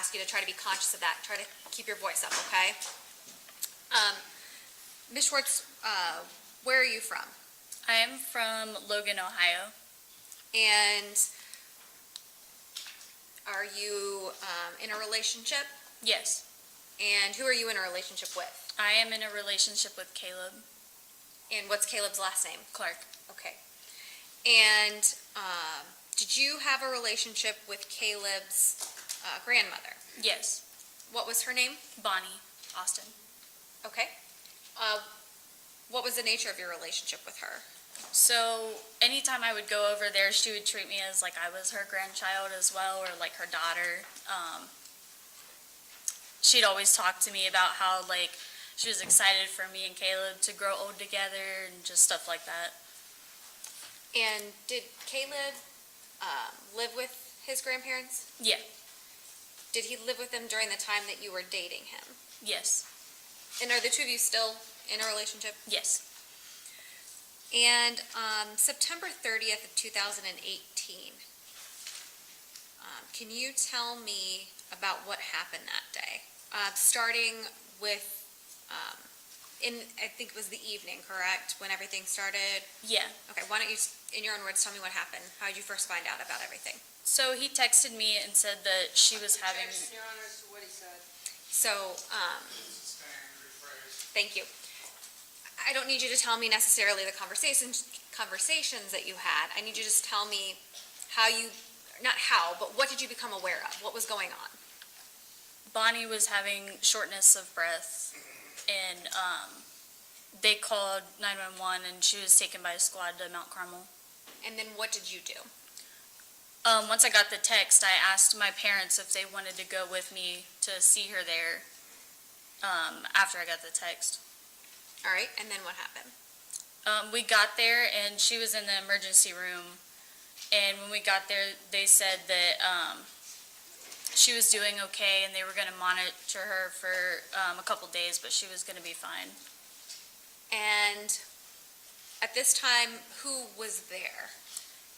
ask you to try to be conscious of that. Try to keep your voice up, okay? Ms. Schwartz, where are you from? I am from Logan, Ohio. And are you in a relationship? Yes. And who are you in a relationship with? I am in a relationship with Caleb And what's Caleb's last name? Clark. Okay. And did you have a relationship with Caleb's grandmother? Yes. What was her name? Bonnie Austin. Okay. What was the nature of your relationship with her? So anytime I would go over there, she would treat me as like I was her grandchild as well, or like her daughter. She'd always talk to me about how like she was excited for me and Caleb to grow old together and just stuff like that. And did Caleb live with his grandparents? Yeah. Did he live with them during the time that you were dating him? Yes. And are the two of you still in a relationship? Yes. And September 30th of 2018, can you tell me about what happened that day? Starting with, I think it was the evening, correct, when everything started? Yeah. Okay, why don't you, in your own words, tell me what happened? How did you first find out about everything? So he texted me and said that she was having... Objection, Your Honor, to what he said. So, thank you. I don't need you to tell me necessarily the conversations that you had. I need you to just tell me how you, not how, but what did you become aware of? What was going on? Bonnie was having shortness of breath, and they called 911, and she was taken by a squad to Mount Carmel. And then what did you do? Once I got the text, I asked my parents if they wanted to go with me to see her there after I got the text. All right, and then what happened? We got there, and she was in the emergency room, and when we got there, they said that she was doing okay, and they were going to monitor her for a couple days, but she was going to be fine. And at this time, who was there?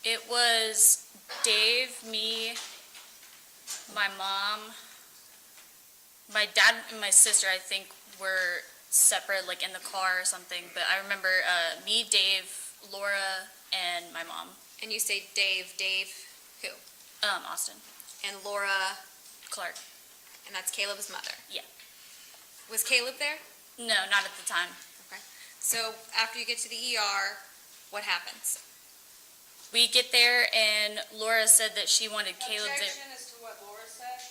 It was Dave, me, my mom, my dad, and my sister, I think, were separate, like in the car or something, but I remember me, Dave, Laura, and my mom. And you say Dave who? Austin. And Laura, Clark. and that's Caleb's mother? Yeah. Was Caleb there? No, not at the time. Okay. So after you get to the ER, what happens? We get there, and Laura said that she wanted Caleb to... Objection as to what Laura said.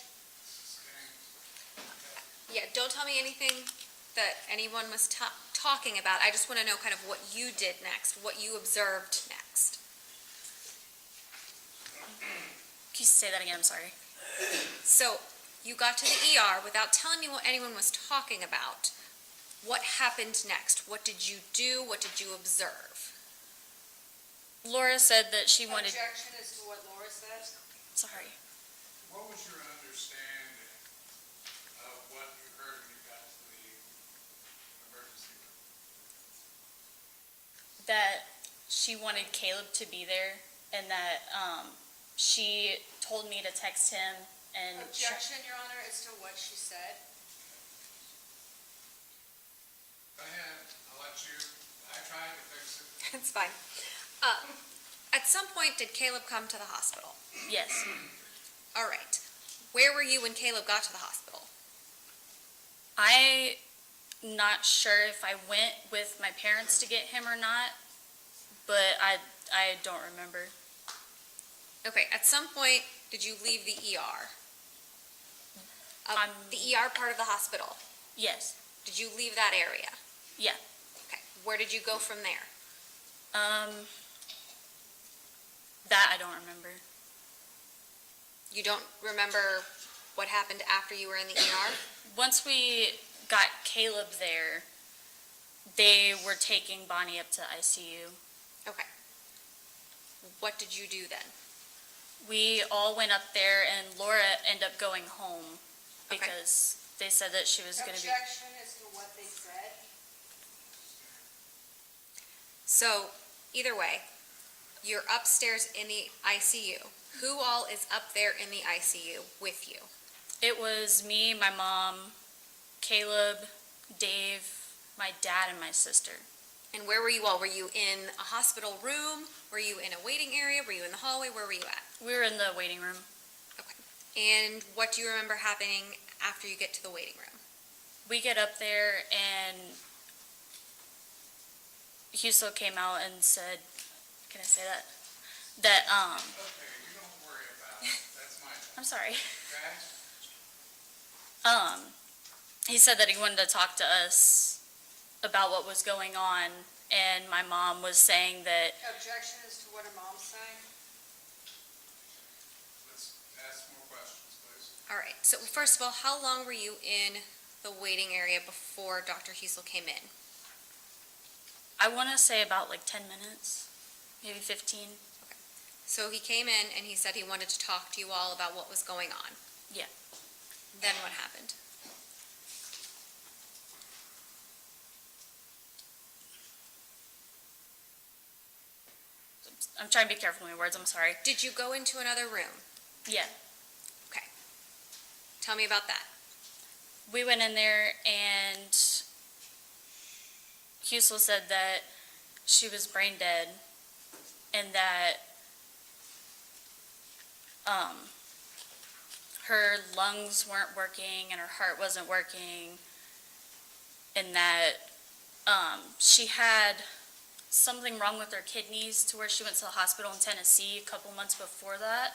Yeah, don't tell me anything that anyone was talking about. I just want to know kind of what you did next, what you observed next. Can you say that again? I'm sorry. So you got to the ER without telling me what anyone was talking about. What happened next? What did you do? What did you observe? Laura said that she wanted... Objection as to what Laura said. Sorry. What was your understanding of what you heard when you got to the emergency room? That she wanted Caleb to be there, and that she told me to text him and... Objection, Your Honor, as to what she said. Go ahead, I'll let you, I tried to fix it. It's fine. At some point, did Caleb come to the hospital? Yes. All right. Where were you when Caleb got to the hospital? I'm not sure if I went with my parents to get him or not, but I don't remember. Okay, at some point, did you leave the ER? The ER part of the hospital? Yes. Did you leave that area? Yeah. Okay, where did you go from there? That I don't remember. You don't remember what happened after you were in the ER? Once we got Caleb there, they were taking Bonnie up to ICU. Okay. What did you do then? We all went up there, and Laura ended up going home Okay. because they said that she was going to be... Objection as to what they said. So, either way, you're upstairs in the ICU. Who all is up there in the ICU with you? It was me, my mom, Caleb, Dave, my dad, and my sister. And where were you all? Were you in a hospital room? Were you in a waiting area? Were you in the hallway? Where were you at? We were in the waiting room. And what do you remember happening after you get to the waiting room? We get up there and Husel came out and said, can I say that? That, Okay, you don't worry about it, that's my, I'm sorry. okay? He said that he wanted to talk to us about what was going on, and my mom was saying that Objection as to what her mom's saying? Let's ask more questions, please. All right, so first of all, how long were you in the waiting area before Dr. Husel came in? I want to say about like 10 minutes, maybe 15. So he came in and he said he wanted to talk to you all about what was going on. Yeah. Then what happened? I'm trying to be careful with my words, I'm sorry. Did you go into another room? Yeah. Okay. Tell me about that. We went in there and Husel said that she was brain dead and that her lungs weren't working and her heart wasn't working, and that she had something wrong with her kidneys to where she went to the hospital in Tennessee a couple months before that.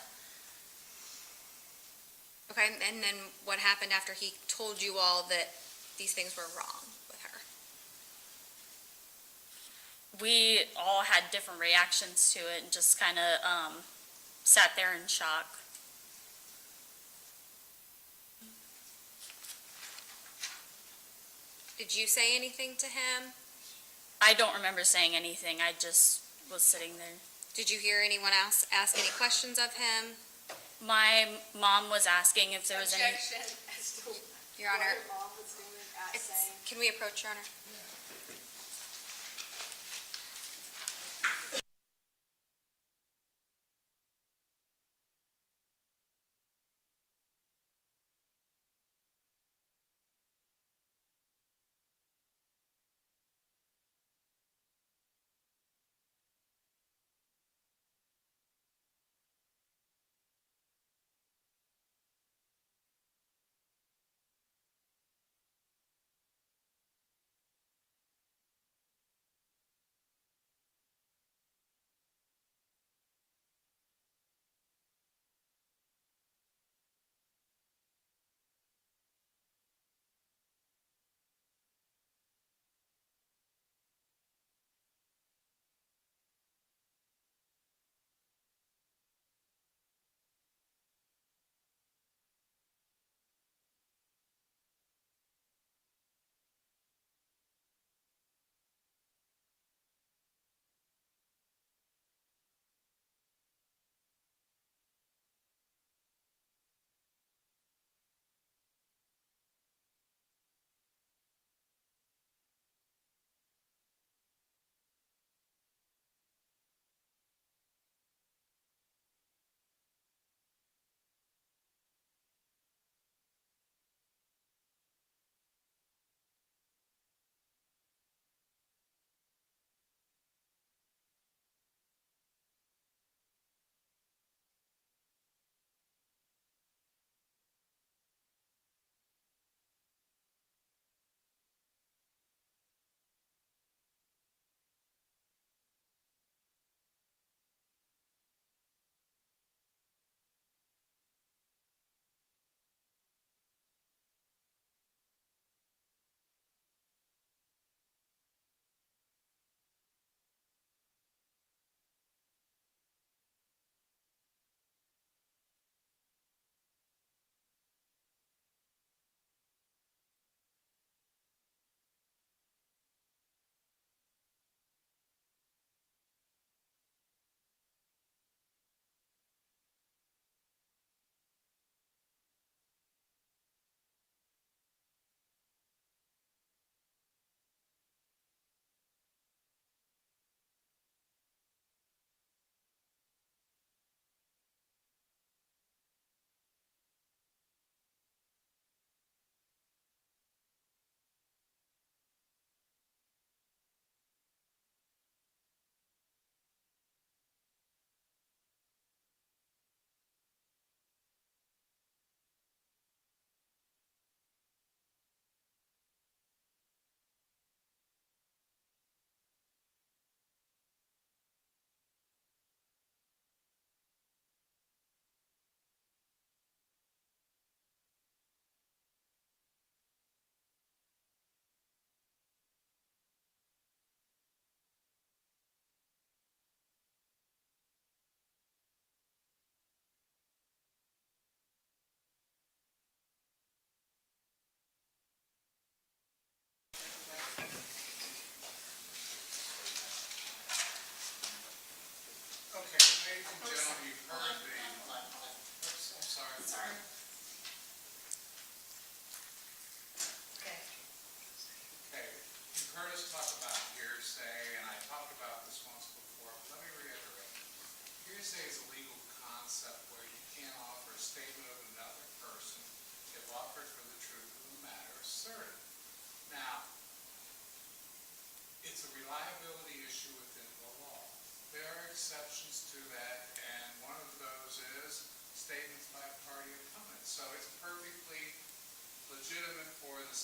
Okay, and then what happened after he told you all that these things were wrong with her? We all had different reactions to it and just kind of sat there in shock. Did you say anything to him? I don't remember saying anything. I just was sitting there. Did you hear anyone else ask any questions of him? My mom was asking if there was any. Objection as to Your what Honor, her mom was doing, saying. can we approach, Your Honor?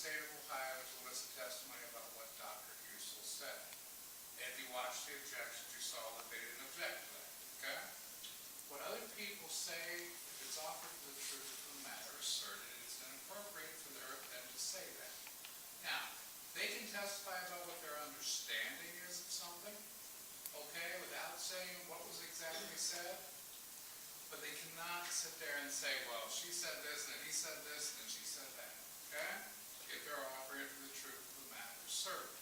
state of Ohio to elicit testimony about what Dr. Husel said. And if you watched the objections, you saw that they didn't object to that, okay? What other people say, if it's offered for the truth of the matter asserted, it's inappropriate for them to say that. Now, they can testify about what their understanding is of something, okay, without saying what was exactly said, but they cannot sit there and say, well, she said this, and he said this, and then she said that, okay? If they're offering for the truth of the matter asserted.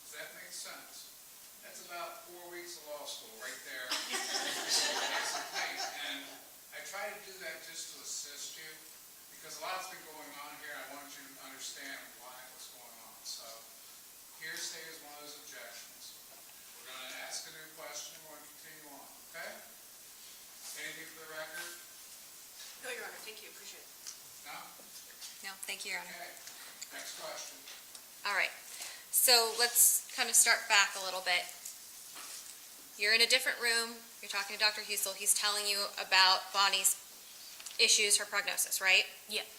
Does that make sense? That's about 4 weeks of law school right there. And I try to do that just to assist you, because a lot's been going on here, and I want you to understand what's going on. So, hearsay is one of those objections. We're going to ask a new question, we're going to continue on, okay? Anything for the record? No, Your Honor, thank you, appreciate it. No? No, thank you, Your Honor. Okay. Next question. All right, so let's kind of start back a little bit. You're in a different room, you're talking to Dr. Husel, he's telling you about Bonnie's issues, her prognosis, right? Yeah.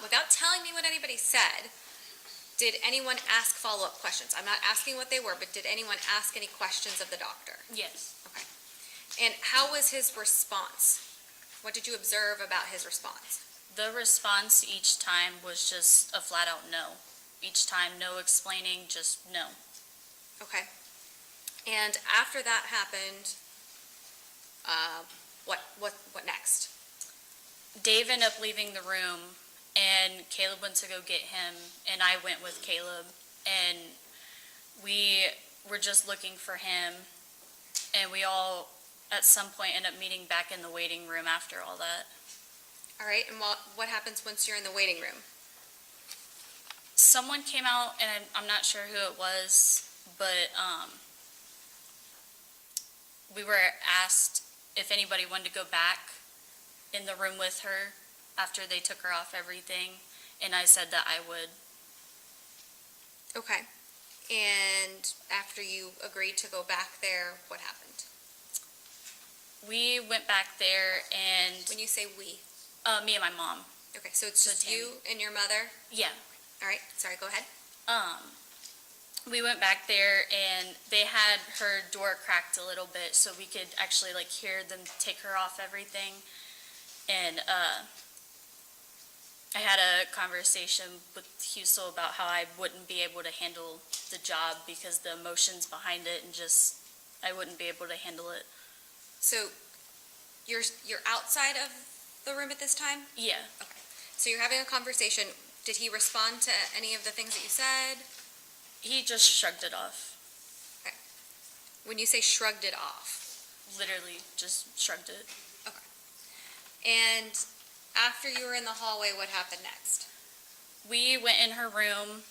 Without telling me what anybody said, did anyone ask follow-up questions? I'm not asking what they were, but did anyone ask any questions of the doctor? Yes. Okay. And how was his response? What did you observe about his response? The response each time was just a flat out no. Each time, no explaining, just no. Okay. And after that happened, what next? Dave ended up leaving the room, and Caleb went to go get him, and I went with Caleb, and we were just looking for him, and we all, at some point, end up meeting back in the waiting room after all that. All right, and what happens once you're in the waiting room? Someone came out, and I'm not sure who it was, but we were asked if anybody wanted to go back in the room with her after they took her off everything, and I said that I would. Okay. And after you agreed to go back there, what happened? We went back there, and When you say we, me and my mom. okay, so it's So just you and your mother? Yeah. All right, sorry, go ahead. We went back there, and they had her door cracked a little bit so we could actually hear them take her off everything. And I had a conversation with Husel about how I wouldn't be able to handle the job because the emotions behind it, and just I wouldn't be able to handle it. So you're outside of the room at this time? Yeah. So you're having a conversation. Did he respond to any of the things that you said? He just shrugged it off. When you say shrugged it off, Literally just shrugged it. and after you were in the hallway, what happened next? We went in her room,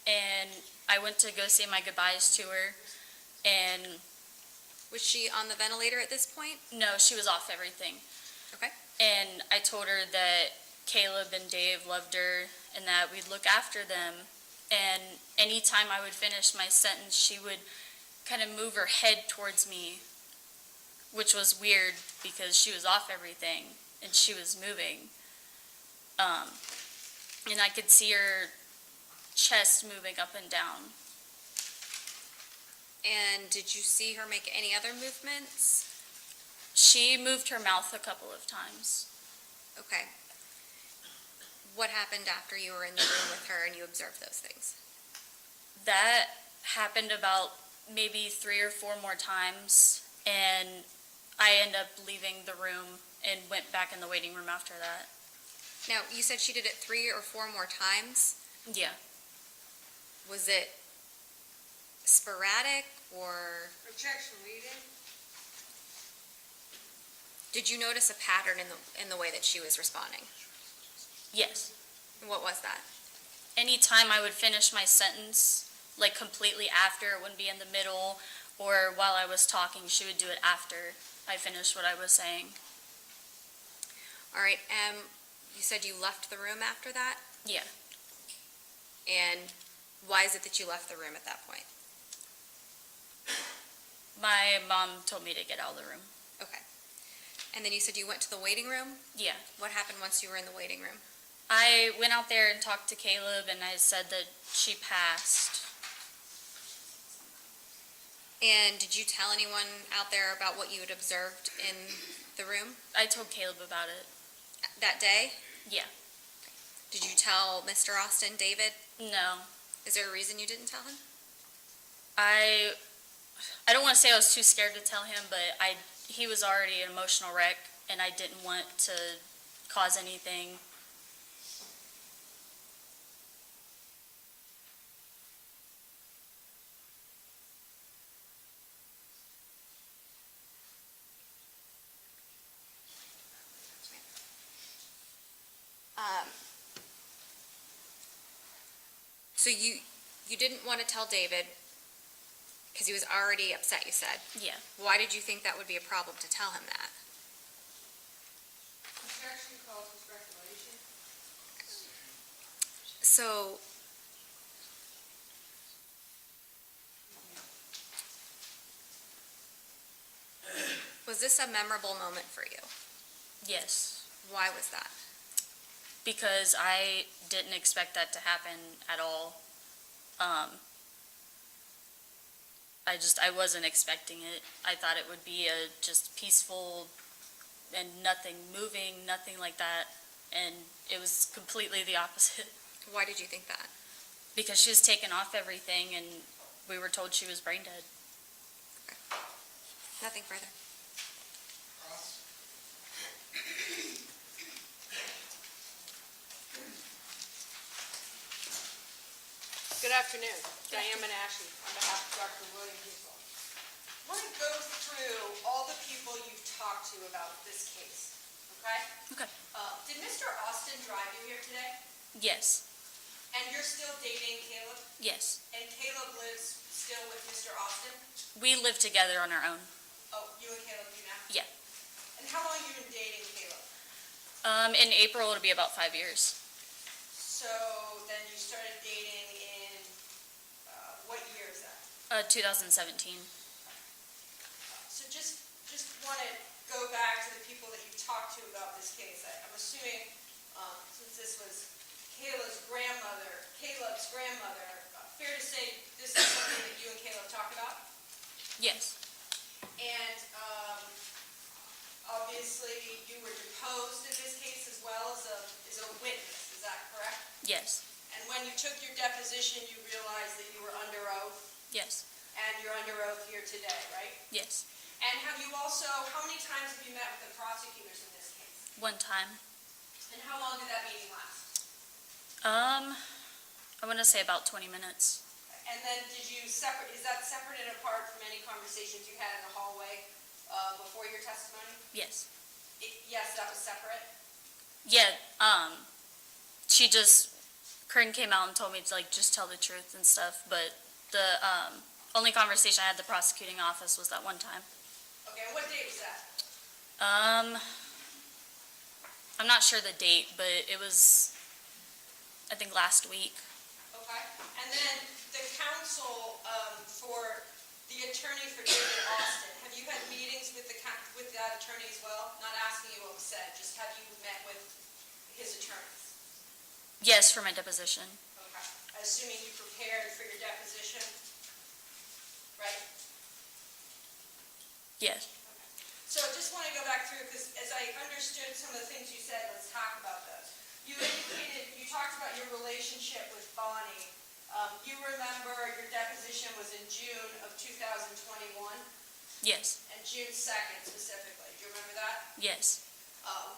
and I went to go say my goodbyes to her, and Was she on the ventilator at this point? no, she was off everything. Okay. And I told her that Caleb and Dave loved her and that we'd look after them. And anytime I would finish my sentence, she would kind of move her head towards me, which was weird because she was off everything and she was moving. And I could see her chest moving up and down. And did you see her make any other movements? She moved her mouth a couple of times. Okay. What happened after you were in the room with her and you observed those things? That happened about maybe 3 or 4 more times, and I ended up leaving the room and went back in the waiting room after that. Now, you said she did it 3 or 4 more times. Yeah. Was it sporadic, or Objection, leading. did you notice a pattern in the way that she was responding? Yes. What was that? Anytime I would finish my sentence, completely after, it wouldn't be in the middle, or while I was talking, she would do it after I finished what I was saying. All right, you said you left the room after that? Yeah. And why is it that you left the room at that point? My mom told me to get out of the room. Okay. And then you said you went to the waiting room? Yeah. What happened once you were in the waiting room? I went out there and talked to Caleb, and I said that she passed. And did you tell anyone out there about what you had observed in the room I told Caleb about it. that day? Yeah. Did you tell Mr. Austin, David? No. Is there a reason you didn't tell him? I don't want to say I was too scared to tell him, but he was already an emotional wreck, and I didn't want to cause anything. So you didn't want to tell David because he was already upset, you said. Yeah. Why did you think that would be a problem to tell him that? Objection calls for speculation. So, was this a memorable moment for you? Yes. Why was that? Because I didn't expect that to happen at all. I wasn't expecting it. I thought it would be a just peaceful and nothing moving, nothing like that. And it was completely the opposite. Why did you think that? Because she was taken off everything, and we were told she was brain dead. Nothing further. Ross? Good afternoon. Diane Menashe on behalf of Dr. William Husel. I want to go through all the people you've talked to about this case, okay? Okay. Did Mr. Austin drive you here today? Yes. And you're still dating Caleb? Yes. And Caleb lives still with Mr. Austin? We live together on our own. Oh, you and Caleb do now? Yeah. And how long have you been dating Caleb? In April, it'll be about 5 years. So then you started dating in, what year is that? 2017. So just want to go back to the people that you've talked to about this case. I'm assuming, since this was Caleb's grandmother, fair to say this is something that you and Caleb talked about? Yes. And obviously you were deposed in this case as well as a witness, is that correct? Yes. And when you took your deposition, you realized that you were under oath, Yes. and you're under oath here today, right? Yes. And have you also, how many times have you met with the prosecutors in this case? One time. And how long did that meeting last? I want to say about 20 minutes. And then did you separate, is that separate and apart from any conversations you had in the hallway before your testimony? Yes. Yes, that was separate? Yeah, Corinne came out and told me to, just tell the truth and stuff, but the, only conversation I had with the prosecuting office was that one time. Okay, and what date was that? I'm not sure the date, but it was, I think, last week. Okay, and then the counsel for the attorney for David Austin, have you had meetings with that attorney as well? Not asking you what was said, just have you met with his attorneys? Yes, for my deposition. Okay, assuming you prepared for your deposition, right? Yes. So just want to go back through, because as I understood some of the things you said, let's talk about those. You indicated, you talked about your relationship with Bonnie. You remember your deposition was in June of 2021, Yes. and June 2nd specifically. Do you remember that? Yes.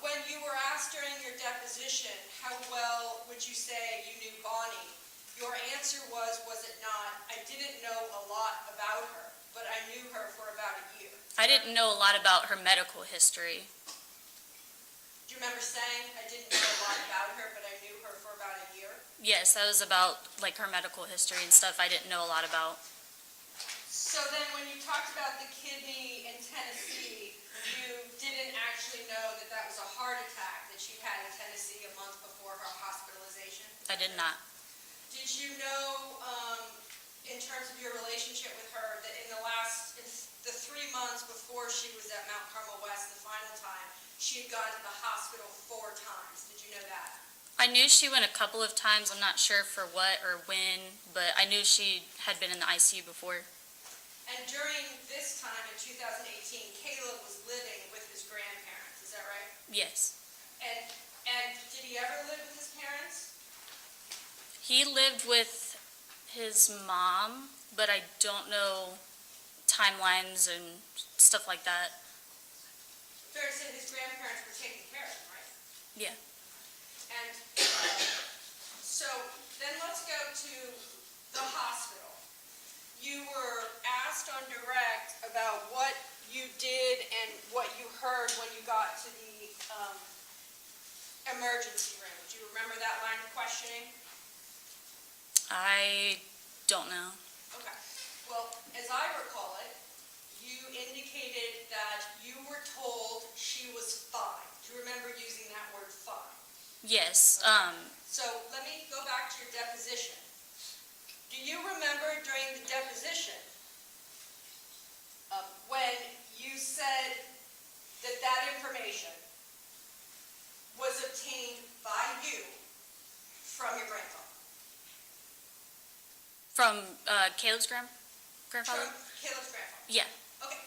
When you were asked during your deposition, how well would you say you knew Bonnie? Your answer was it not, I didn't know a lot about her, but I knew her for about a year. I didn't know a lot about her medical history. Do you remember saying, I didn't know a lot about her, but I knew her for about a year? Yes, that was about, her medical history and stuff I didn't know a lot about. So then when you talked about the kidney in Tennessee, you didn't actually know that that was a heart attack that she had in Tennessee a month before her hospitalization? I did not. Did you know, in terms of your relationship with her, that in the 3 months before she was at Mount Carmel West the final time, she had gone to the hospital 4 times? Did you know that? I knew she went a couple of times. I'm not sure for what or when, but I knew she had been in the ICU before. And during this time in 2018, Caleb was living with his grandparents, is that right? Yes. And did he ever live with his parents? He lived with his mom, but I don't know timelines and stuff like that. Fair to say his grandparents were taking care of him, right? Yeah. And so then let's go to the hospital. You were asked on direct about what you did and what you heard when you got to the emergency room. Do you remember that line of questioning? I don't know. Okay. Well, as I recall it, you indicated that you were told she was fine. Do you remember using that word fine? Yes. So let me go back to your deposition. Do you remember during the deposition when you said that that information was obtained by you from your grandfather? From Caleb's grandfather? From Caleb's grandfather? Yeah. Okay,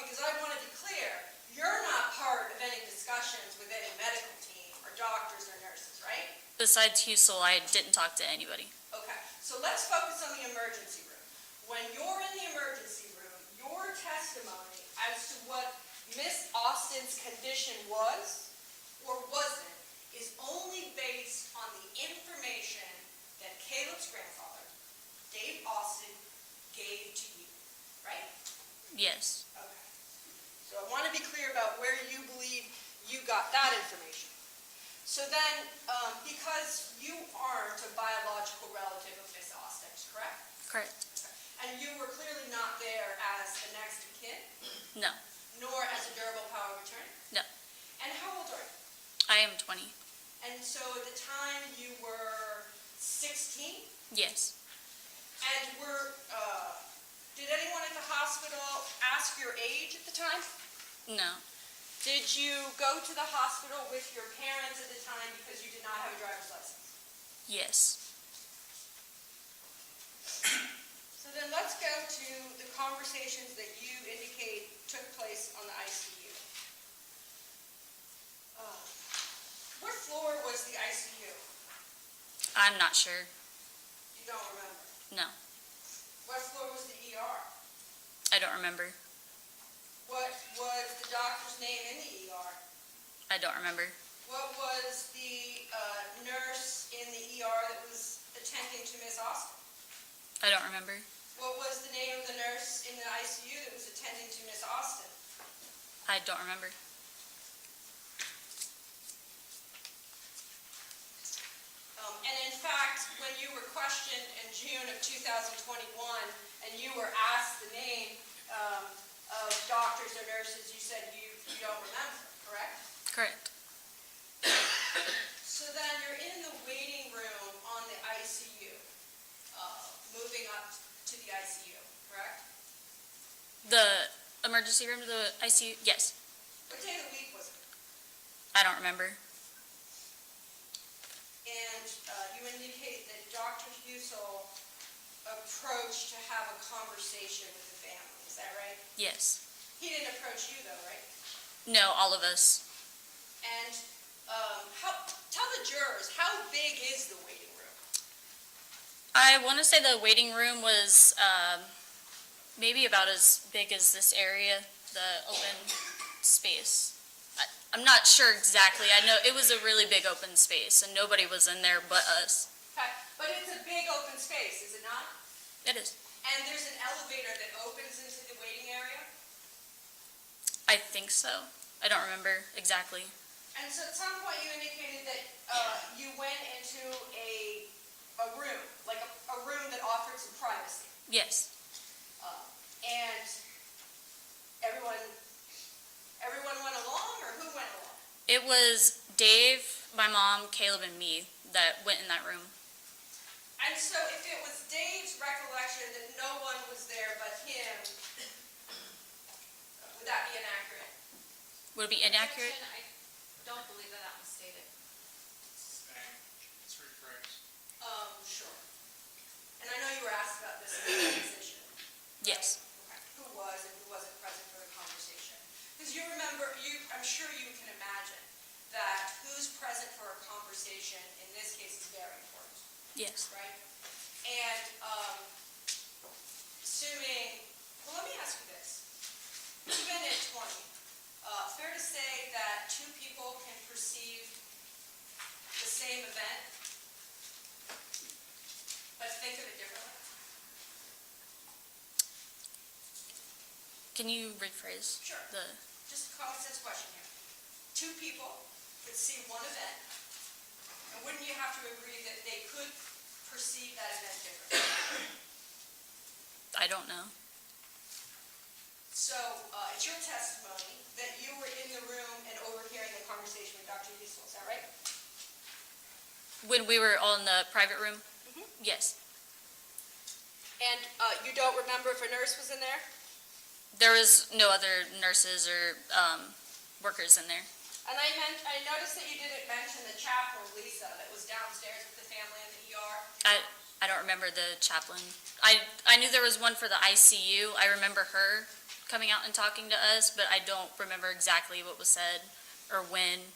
because I want to be clear, you're not part of any discussions with any medical team or doctors or nurses, right? Besides Husel, I didn't talk to anybody. Okay, so let's focus on the emergency room. When you're in the emergency room, your testimony as to what Miss Austin's condition was or wasn't is only based on the information that Caleb's grandfather, Dave Austin, gave to you, right? Yes. Okay. So I want to be clear about where you believe you got that information. So then, because you aren't a biological relative of Miss Austin's, correct? Correct. And you were clearly not there as the next of kin, No. nor as a durable power of attorney? No. And how old are you? I am 20. And so at the time you were 16? Yes. And did anyone at the hospital ask your age at the time? No. Did you go to the hospital with your parents at the time because you did not have a driver's license? Yes. So then let's go to the conversations that you indicate took place on the ICU. What floor was the ICU? I'm not sure. You don't remember. No. What floor was the ER? I don't remember. What was the doctor's name in the ER? I don't remember. What was the nurse in the ER that was attending to Miss Austin? I don't remember. What was the name of the nurse in the ICU that was attending to Miss Austin? I don't remember. And in fact, when you were questioned in June of 2021 and you were asked the name of doctors or nurses, you said you don't remember, correct? Correct. So then you're in the waiting room on the ICU, moving up to the ICU, correct? The emergency room to the ICU? Yes. What day of the week was it? I don't remember. And you indicate that Dr. Husel approached to have a conversation with the family, is that right? Yes. He didn't approach you though, right? No, all of us. And tell the jurors, how big is the waiting room? I want to say the waiting room was maybe about as big as this area, the open space. I'm not sure exactly. I know it was a really big open space, and nobody was in there but us. Okay, but it's a big open space, is it not? It is. And there's an elevator that opens into the waiting area? I think so. I don't remember exactly. And so at some point you indicated that you went into a room, like a room that offered some privacy. Yes. And everyone went along, or who went along? It was Dave, my mom, Caleb, and me that went in that room. And so if it was Dave's recollection that no one was there but him, would that be inaccurate? Would it be inaccurate? I don't believe that was stated. It's the same. in this case is very important, Yes. right? And assuming, well, let me ask you this. Even at 20, fair to say that two people can perceive the same event, but think of it differently? Can you rephrase Sure. the? Just a common sense question here. Two people could see one event, and wouldn't you have to agree that they could perceive that event differently? I don't know. So it's your testimony that you were in the room and overhearing the conversation with Dr. Husel, is that right? When we were all in the private room? Mhm. Yes. And you don't remember if a nurse was in there? There was no other nurses or workers in there. And I noticed that you didn't mention the chaplain, Lisa, that was downstairs with the family in the ER. I don't remember the chaplain. I knew there was one for the ICU. I remember her coming out and talking to us, but I don't remember exactly what was said or when.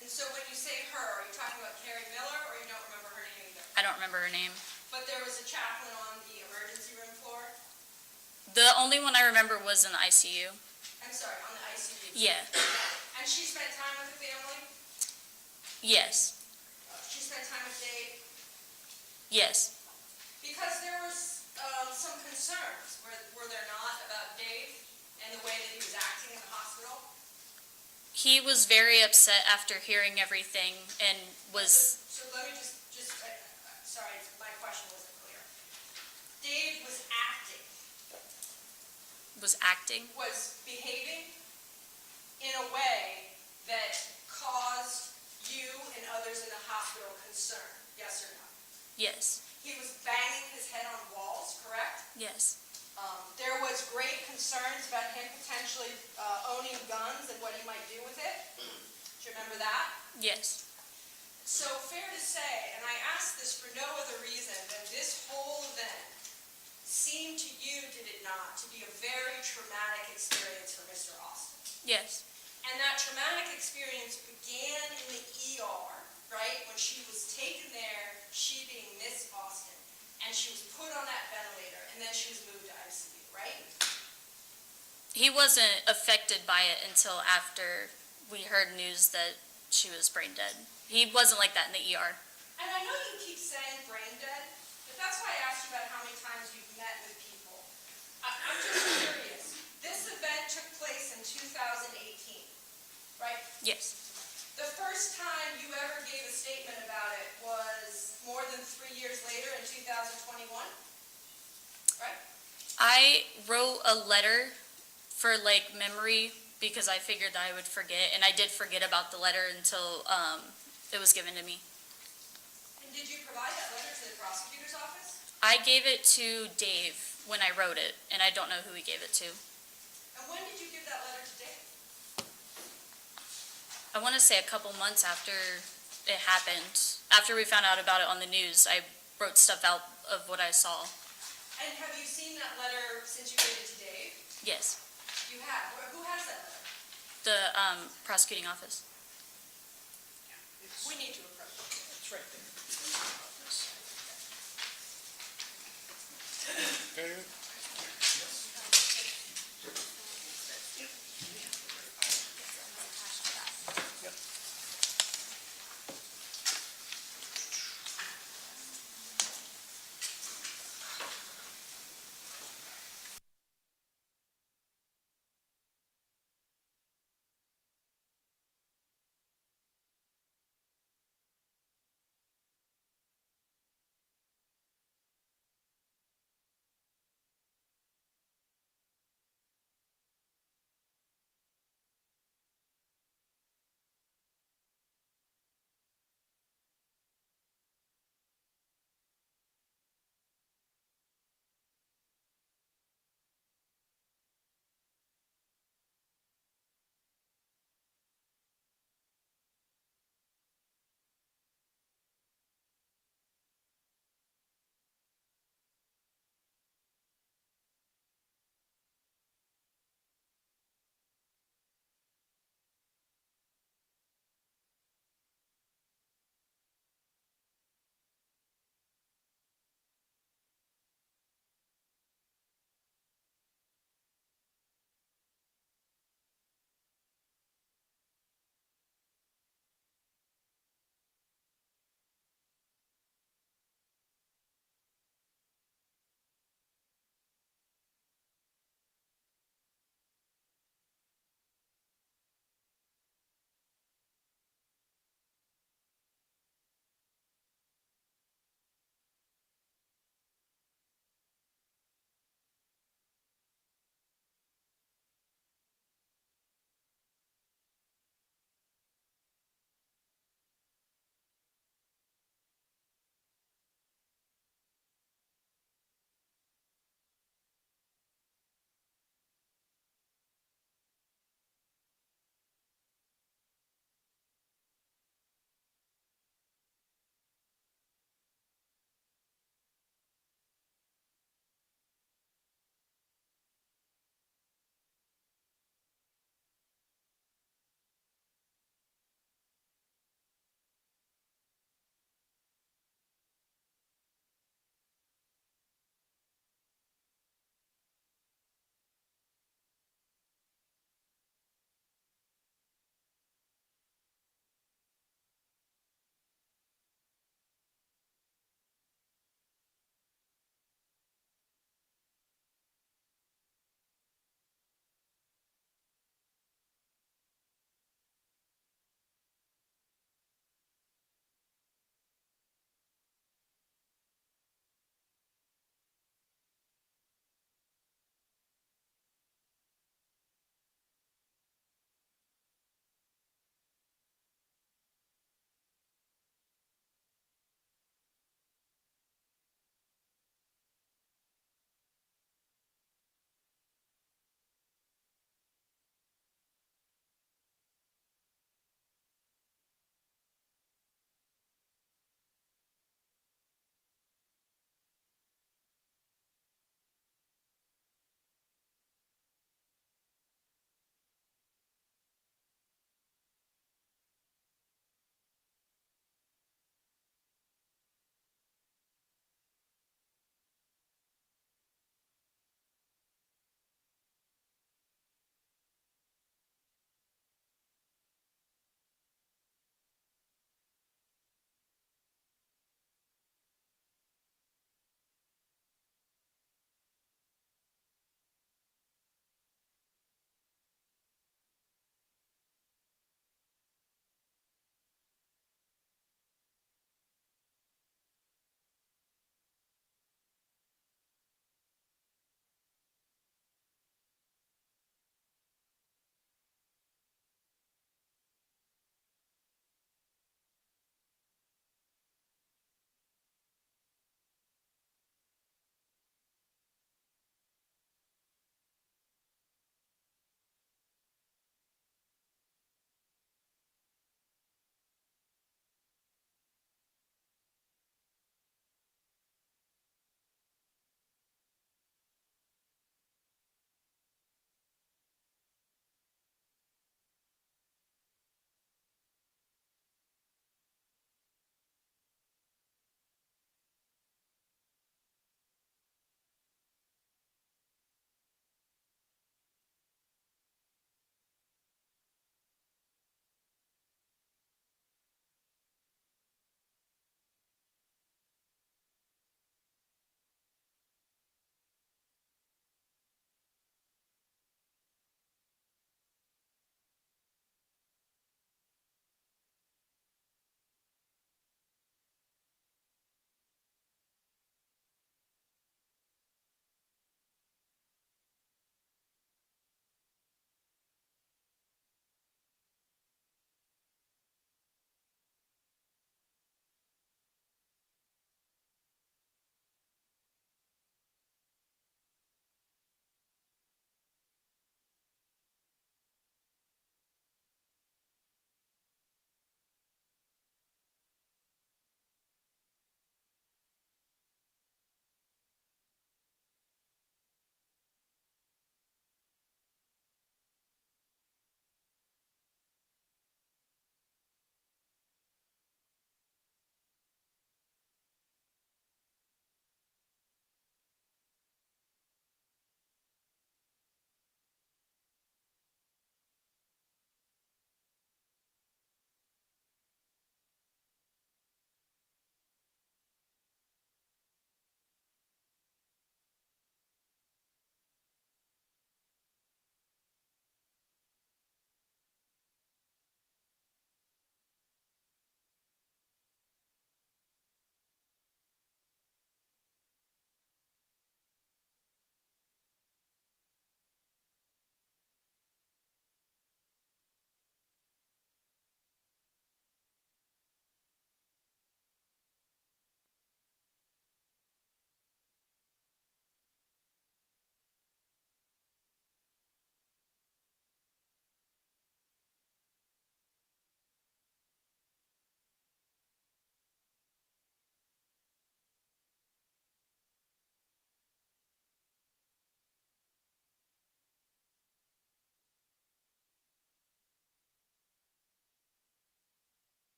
And so when you say her, are you talking about Carrie Miller, or you don't remember her name either? I don't remember her name. But there was a chaplain on the emergency room floor? The only one I remember was in the ICU. I'm sorry, on the ICU? Yeah. And she spent time with the family? Yes. She spent time with Dave? Yes. Because there was some concerns, were there not, about Dave and the way that he was acting in the hospital? He was very upset after hearing everything and was, So let me just sorry, my question wasn't clear. Dave was acting, was behaving in a way that caused you and others in the hospital concern, yes or no? yes, He was banging his head on walls, correct? yes, There was great concerns about him potentially owning guns and what he might do with it. Do you remember that? yes, So fair to say, and I ask this for no other reason than this whole event seemed to you, did it not, to be a very traumatic experience for Mr. Austin. yes, And that traumatic experience began in the ER, right? When she was taken there, she being Miss Austin, and she was put on that ventilator, and then she was moved to ICU, right? He wasn't affected by it until after we heard news that she was brain dead. He wasn't like that in the ER. And I know you keep saying brain dead, but that's why I asked you about how many times you've met with people. I'm just curious. This event took place in 2018, right? Yes. The first time you ever gave a statement about it was more than 3 years later in 2021, right? I wrote a letter for like memory because I figured that I would forget, and I did forget about the letter until it was given to me. And did you provide that letter to the prosecutor's office? I gave it to Dave when I wrote it, and I don't know who he gave it to. And when did you give that letter to Dave? I want to say a couple months after it happened. After we found out about it on the news, I wrote stuff out of what I saw. And have you seen that letter since you gave it to Dave? Yes. You have. Who has that letter? The prosecuting office. We need to approach it. It's right there. Okay.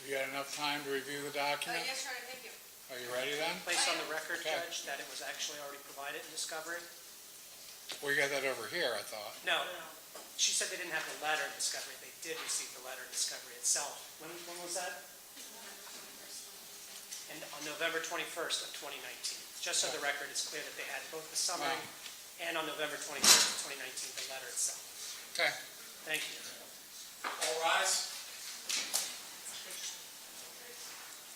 You got enough time to review the document? Yes, Your Honor, thank you. Are you ready then? Place on the record, Okay. Judge, that it was actually already provided in discovery? Well, you got that over here, I thought. No, she said they didn't have the letter in discovery. They did receive the letter in discovery itself. When was that? And on November 21st of 2019. Just so the record is clear that they had both the summary and on November 21st of 2019, the letter itself. Okay. Thank you. All rise.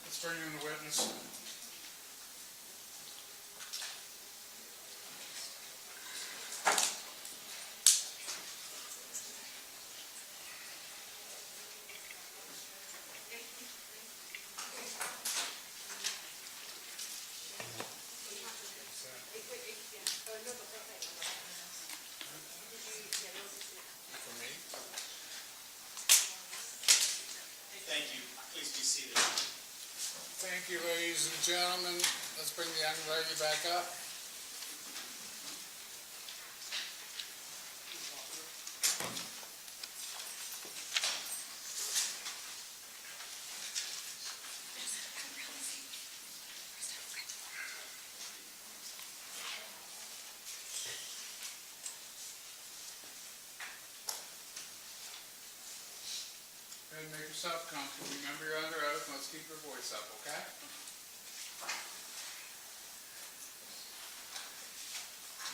Let's bring in the witness. For me? Thank you. Please be seated. Thank you, ladies and gentlemen. Let's bring the young lady back up. Go ahead and make yourself comfortable. Remember you're under oath. Let's keep your voice up, okay?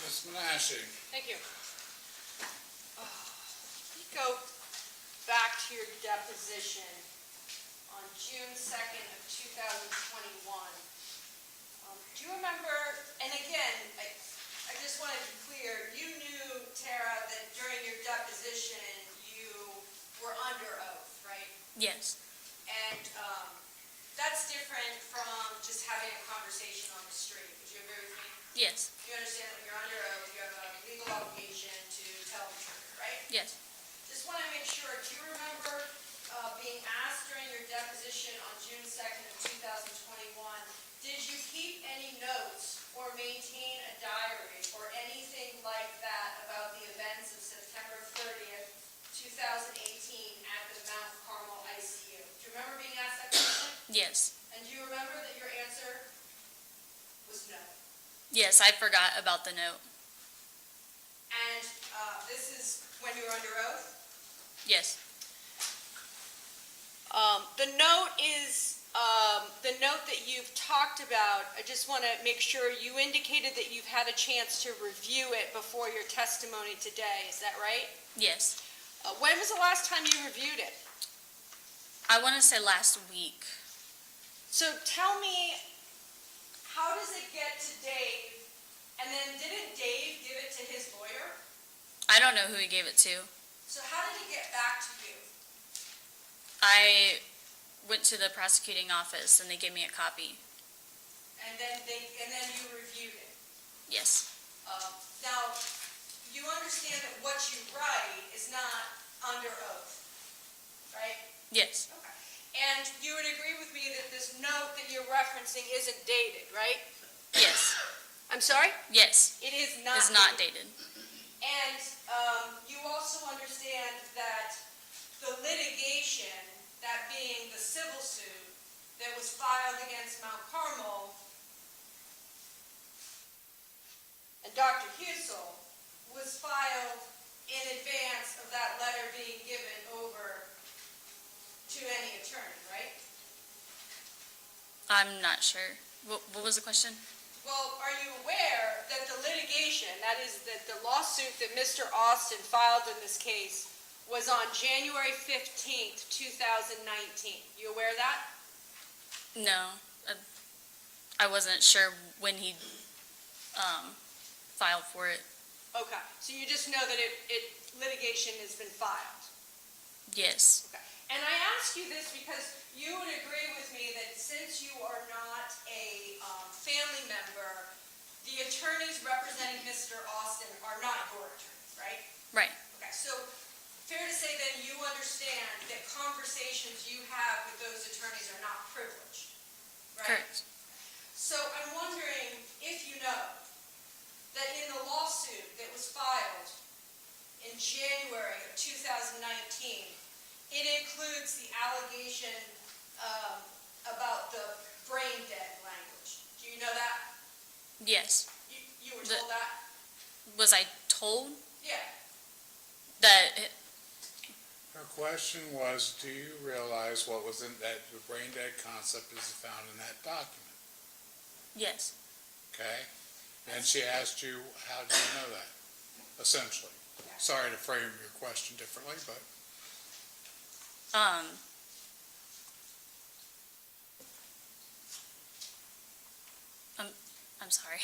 Ms. Menashe. Thank you. You go back to your deposition on June 2nd of 2021. Do you remember, and again, I just want to be clear, you knew, Tara, that during your deposition you were under oath, right? Yes. And that's different from just having a conversation on the street. Would you agree with me? Yes. You understand that when you're under oath, you have a legal obligation to tell the truth, right? Yes. Just want to make sure, do you remember being asked during your deposition on June 2nd of 2021, did you keep any notes or maintain a diary or anything like that about the events of September 30th, 2018 at the Mount Carmel ICU? Do you remember being asked that question? Yes. And do you remember that your answer was no? Yes, I forgot about the note. And this is when you were under oath? Yes. The note is, the note that you've talked about, I just want to make sure, you indicated that you've had a chance to review it before your testimony today, is that right? Yes. When was the last time you reviewed it? I want to say last week. So tell me, how does it get to Dave, and then didn't Dave give it to his lawyer? I don't know who he gave it to. So how did it get back to you? I went to the prosecuting office and they gave me a copy. And then you reviewed it? Yes. Now, you understand that what you write is not under oath, right? Yes. Okay. And you would agree with me that this note that you're referencing isn't dated, right? Yes. I'm sorry? Yes. It is not. It's not dated. And you also understand that the litigation, that being the civil suit that was filed against Mount Carmel and Dr. Husel, was filed in advance of that letter being given over to any attorney, right? I'm not sure. What was the question? Well, are you aware that the litigation, that is that the lawsuit that Mr. Austin filed in this case, was on January 15th, 2019? You aware of that? No. I wasn't sure when he filed for it. Okay, so you just know that litigation has been filed? Yes. Okay. And I ask you this because you would agree with me that since you are not a family member, the attorneys representing Mr. Austin are not your attorneys, right? Right. Okay, so fair to say then you understand that conversations you have with those attorneys are not privileged, right? Correct. So I'm wondering if you know that in the lawsuit that was filed in January of 2019, it includes the allegation about the brain dead language. Do you know that? Yes. You were The- told that? Was I told Yeah. that? Her question was, do you realize what was in that, the brain dead concept is found in that document, Yes. okay? And she asked you, how do you know that, essentially? Sorry to frame your question differently, but Um. I'm sorry.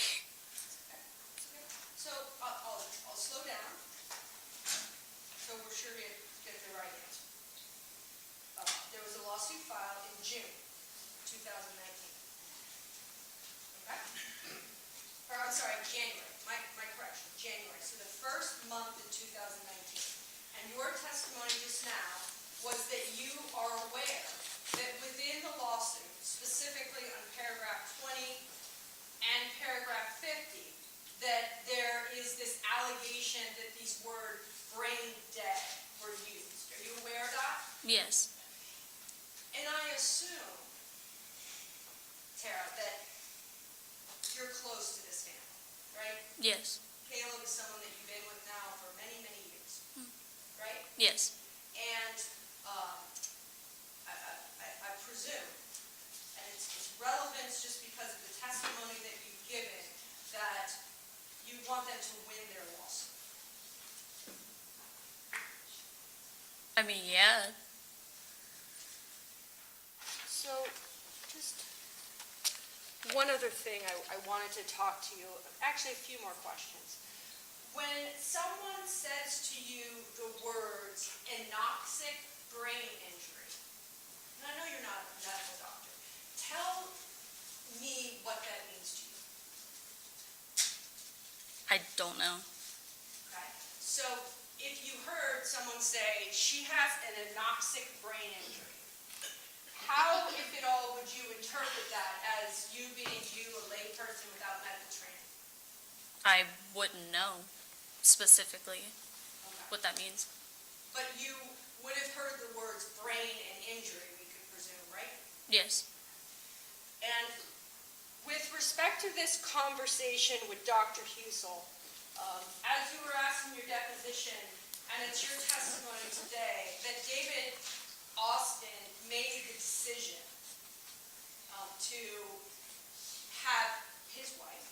So I'll slow down, so we're sure to get the right answer. There was a lawsuit filed in June 2019. Okay? Or, I'm sorry, January, my correction, January. So the first month in 2019. And your testimony just now was that you are aware that within the lawsuit, specifically on paragraph 20 and paragraph 50, that there is this allegation that these words brain dead were used. Are you aware of that? Yes. And I assume, Tara, that you're close to this family, right? Yes. Caleb is someone that you've been with now for many, many years, right? Yes. And I presume, and it's relevant just because of the testimony that you've given, that you want them to win their lawsuit. I mean, yeah. So, just one other thing I wanted to talk to you, actually a few more questions. When someone says to you the words anoxic brain injury, and I know you're not a medical doctor, tell me what that means to you. I don't know. Okay? So, if you heard someone say, she has an anoxic brain injury, how, if at all, would you interpret that as you being a layperson without medical training? I wouldn't know specifically Okay. what that means. But you would have heard the words brain and injury, we could presume, right? Yes. And with respect to this conversation with Dr. Husel, as you were asking your deposition, and it's your testimony today, that David Austin made the decision to have his wife,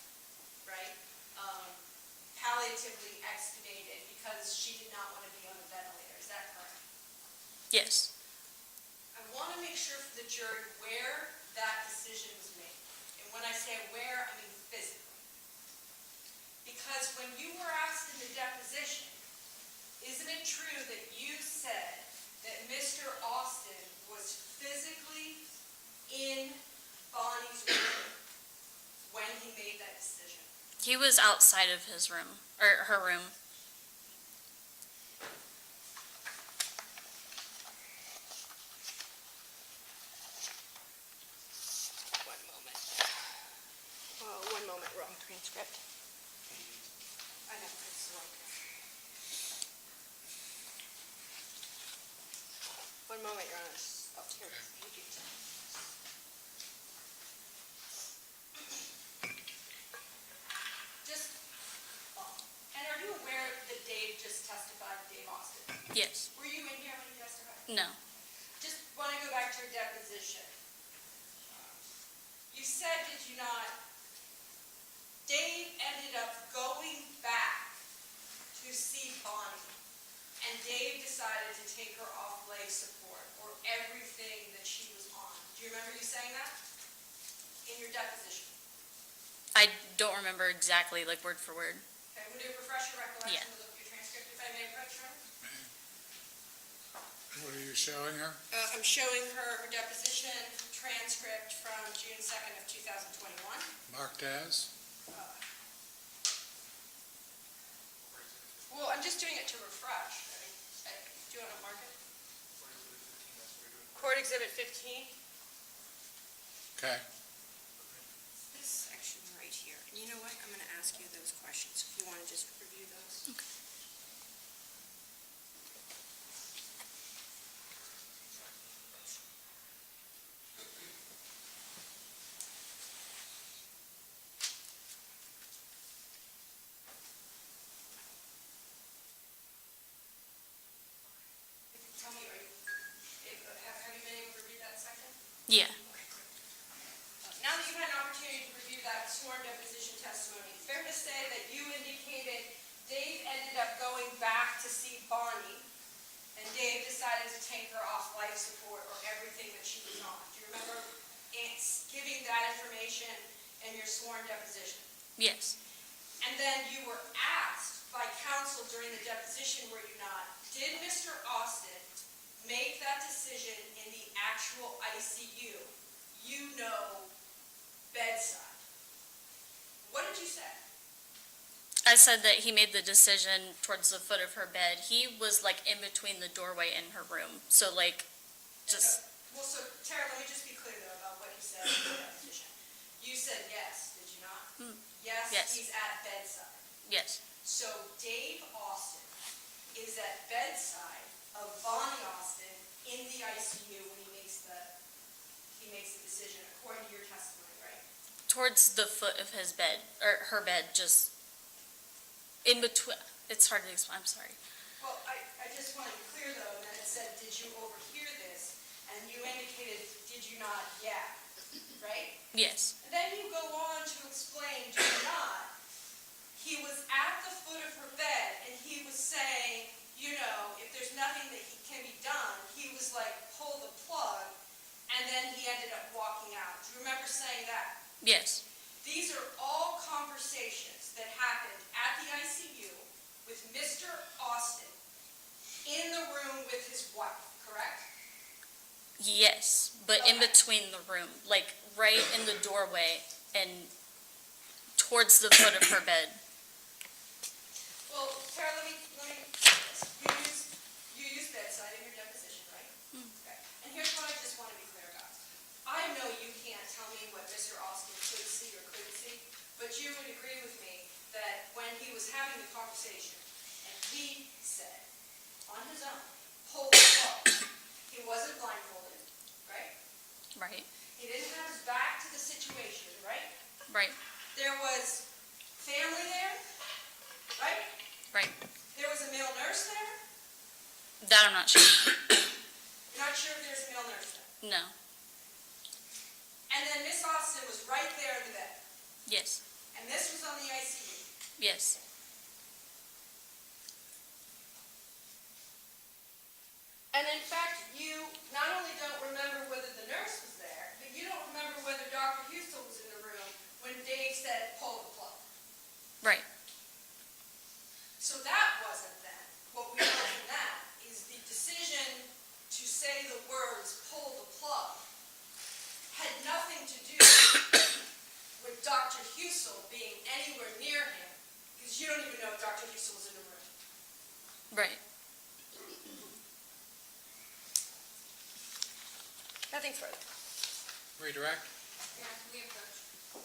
right, palliatively extubated because she did not want to be on the ventilator. Is that correct? Yes. I want to make sure for the jury where that decision was made. And when I say where, I mean physically. Because when you were asked in the deposition, isn't it true that you said that Mr. Austin was physically in Bonnie's room when he made that decision? He was outside of his room, or her room. One moment. Oh, one moment, wrong transcript. I know, it's wrong. One moment, Your Honor. Oh, here it is. Thank you. Just, and are you aware that Dave just testified, Dave Austin? Yes. Were you in here when he testified? No. Just want to go back to your deposition. You said, did you not, Dave ended up going back to see Bonnie, and Dave decided to take her off life support, or everything that she was on. Do you remember you saying that in your deposition? I don't remember exactly, like word for word. Okay, would it refresh your recollection Yeah. to look at your transcript, if I may approach her? what are you showing her? I'm showing her deposition transcript from June 2nd of 2021. Marked as? Well, I'm just doing it to refresh. I mean, do you want to mark it? Court Exhibit 15. Okay. This section right here. And you know what? I'm going to ask you those questions, if you want to just review those. Okay. just say that you indicated Dave ended up going back to see Barney, and Dave decided to take her off life support or everything that she was on. Do you remember giving that information in your sworn deposition? Yes. And then you were asked by counsel during the deposition, were you not, did Mr. Austin make that decision in the actual ICU, bedside? What did you say? I said that he made the decision towards the foot of her bed. He was like in between the doorway and her room. So like, just, Well, so Tara, let me just be clear though about what you said in the deposition. You said yes, did you not? Yes, Yes. he's at bedside. yes, So Dave Austin is at bedside of Bonnie Austin in the ICU when he makes the decision, according to your testimony, right? towards the foot of his bed, or her bed, just in between. It's hard to explain, I'm sorry. Well, I just want to be clear though, and then it said, did you overhear this? And you indicated, did you not? Yeah, right? Yes, And then you go on to explain, do you not? He was at the foot of her bed and he was saying, if there's nothing that can be done, he was like, pull the plug, and then he ended up walking out. Do you remember saying that? yes, These are all conversations that happened at the ICU with Mr. Austin in the room with his wife, correct? yes, but in Okay. between the room, like right in the doorway and towards the foot of her bed. Well, Tara, let me, you use bedside in your deposition, right? Okay. And here's what I just want to be clear about. I know you can't tell me what Mr. Austin could see or couldn't see, but you would agree with me that when he was having the conversation, and he said, on his own, pull the plug, he wasn't blindfolded, right? Right, He didn't have his back to the situation, right? right, There was family there, right? right. There was a male nurse there. That I'm not sure. You're not sure if there's a male nurse there. No, And then Miss Austin was right there in the bed. yes, And this was on the ICU. yes, And in fact, you not only don't remember whether the nurse was there, but you don't remember whether Dr. Husel was in the room when Dave said, pull the plug. right, So that wasn't then. What we know from that is the decision to say the words, pull the plug, had nothing to do with Dr. Husel being anywhere near him, because you don't even know if Dr. Husel was in the room. right. Nothing further. Redirect? Yeah, can we approach?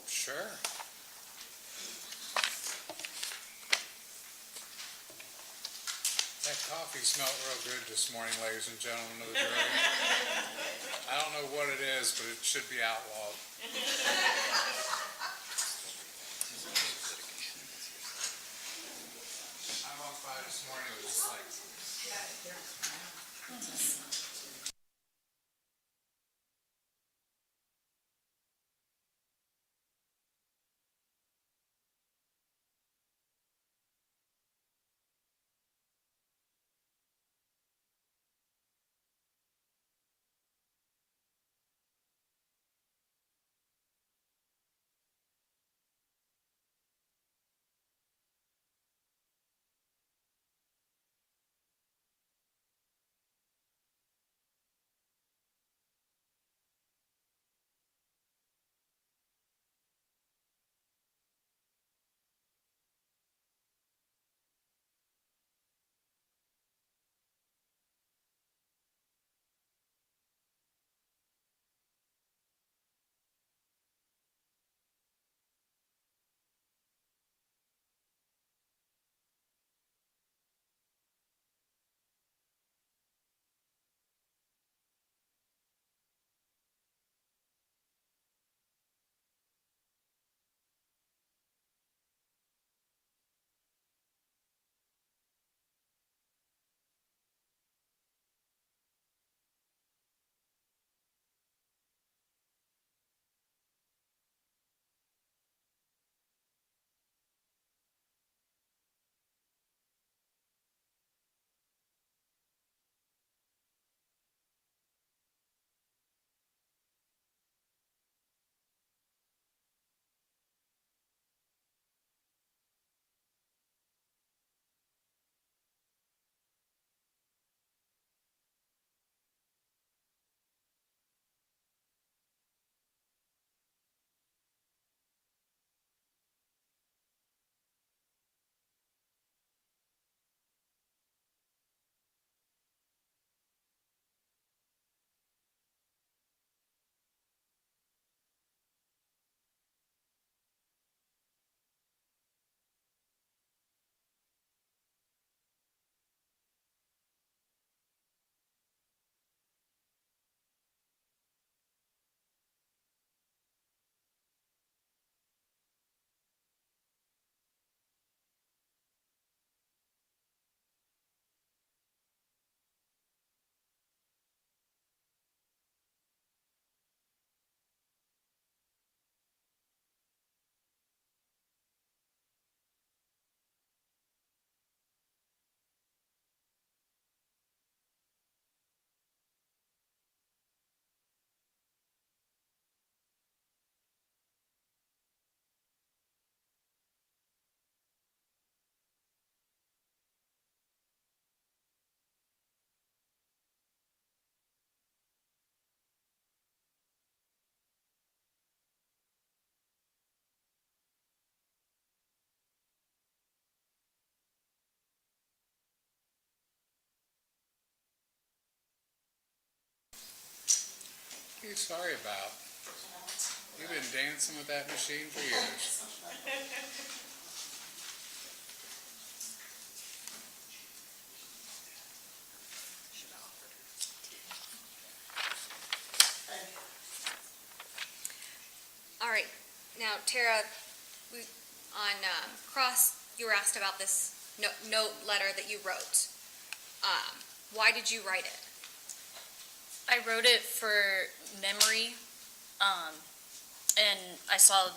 Sure. That coffee smelled real good this morning, ladies and gentlemen of the jury. I don't know what it is, but it should be outlawed. I walked by this morning, it was just like, are you sorry about? You've been dancing with that machine for years. All right, now Tara, on cross, you were asked about this note letter that you wrote. Why did you write it? I wrote it for memory, and I saw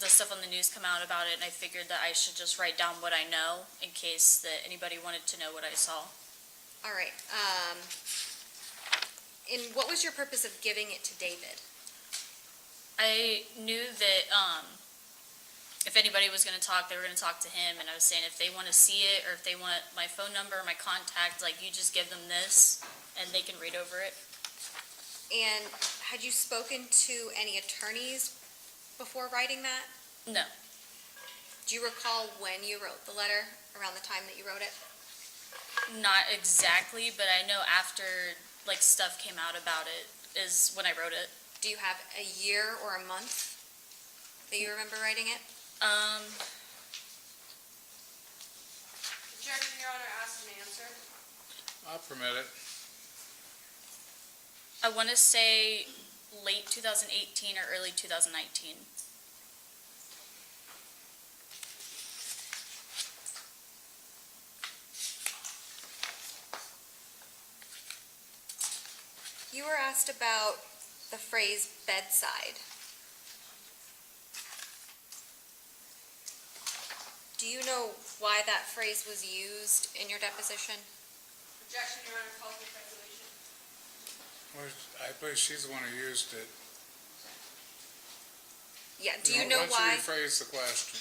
the stuff on the news come out about it, and I figured that I should just write down what I know in case that anybody wanted to know what I saw. All right, and what was your purpose of giving it to David? I knew that if anybody was going to talk, they were going to talk to him, and I was saying if they want to see it or if they want my phone number, my contact, like you just give them this and they can read over it. And had you spoken to any attorneys before writing that? No, Do you recall when you wrote the letter, around the time that you wrote it? not exactly, but I know after like stuff came out about it is when I wrote it. Do you have a year or a month that you remember writing it? Objection, Your Honor, asked and answered. I'll permit it. I want to say late 2018 or early 2019. You were asked about the phrase bedside. Do you know why that phrase was used in your deposition? Objection, Your Honor, calls for speculation. Well, I believe she's the one who used it. Yeah, do you know Why why? don't you rephrase the question?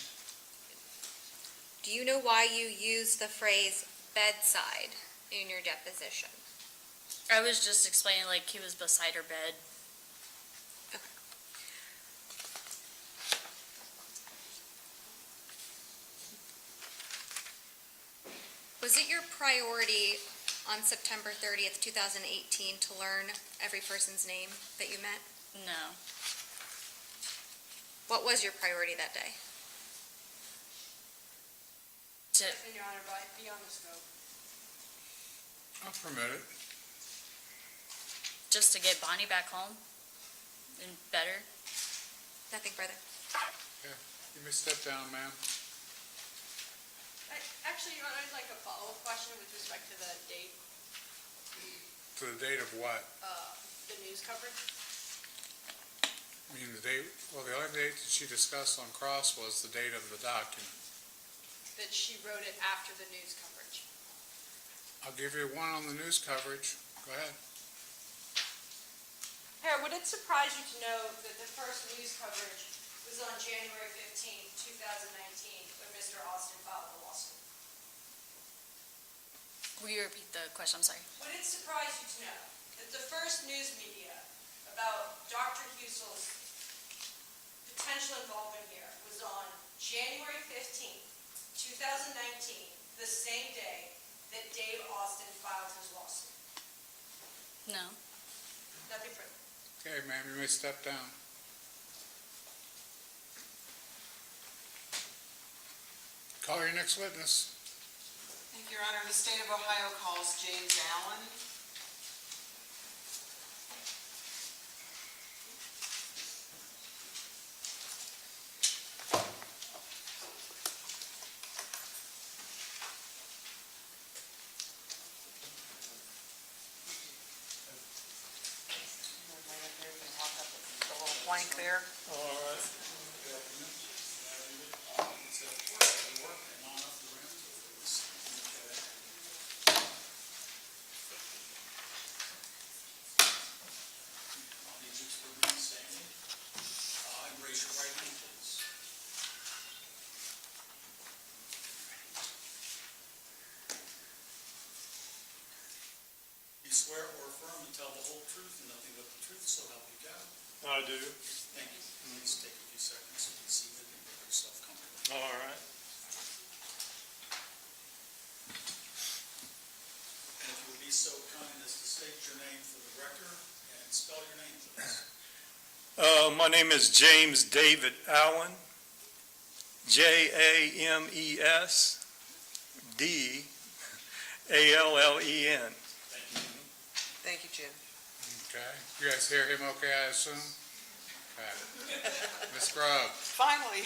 Do you know why you used the phrase bedside in your deposition? I was just explaining like he was beside her bed. Was it your priority on September 30th, 2018 to learn every person's name that you met? No. What was your priority that day? To, Objection, Your Honor, beyond the scope. I'll permit it. just to get Bonnie back home and better. Nothing further. You may step down, ma'am. Actually, Your Honor, I'd like a follow-up question with respect to the date, To the date of what? the news coverage. I mean, the date, well, the only date that she discussed on cross was the date of the document. That she wrote it after the news coverage. I'll give you one on the news coverage. Go ahead. Harry, would it surprise you to know that the first news coverage was on January 15th, 2019, when Mr. Austin filed the lawsuit? Will you repeat the question? I'm sorry. Would it surprise you to know that the first news media about Dr. Husel's potential involvement here was on January 15th, 2019, the same day that Dave Austin filed his lawsuit? No. Nothing further. Okay, ma'am, you may step down. Call your next witness. Thank you, Your Honor. The state of Ohio calls James Allen. Blank there. And raise your right hand, please. You swear or affirm to tell the whole truth and nothing but the truth, so help you God? I do. Thank you. Please take a few seconds to be seated and make yourself comfortable. All right. And if you would be so kind as to state your name for the record and spell your name, please? My name is James David Allen, JamesDallen. Thank you, Jim. Okay, you guys hear him okay, I assume? Got it. Ms. Grubb? Finally.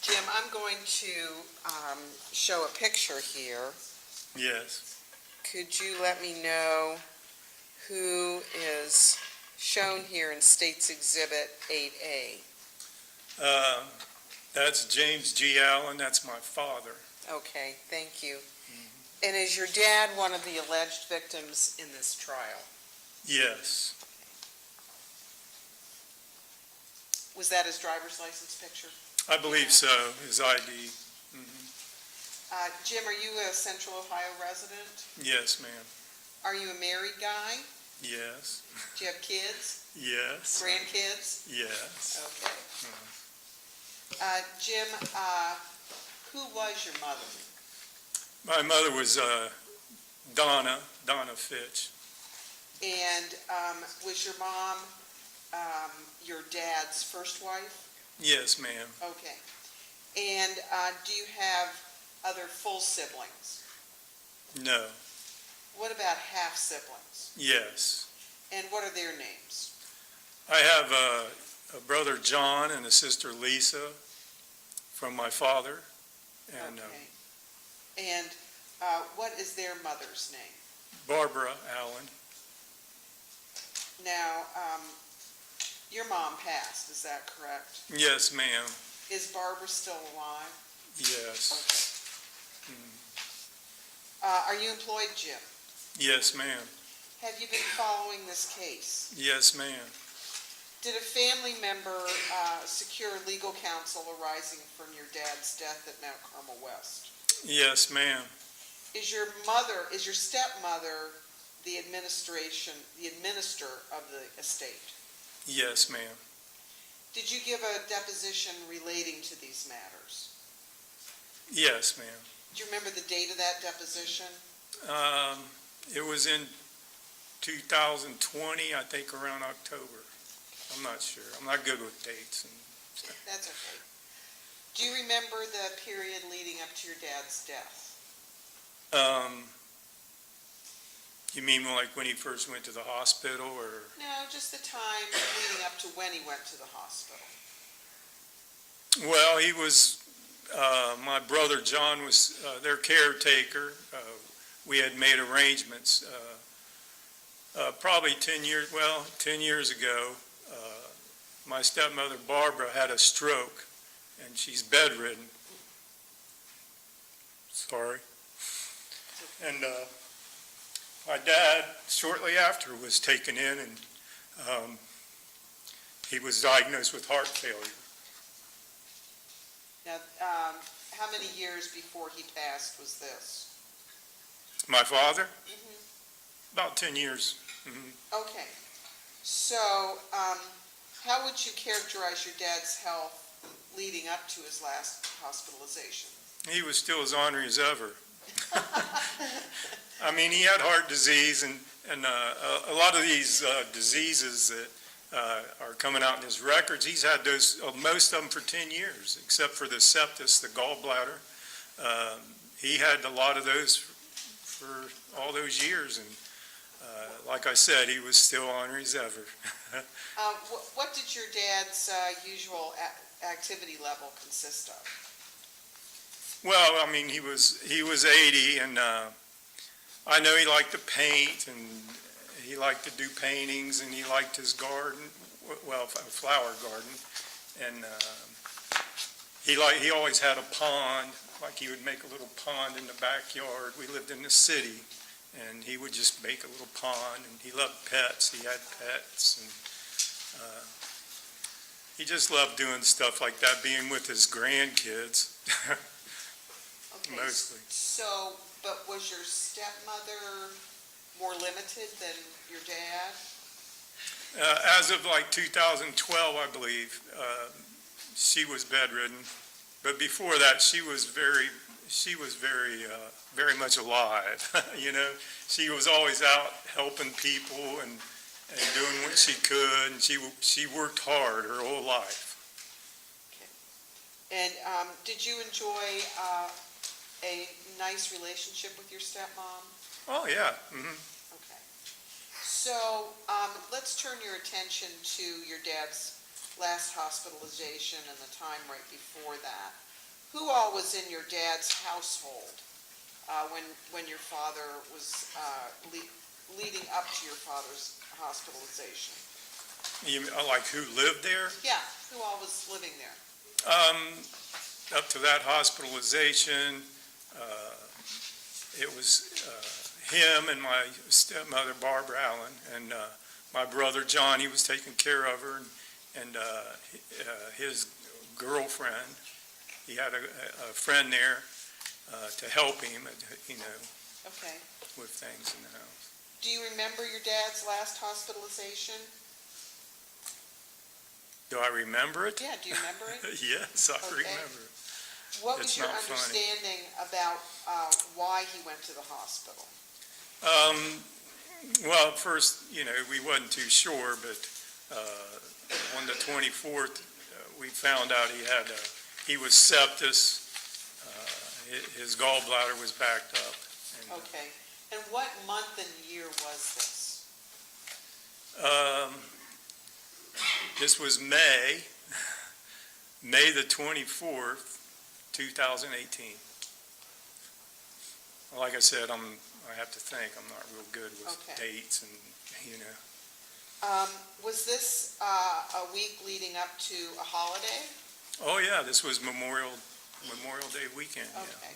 Jim, I'm going to show a picture here. Yes. Could you let me know who is shown here in State's Exhibit 8A? That's James G. Allen, that's my father. Okay, thank you. And is your dad one of the alleged victims in this trial? Yes. Was that his driver's license picture? I believe so, his ID. Jim, are you a Central Ohio resident? Yes, ma'am. Are you a married guy? Yes. Do you have kids? Yes. Grandkids? Yes. Okay. Jim, who was your mother? My mother was Donna Fitch. And was your mom your dad's first wife? Yes, ma'am. Okay. And do you have other full siblings? No. What about half siblings? Yes. And what are their names? I have a brother John and a sister Lisa from my father. And Okay. And what is their mother's name? Barbara Allen. Now, your mom passed, is that correct? Yes, ma'am. Is Barbara still alive? Yes. Are you employed, Jim? Yes, ma'am. Have you been following this case? Yes, ma'am. Did a family member secure legal counsel arising from your dad's death at Mount Carmel West? Yes, ma'am. Is your stepmother the administrator of the estate? Yes, ma'am. Did you give a deposition relating to these matters? Yes, ma'am. Do you remember the date of that deposition? It was in 2020, I think around October. I'm not sure. I'm not good with dates. That's okay. Do you remember the period leading up to your dad's death? You mean like when he first went to the hospital or? No, just the time leading up to when he went to the hospital. Well, he was, my brother John was their caretaker. We had made arrangements. Probably 10 years ago, my stepmother Barbara had a stroke and she's bedridden. Sorry. And my dad, shortly after, was taken in and he was diagnosed with heart failure. Now, how many years before he passed was this? My father? About 10 years. Okay. So, how would you characterize your dad's health leading up to his last hospitalization? He was still as ornery as ever. I mean, he had heart disease and a lot of these diseases that are coming out in his records, he's had those, most of them for 10 years, except for the sepsis, the gallbladder. He had a lot of those for all those years, and like I said, he was still ornery as ever. What did your dad's usual activity level consist of? Well, I mean, he was 80, and I know he liked to paint, and he liked to do paintings, and he liked his garden, well, a flower garden, and he always had a pond, like he would make a little pond in the backyard. We lived in the city, and he would just make a little pond, and he loved pets. He had pets, and he just loved doing stuff like that, being with his grandkids. Okay, Mostly. So, but was your stepmother more limited than your dad? As of like 2012, I believe, she was bedridden. But before that, she was very she was very much alive, you know. She was always out helping people and doing what she could, and she worked hard her whole life. And did you enjoy a nice relationship with your stepmom? Oh, yeah. Mhm. Okay. So let's turn your attention to your dad's last hospitalization and the time right before that. Who all was in your dad's household when your father was leading up to your father's hospitalization? Like who lived there? Yeah, who all was living there? Up to that hospitalization, it was him and my stepmother, Barbara Allen, and my brother John. He was taking care of her, and his girlfriend. He had a friend there to help him, you know, Okay. with things in the house. Do you remember your dad's last hospitalization? Do I remember it? Yeah, do you remember it? Yes, I Okay. remember it. What was It's your not funny. understanding about why he went to the hospital? Well, at first, you know, we wasn't too sure, but on the 24th, we found out he was septus. His gallbladder was backed up. And, Okay. And what month and year was this? This was May the 24th, 2018. Like I said, I have to think, I'm not real good with Okay. dates and, you know. Was this a week leading up to a holiday? Oh, yeah, this was Memorial Day weekend, yeah. Okay.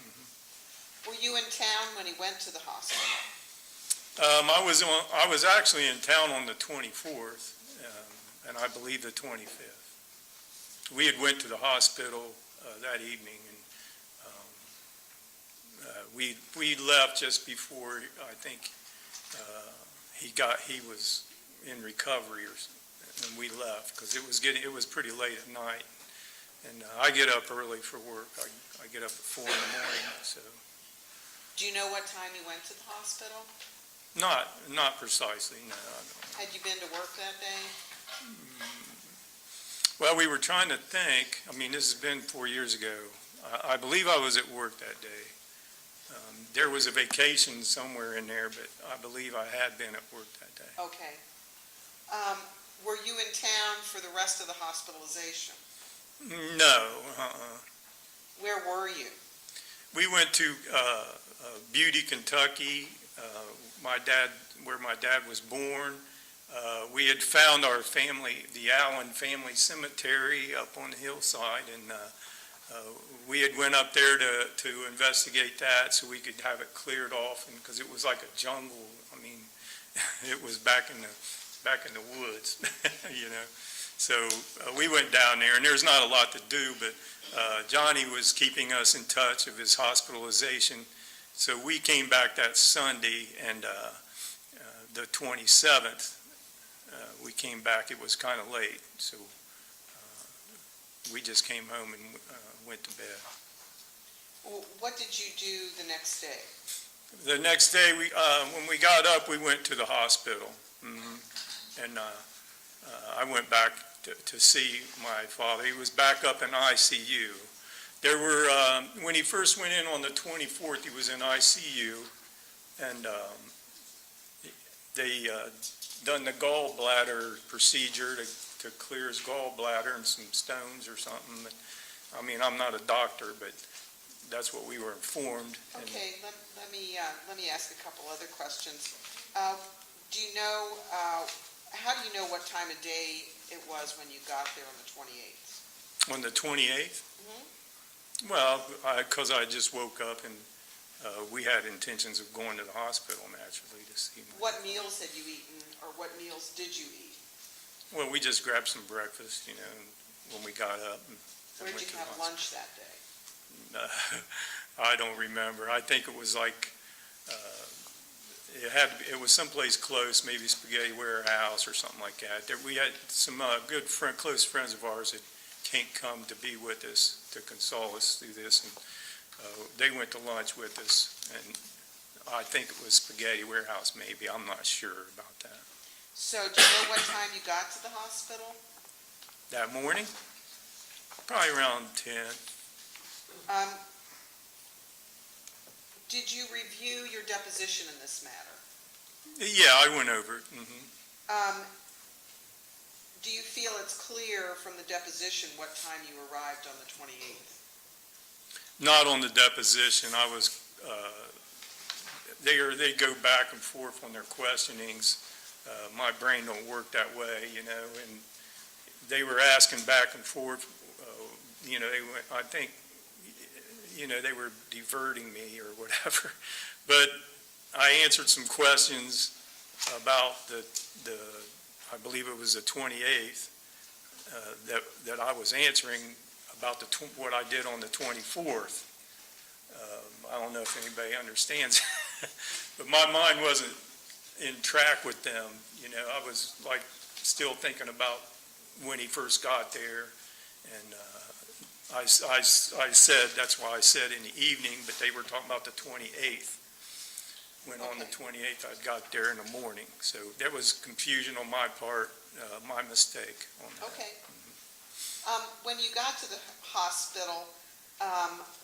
Were you in town when he went to the hospital? I was actually in town on the 24th, and I believe the 25th. We had went to the hospital that evening, and we left just before, I think, he was in recovery, and we left, because it was pretty late at night. And I get up early for work. I get up at 4 in the morning, so. Do you know what time he went to the hospital? Not precisely, no, I don't. Had you been to work that day? Well, we were trying to think, I mean, this has been 4 years ago. I believe I was at work that day. There was a vacation somewhere in there, but I believe I had been at work that day. Okay. Were you in town for the rest of the hospitalization? No, Where were you? We went to Beauty, Kentucky, where my dad was born. We had found our family, the Allen family cemetery up on the hillside, and we had went up there to investigate that so we could have it cleared off, and because it was like a jungle. I mean, it was back in the woods, you know. So we went down there, and there's not a lot to do, but Johnny was keeping us in touch of his hospitalization. So we came back that Sunday, and the 27th, we came back. It was kind of late, so we just came home and went to bed. What did you do the next day? The next day, when we got up, we went to the hospital, and I went back to see my father. He was back up in ICU. There were, when he first went in on the 24th, he was in ICU, and they done the gallbladder procedure to clear his gallbladder and some stones or something. I mean, I'm not a doctor, but that's what we were informed. And Okay, let me ask a couple other questions. Do you know, how do you know what time of day it was when you got there on the 28th? on the 28th? Mhm. Well, because I just woke up, and we had intentions of going to the hospital naturally to see my. What meals had you eaten, or what meals did you eat? Well, we just grabbed some breakfast, you know, when we got up. And Where went did to you the have hospital. lunch that day? I don't remember. I think it was like, it was someplace close, maybe Spaghetti Warehouse or something like that. We had some good close friends of ours that can't come to be with us, to console us through this. And They went to lunch with us, and I think it was Spaghetti Warehouse maybe, I'm not sure about that. So do you know what time you got to the hospital? That morning, probably around 10. Did you review your deposition in this matter? Yeah, I went over it. Do you feel it's clear from the deposition what time you arrived on the 28th? Not on the deposition. I was, they go back and forth on their questionings. My brain don't work that way, you know, and they were asking back and forth, you know, they went, I think, you know, they were diverting me or whatever. But I answered some questions about the I believe it was the 28th, that I was answering about what I did on the 24th. I don't know if anybody understands, but my mind wasn't in track with them. You know, I was like still thinking about when he first got there, and I said, that's why I said in the evening, but they were talking about the 28th. When on the 28th, I got there in the morning. So there was confusion on my part, my mistake on that. Okay. When you got to the hospital,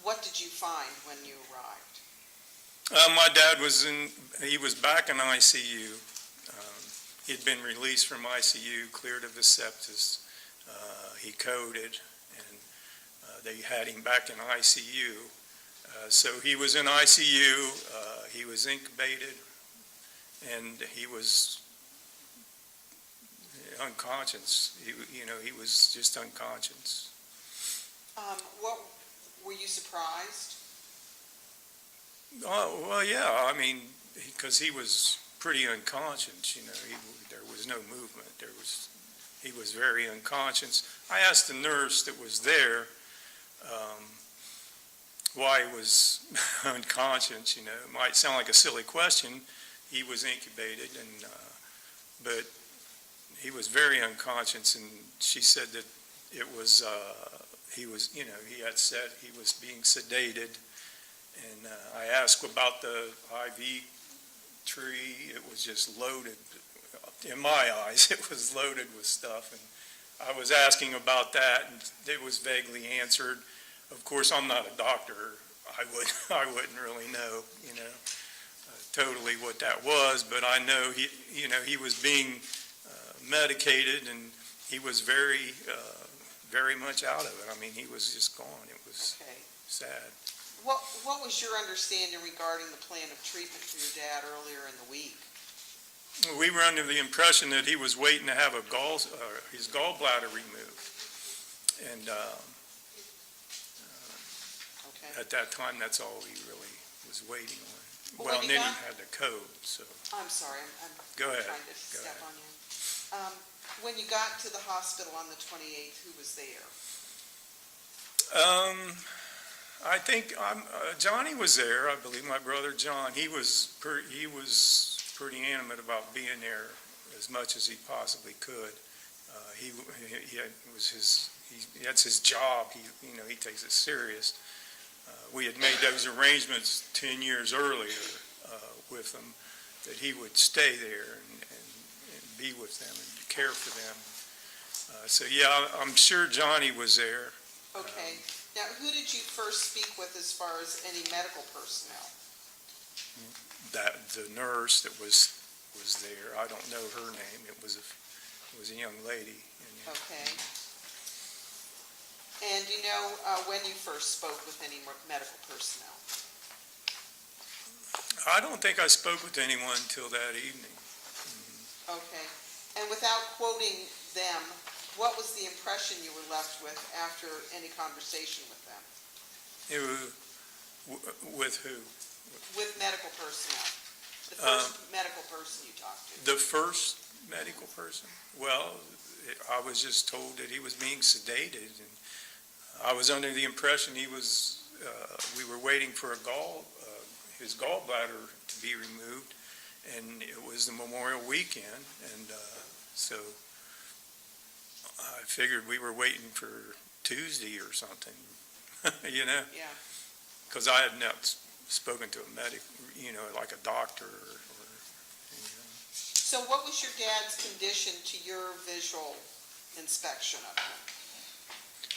what did you find when you arrived? My dad he was back in ICU. He'd been released from ICU, cleared of his sepsis. He coded, and they had him back in ICU. So he was in ICU, he was incubated, and he was unconscious. He was just unconscious. What, were you surprised? Oh, well, yeah, I mean, because he was pretty unconscious, you know, there was no movement. He was very unconscious. I asked the nurse that was there, why he was unconscious, you know. It might sound like a silly question. He was incubated, but he was very unconscious, and she said that it was, he was, you know, he had said he was being sedated, and I asked about the IV tree. It was just loaded, in my eyes, it was loaded with stuff, and I was asking about that, and it was vaguely answered. Of course, I'm not a doctor. I wouldn't really know, you know, totally what that was, but I know he was being medicated, and he was very much out of it. I mean, he was just gone. It was Okay. sad. What was your understanding regarding the plan of treatment for your dad earlier in the week? We were under the impression that he was waiting to have his gallbladder removed, and Okay. at that time, that's all he really was waiting on. Well, Well, when and you then he got- had the code, so, I'm sorry, I'm go ahead. trying to Go step ahead. on you. When you got to the hospital on the 28th, who was there? I think Johnny was there, I believe, my brother John. He was pretty animate about being there as much as he possibly could. That's his job. He takes it serious. We had made those arrangements 10 years earlier with him, that he would stay there and be with them and care for them. So yeah, I'm sure Johnny was there. Okay. Now, who did you first speak with as far as any medical personnel? That the nurse that was there, I don't know her name. It was a young lady. Okay. And do you know when you first spoke with any medical personnel? I don't think I spoke with anyone until that evening. Okay. And without quoting them, what was the impression you were left with after any conversation with them? It was, with who? With medical personnel? The first medical person you talked to? The first medical person? Well, I was just told that he was being sedated, and I was under the impression we were waiting for his gallbladder to be removed, and it was the Memorial Weekend, and so I figured we were waiting for Tuesday or something, you know? Yeah. because I had not spoken to a medic, like a doctor or So what was your dad's condition to your visual inspection of him?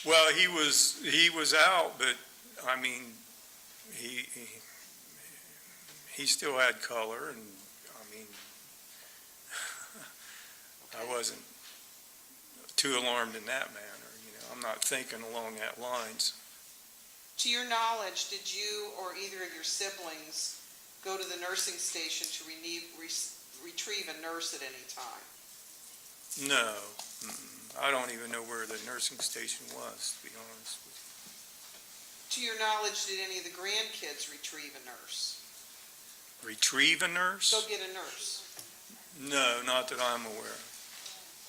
Well, he was out, but I mean, he still had color, and I mean, I wasn't too alarmed in that manner. I'm not thinking along that lines. To your knowledge, did you or either of your siblings go to the nursing station to retrieve a nurse at any time? No, I don't even know where the nursing station was, to be honest with To your knowledge, did any of the grandkids retrieve a nurse? you. Retrieve a nurse? Go get a nurse. No, not that I'm aware of.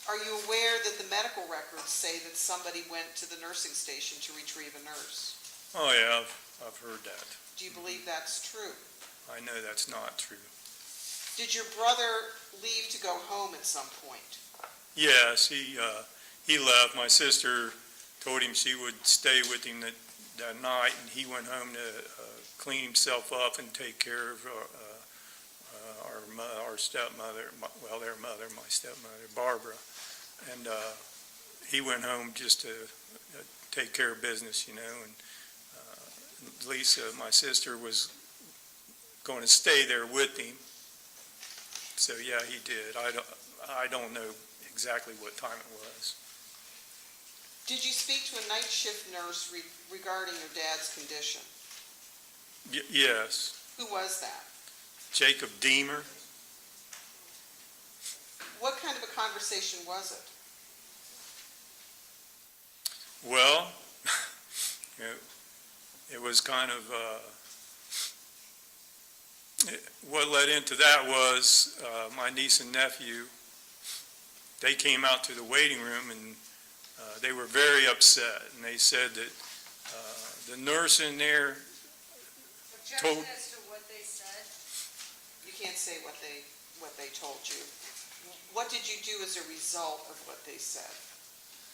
Are you aware that the medical records say that somebody went to the nursing station to retrieve a nurse? Oh, yeah, I've heard that. Do you believe that's true? I know that's not true. Did your brother leave to go home at some point? Yes, he left. My sister told him she would stay with him that night, and he went home to clean himself up and take care of our stepmother, their mother, my stepmother, Barbara. And he went home just to take care of business, and Lisa, my sister, was going to stay there with him. So, yeah, he did. I don't know exactly what time it was. Did you speak to a night shift nurse regarding your dad's condition? Yes, Who was that? Jacob Deemer. What kind of a conversation was it? Well, it was kind of, what led into that was my niece and nephew, they came out to the waiting room and they were very upset. And they said that the nurse in there told... Objection as to what they said? You can't say what they told you. What did you do as a result of what they said?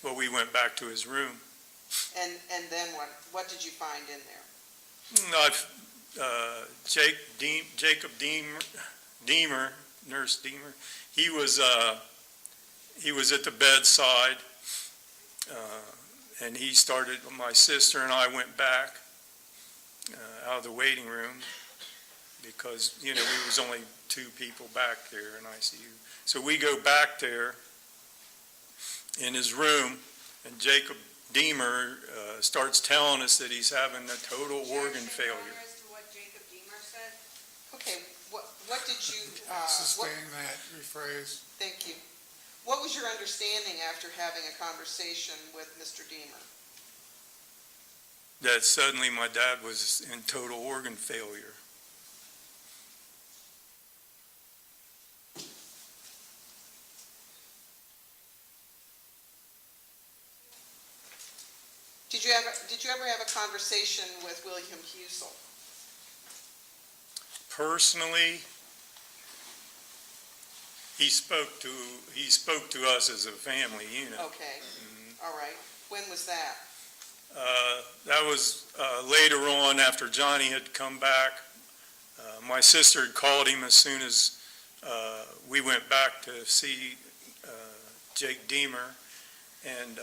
Well, we went back to his room. And then what? What did you find in there? Jacob Deemer, Nurse Deemer, he was at the bedside, and he started, my sister and I went back out of the waiting room because, we was only 2 people back there in ICU. So we go back there in his room, and Jacob Deemer starts telling us that he's having a total organ failure. As to what Jacob Deemer said? Okay, what did you, Sustain that, rephrase. thank you. What was your understanding after having a conversation with Mr. Deemer? That suddenly my dad was in total organ failure. Did you ever have a conversation with William Husel? Personally, he spoke to us as a family unit. Okay, all right. When was that? That was later on after Johnny had come back. My sister had called him as soon as we went back to see Jake Deemer, and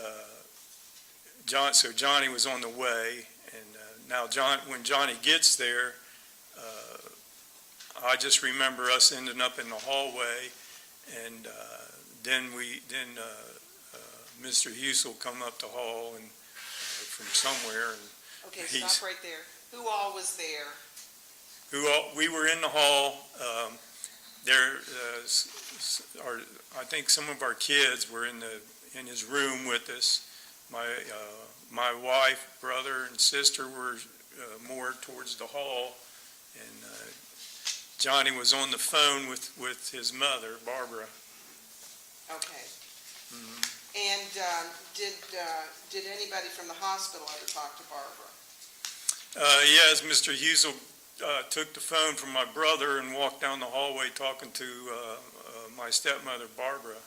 so Johnny was on the way, and now when Johnny gets there, I just remember us ending up in the hallway, and then Mr. Husel come up the hall and from somewhere, and Okay, stop right there. Who all was there? we were in the hall. I think some of our kids were in his room with us. My wife, brother, and sister were more towards the hall, and Johnny was on the phone with his mother, Barbara. Okay. And did anybody from the hospital ever talk to Barbara? Yes, Mr. Husel took the phone from my brother and walked down the hallway talking to my stepmother, Barbara,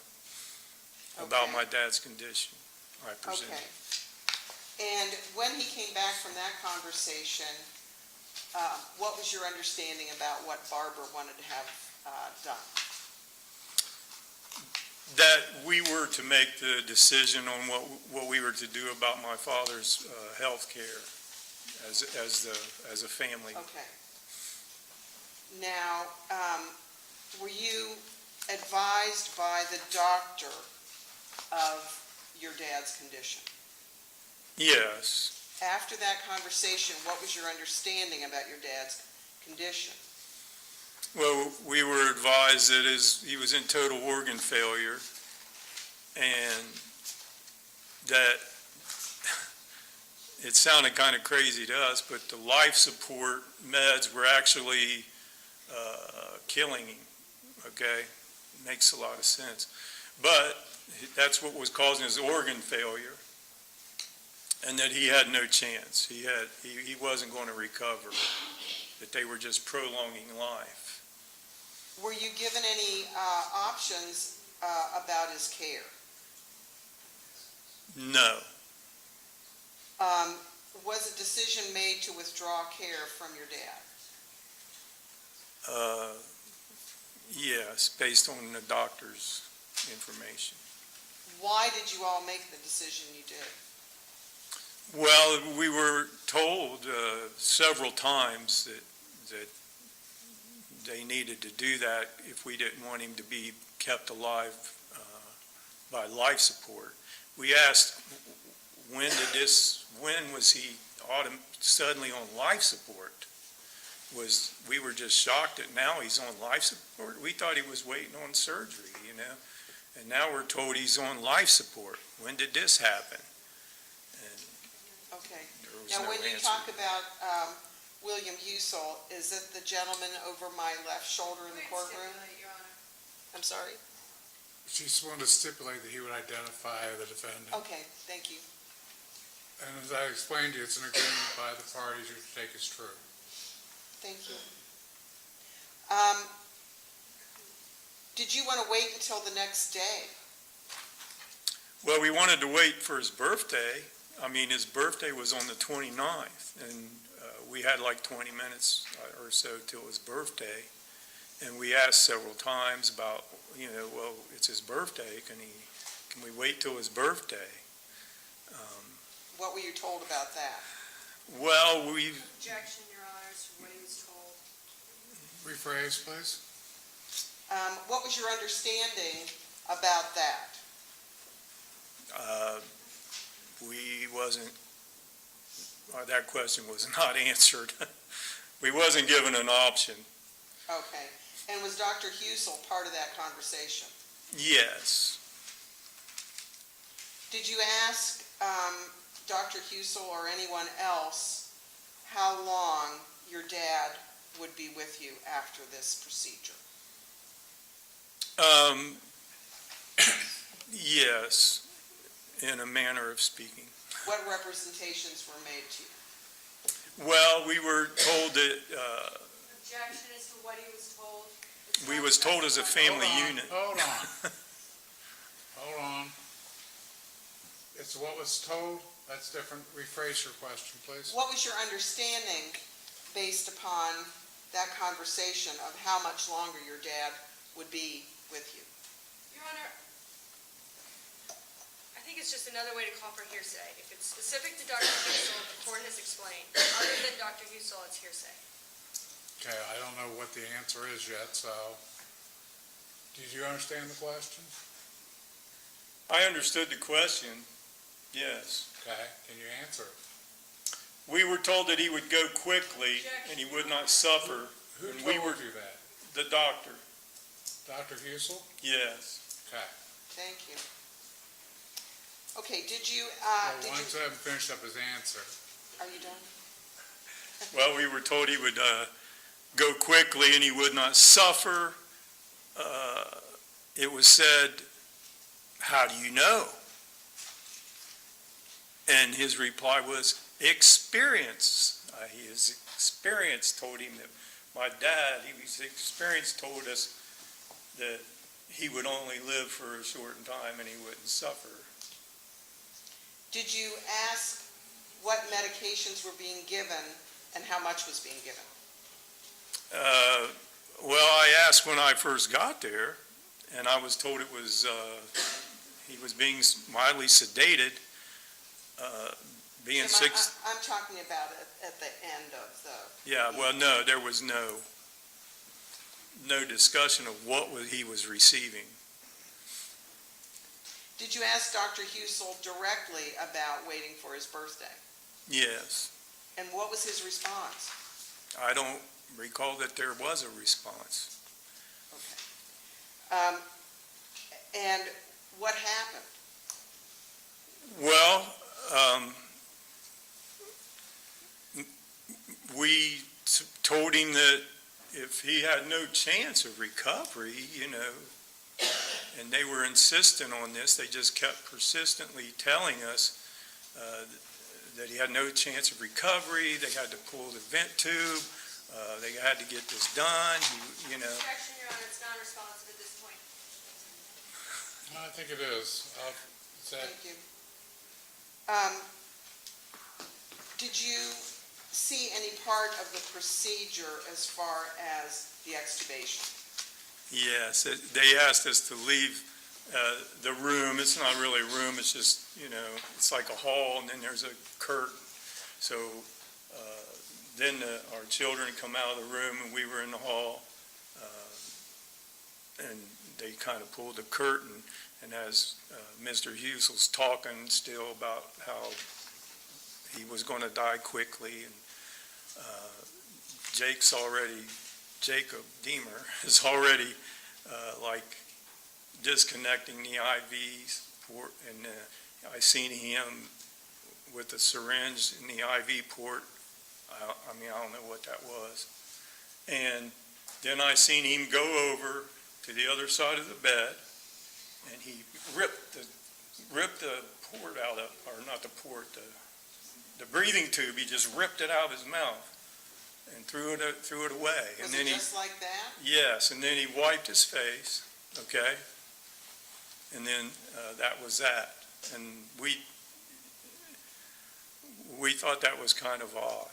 about Okay. my dad's condition, I presume. Okay. And when he came back from that conversation, what was your understanding about what Barbara wanted to have done? That we were to make the decision on what we were to do about my father's health care as a family. Okay. Now, were you advised by the doctor of your dad's condition? Yes. After that conversation, what was your understanding about your dad's condition? Well, we were advised that he was in total organ failure, and that it sounded kind of crazy to us, but the life support meds were actually killing him, okay? Makes a lot of sense. But that's what was causing his organ failure, and that he had no chance. He wasn't going to recover, that they were just prolonging life. Were you given any options about his care? No. Was a decision made to withdraw care from your dad? Yes, based on the doctor's information. Why did you all make the decision you did? Well, we were told several times that they needed to do that if we didn't want him to be kept alive by life support. We asked, when was he suddenly on life support? We were just shocked that now he's on life support. We thought he was waiting on surgery, and now we're told he's on life support. When did this happen? And Okay. there was Now, no when you answer. talk about William Husel, is it the gentleman over my left shoulder in the courtroom? I'm sorry? She just wanted to stipulate that he would identify the defendant. Okay, thank you. And as I explained to you, it's an agreement by the parties you take as true. Thank you. Did you want to wait until the next day? Well, we wanted to wait for his birthday. I mean, his birthday was on the 29th, and we had like 20 minutes or so till his birthday. And we asked several times about, well, it's his birthday. Can we wait till his birthday? What were you told about that? Well, Objection, Your Honors, to what he was told. Rephrase, please. What was your understanding about that? That question was not answered. We wasn't given an option. Okay. And was Dr. Husel part of that conversation? Yes. Did you ask Dr. Husel or anyone else how long your dad would be with you after this procedure? Yes, in a manner of speaking. What representations were made to you? Well, we were told that Objection as to what he was told. we was told as a family Hold on, unit. Hold on. Hold on. It's what was told? That's different. Rephrase your question, please. What was your understanding based upon that conversation of how much longer your dad would be with you? Your Honor, I think it's just another way to call for hearsay. If it's specific to Dr. Husel, the court has explained. Other than Dr. Husel, it's hearsay. Okay, I don't know what the answer is yet, so did you understand the question? I understood the question, yes. Okay, can you answer it? We were told that he would go quickly and he would not suffer. Who And told we were you that? the doctor, Dr. Husel? yes. Okay. Thank you. Okay, did you, Well, why don't you have him finish up his answer? are you done? Well, we were told he would go quickly and he would not suffer. It was said, how do you know? And his reply was, experience. His experience told him that my dad, his experience told us that he would only live for a short time and he wouldn't suffer. Did you ask what medications were being given And how much was being given? Well, I asked when I first got there, and I was told it was, he was being mildly sedated, being Jim, six. I'm talking about it at the end of the. Yeah, well, no, there was no discussion of what he was receiving. Did you ask Dr. Husel directly about waiting for his birthday? Yes. And what was his response? I don't recall that there was a response. Okay. And what happened? Well, we told him that if he had no chance of recovery, and they were insistent on this, they just kept persistently telling us that he had no chance of recovery, they had to pull the vent tube, they had to get this done, Objection, Your Honor, it's non-responsive at this point. I think it is. Thank you. Did you see any part of the procedure as far as the extubation? Yes, they asked us to leave the room. It's not really a room, it's just, it's like a hall, and then there's a curtain. So then our children come out of the room, and we were in the hall, and they kind of pulled the curtain, and as Mr. Husel's talking still about how he was going to die quickly, and Jacob Deemer is already disconnecting the IVs port, and I seen him with the syringe in the IV port. I don't know what that was. And then I seen him go over to the other side of the bed, and he ripped the port out of, or not the port, the breathing tube. He just ripped it out of his mouth and threw it away. Was And then it just like that? Yes, and then he wiped his face, okay? And then that was that. And we thought that was kind of odd.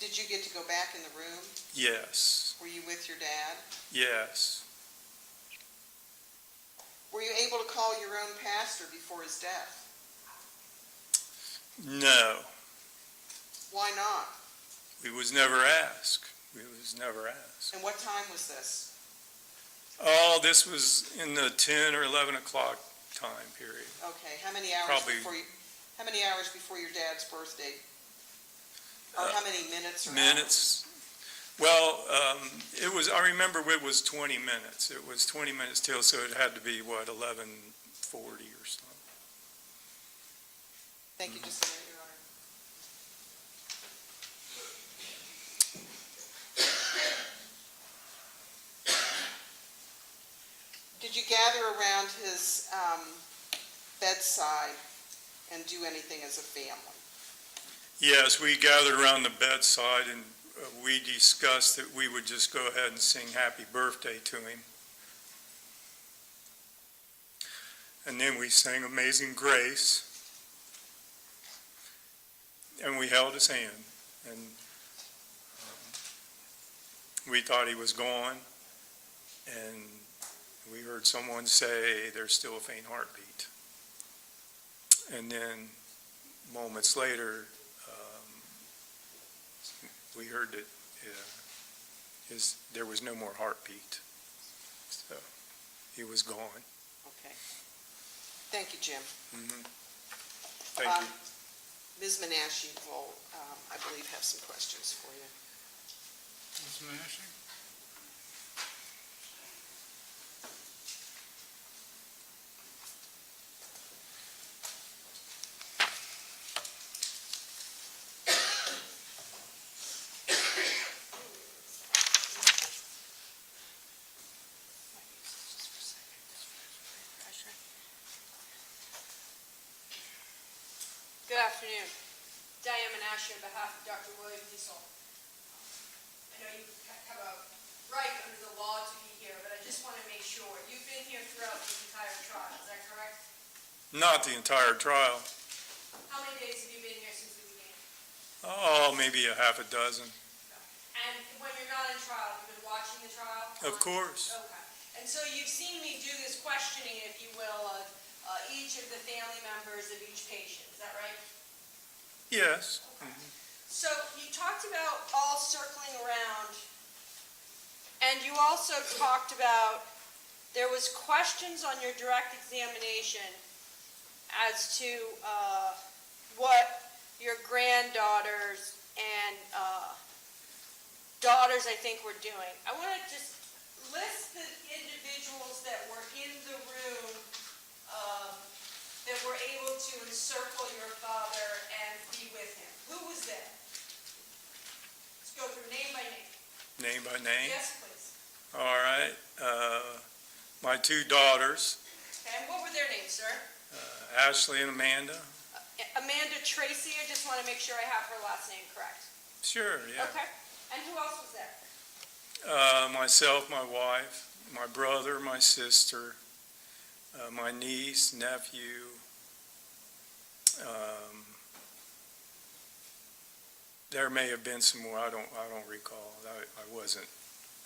Did you get to go back in the room? Yes, Were you with your dad? yes. Were you able to call your own pastor before his death? No, Why not? we was never asked. And what time was this? Oh, this was in the 10 or 11 o'clock time period. Okay, how many hours Probably- before your dad's birthday? Or how many minutes or hours? Minutes. Well, I remember it was 20 minutes. It was 20 minutes till, so it had to be, 11:40 or something. Thank you, just a minute, Your Honor. Did you gather around his bedside and do anything as a family? Yes, we gathered around the bedside, and we discussed that we would just go ahead and sing happy birthday to him. And then we sang Amazing Grace, and we held his hand, and we thought he was gone, and we heard someone say there's still a faint heartbeat. And then moments later, we heard that there was no more heartbeat. So he was gone. Okay. Thank you, Jim. Thank you. Ms. Menashe will, I believe, have some questions for you. Ms. Menashe? Good afternoon. Diane Menashe on behalf of Dr. William Husel. I know you have a right under the law to be here, but I just want to make sure. You've been here throughout the entire trial, is that correct? Not the entire trial. How many days have you been here since we began? Oh, maybe a half a dozen. And when you're not in trial, you've been watching the trial? Of course. Okay. And so you've seen me do this questioning, if you will, of each of the family members of each patient, is that right? Yes. So you talked about all circling around, and you also talked about there was questions on your direct examination as to what your granddaughters and daughters, I think, were doing. I want to just list the individuals that were in the room that were able to encircle your father and be with him. Who was there? Let's go through name by name. Name by name? Yes, please. All right. My two daughters, And what were their names, sir? Ashley and Amanda. Amanda Tracy, I just want to make sure I have her last name correct. Sure, yeah. Okay. And who else was there? Myself, my wife, my brother, my sister, my niece, nephew. There may have been some more. I don't recall. I wasn't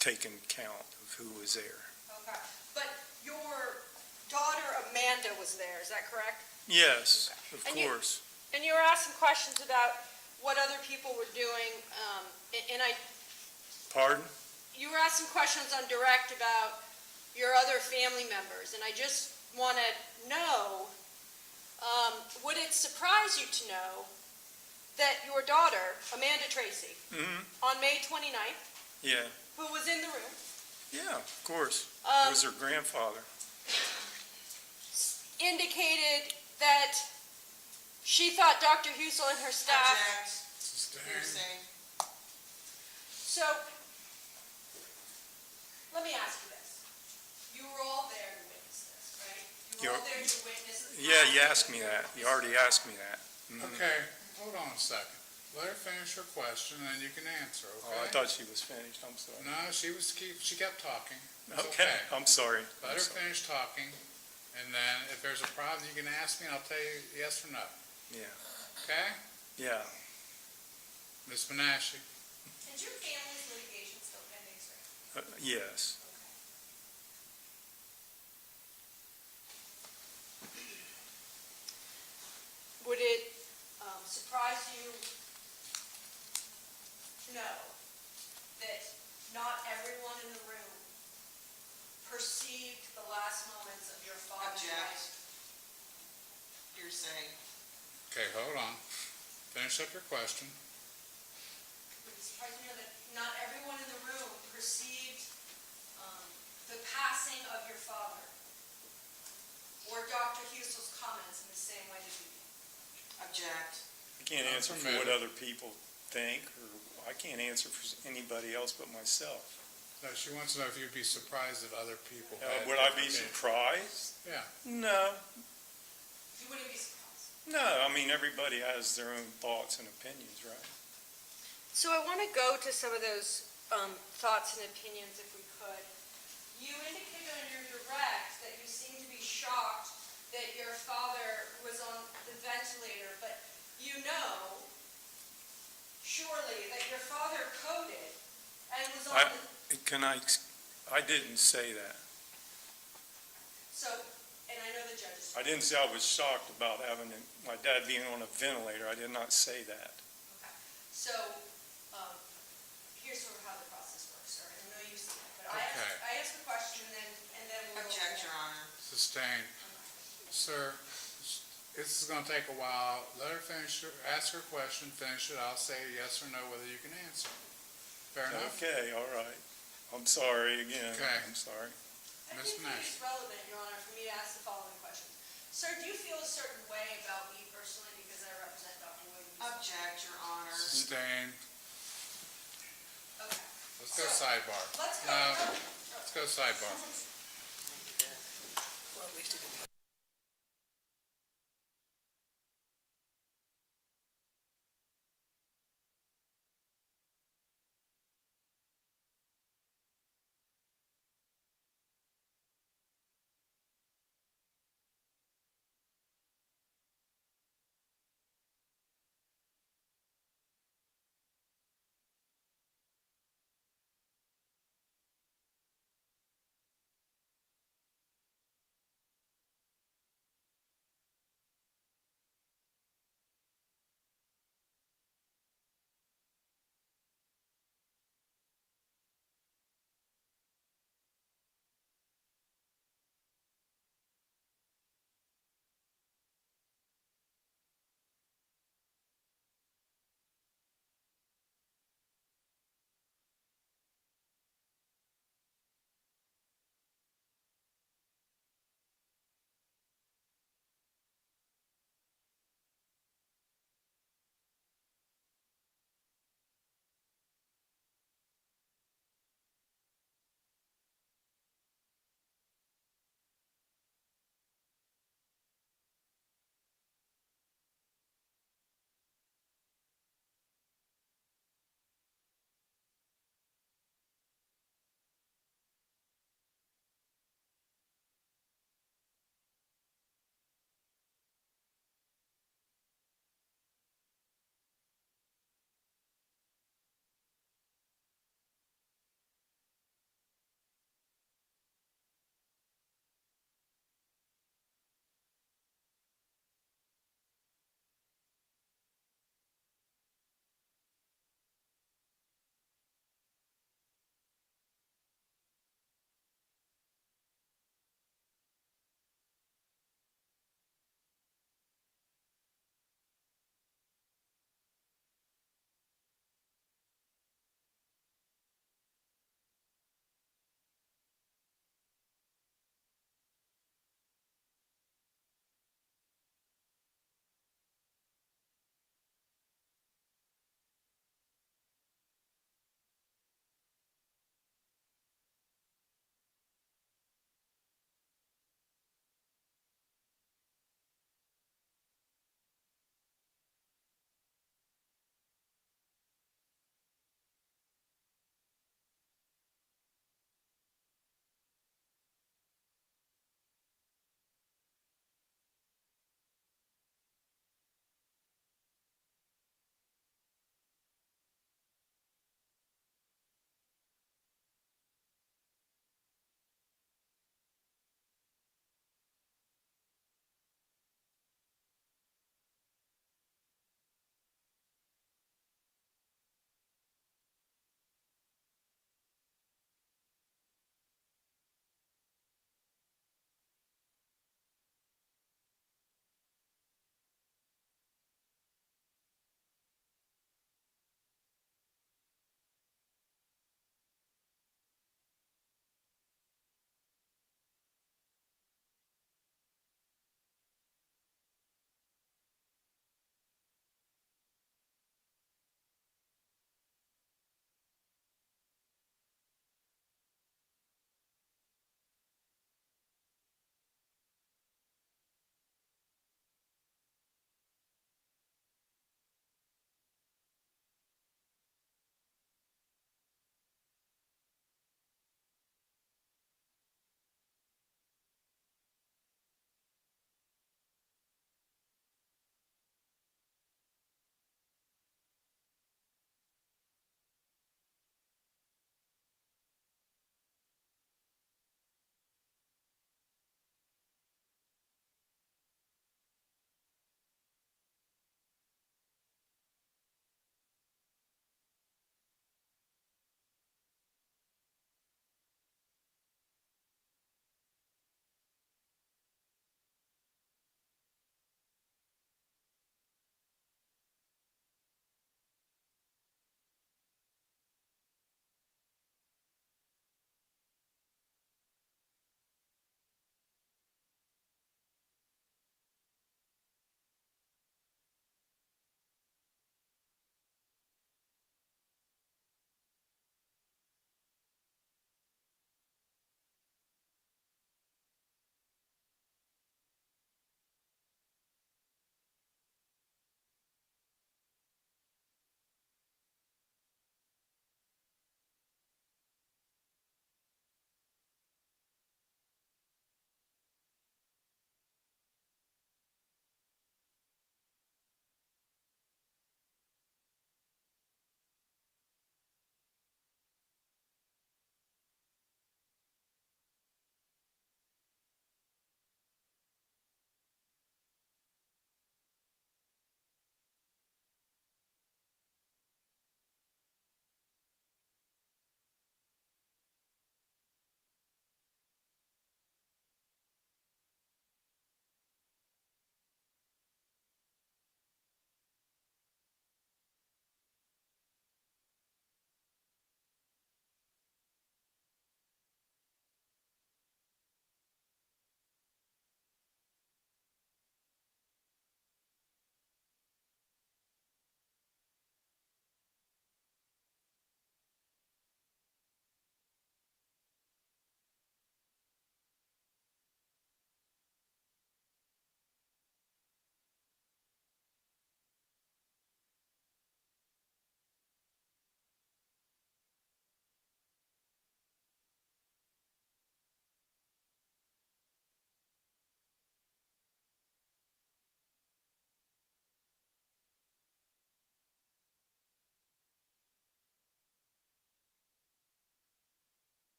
taking count of who was there. Okay. But your daughter Amanda was there, is that correct? Yes, of And you- course. And you were asked some questions about what other people were doing, and Pardon? you were asked some questions on direct about your other family members, and I just want to know, would it surprise you to know that your daughter, Amanda Tracy, on May 29th, Yeah, who was in the room, yeah, of course. It um, was her grandfather. indicated that she thought Dr. Husel and her staff... Sustained. So, let me ask you this. You were all there to witness this, right? You were all there to witness... Yeah, you asked me that. You already asked me that. Okay, hold on a second. Let her finish her question, and then you can answer, Oh, okay? I thought she was finished. I'm sorry. No, she kept talking. It's Okay, I'm sorry. Let I'm her sorry. finish talking, and then if there's a problem, you can ask me, and I'll tell you yes or no, Yeah, okay? yeah. Ms. Menashe? Is your family's litigation still pending, sir? Yes. Would it surprise you to know that not everyone in the room perceived the last moments of your father's life? You're saying, Okay, hold on. Finish up your question. Would it surprise you to know that not everyone in the room perceived the passing of your father or Dr. Husel's comments in the same way that you did? object. I can't answer for what other people think, or I can't answer for anybody else but myself. No, she wants to know if you'd be surprised if other people had... Would I be different surprised? Yeah. No, You wouldn't be surprised. no. I mean, everybody has their own thoughts and opinions, right? So I want to go to some of those thoughts and opinions, if we could. You indicated on your direct that you seem to be shocked that your father was on the ventilator, but you know, surely, that your father coded and was on I didn't say that. So, and I know the judges. I didn't say I was shocked about having my dad being on a ventilator. I did not say that. Okay. So, here's sort of how the process works, sir. I know you've seen it, but Okay. I ask the question and then we'll... Object, Your Honor. Sustained. Sir, this is going to take a while. Let her ask her question, finish it. I'll say yes or no whether you can answer. Fair enough? Okay, all right. I'm sorry again. Okay. I'm sorry. I Ms. think Nash. it's relevant, Your Honor, for me to ask the following question. Sir, do you feel a certain way about me personally because I represent Dr. Williams? Object, Your Honor. Sustained. Okay. Let's go sidebar. Let's go. No, let's go sidebar.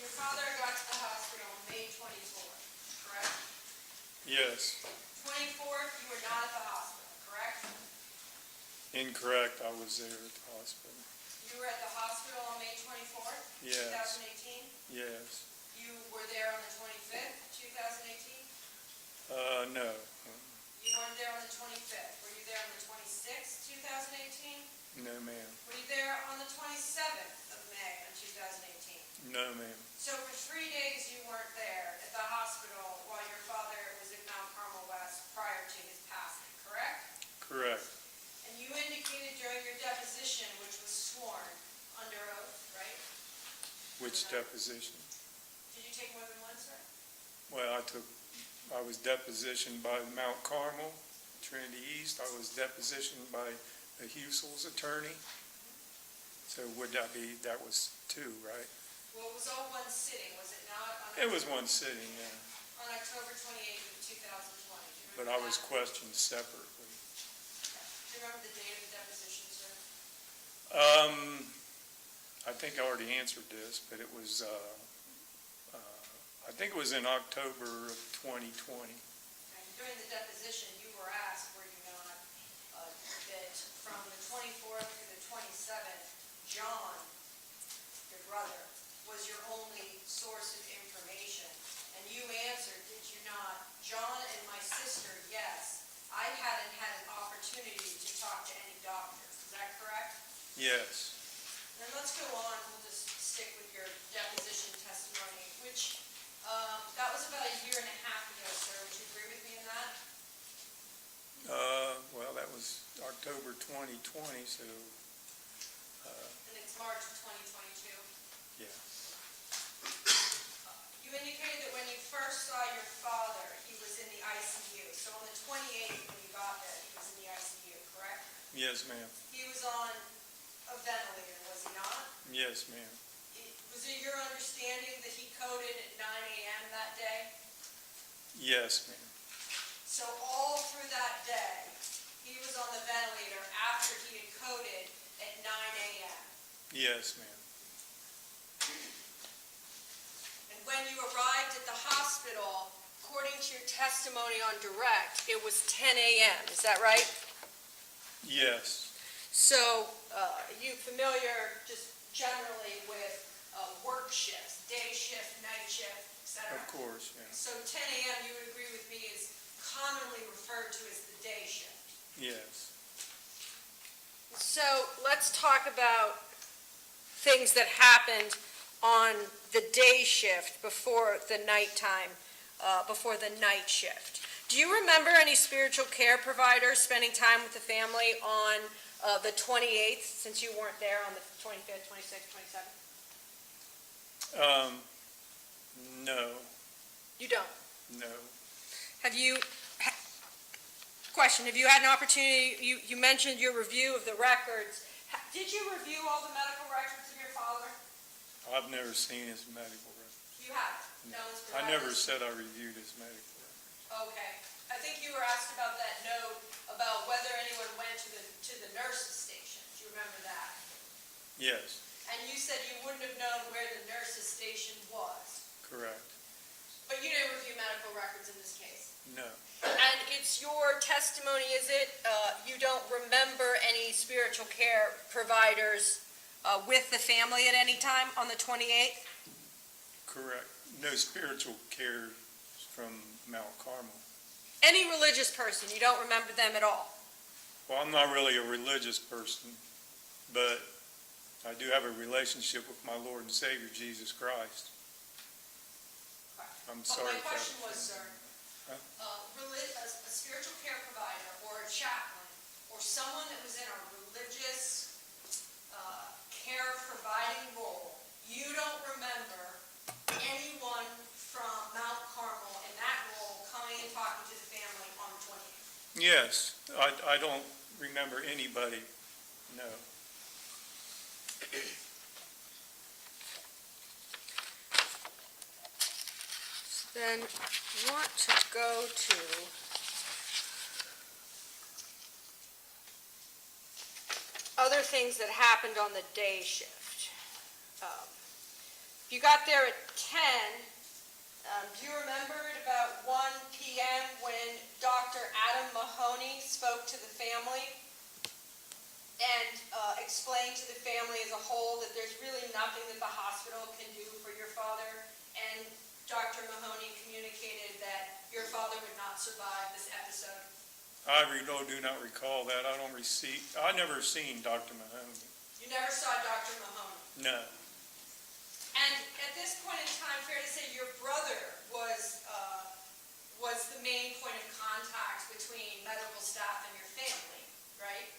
your father got to the hospital on May 24th, correct? Yes, 24th, you were not at the hospital, correct? incorrect, I was there at the hospital. You were at the hospital on May 24th, Yes. 2018? Yes, You were there on the 25th, 2018? no, You weren't there on the 25th. Were you there on the 26th, 2018? no ma'am, Were you there on the 27th of May of 2018? no ma'am, So for 3 days, you weren't there at the hospital while your father was at Mount Carmel West prior to his passing, correct? correct, And you indicated during your deposition, which was sworn under oath, right? which deposition? Did you take more than one, sir? Well, I was depositioned by Mount Carmel, Trinity East, I was depositioned by the Husel's attorney. So would that be, that was two, right? Well, it was all one sitting, was it not? It was one sitting, yeah, On October 28th of 2020. Do you but remember I was that? questioned separately. Do you remember the date of the deposition, sir? I think I already answered this, but it was, I think it was in October of 2020. And during the deposition, you were asked, were you not, that from the 24th to the 27th, John, your brother, was your only source of information? And you answered, did you not? John and my sister, yes. I hadn't had an opportunity to talk to any doctors. Is that correct? Yes, Then let's go on, we'll just stick with your deposition testimony, which, that was about a year and a half ago, sir. Would you agree with me in that? well, that was October 2020, so, And it's March of 2022. yeah, You indicated that when you first saw your father, he was in the ICU. So on the 28th, when you got there, he was in the ICU, correct? yes, ma'am, He was on a ventilator, was he not? yes, ma'am, Was it your understanding that he coded at 9 a.m. that day? yes, ma'am, So all through that day, he was on the ventilator after he had coded at 9 a.m. yes, ma'am, And when you arrived at the hospital, according to your testimony on direct, it was 10 a.m. Is that right? yes, So, you familiar just generally with work shifts, day shift, night shift, et cetera? of course, yeah, So 10 a.m., you would agree with me, is commonly referred to as the day shift. yes, So let's talk about things that happened on the day shift before the nighttime, before the night shift. Do you remember any spiritual care providers spending time with the family on the 28th, since you weren't there on the 25th, 26th, 27th? no, You don't? no, Have you, question, have you had an opportunity, you mentioned your review of the records. Did you review all the medical records of your father? I've never seen his medical record. You haven't? No one's I provided never this? said I reviewed his medical record. Okay. I think you were asked about that note, about whether anyone went to the nurse's station. Do you remember that? Yes, And you said you wouldn't have known where the nurse's station was. correct, But you didn't review medical records in this case. no, And it's your testimony, is it? You don't remember any spiritual care providers with the family at any time on the 28th? correct, no spiritual care from Mount Carmel. Any religious person, you don't remember them at all? Well, I'm not really a religious person, but I do have a relationship with my Lord and Savior, Jesus Christ. I'm sorry. But my if that question was, offended. sir, a spiritual care provider or a chaplain or someone that was in a religious care providing role, you don't remember anyone from Mount Carmel in that role coming and talking to the family on the 28th? Yes, I don't remember anybody, no. Then want to go to other things that happened on the day shift. You got there at 10. Do you remember at about 1 p.m. when Dr. Adam Mahoney spoke to the family and explained to the family as a whole that there's really nothing that the hospital can do for your father? And Dr. Mahoney communicated that your father would not survive this episode. I do not recall that. I never seen Dr. Mahoney. You never saw Dr. Mahoney. No. And at this point in time, fair to say your brother was the main point of contact between medical staff and your family, right?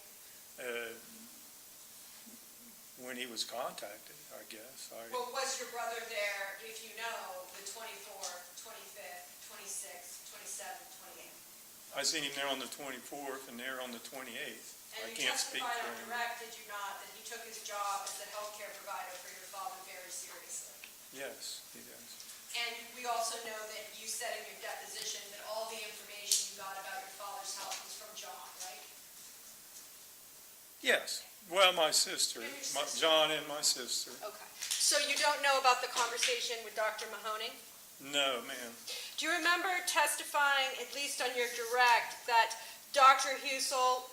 When he was contacted, I guess. Well, was your brother there, if you know, the 24th, 25th, 26th, 27th, 28th? I seen him there on the 24th and there on the 28th. And I you can't speak testified for on him. direct, did you not, that he took his job as the healthcare provider for your father very seriously? Yes, he does. And we also know that you said in your deposition that all the information you got about your father's health was from John, right? Yes. Well, my sister, And your sister. John and my sister. Okay. So you don't know about the conversation with Dr. Mahoney? No, ma'am. Do you remember testifying, at least on your direct, that Dr. Husel,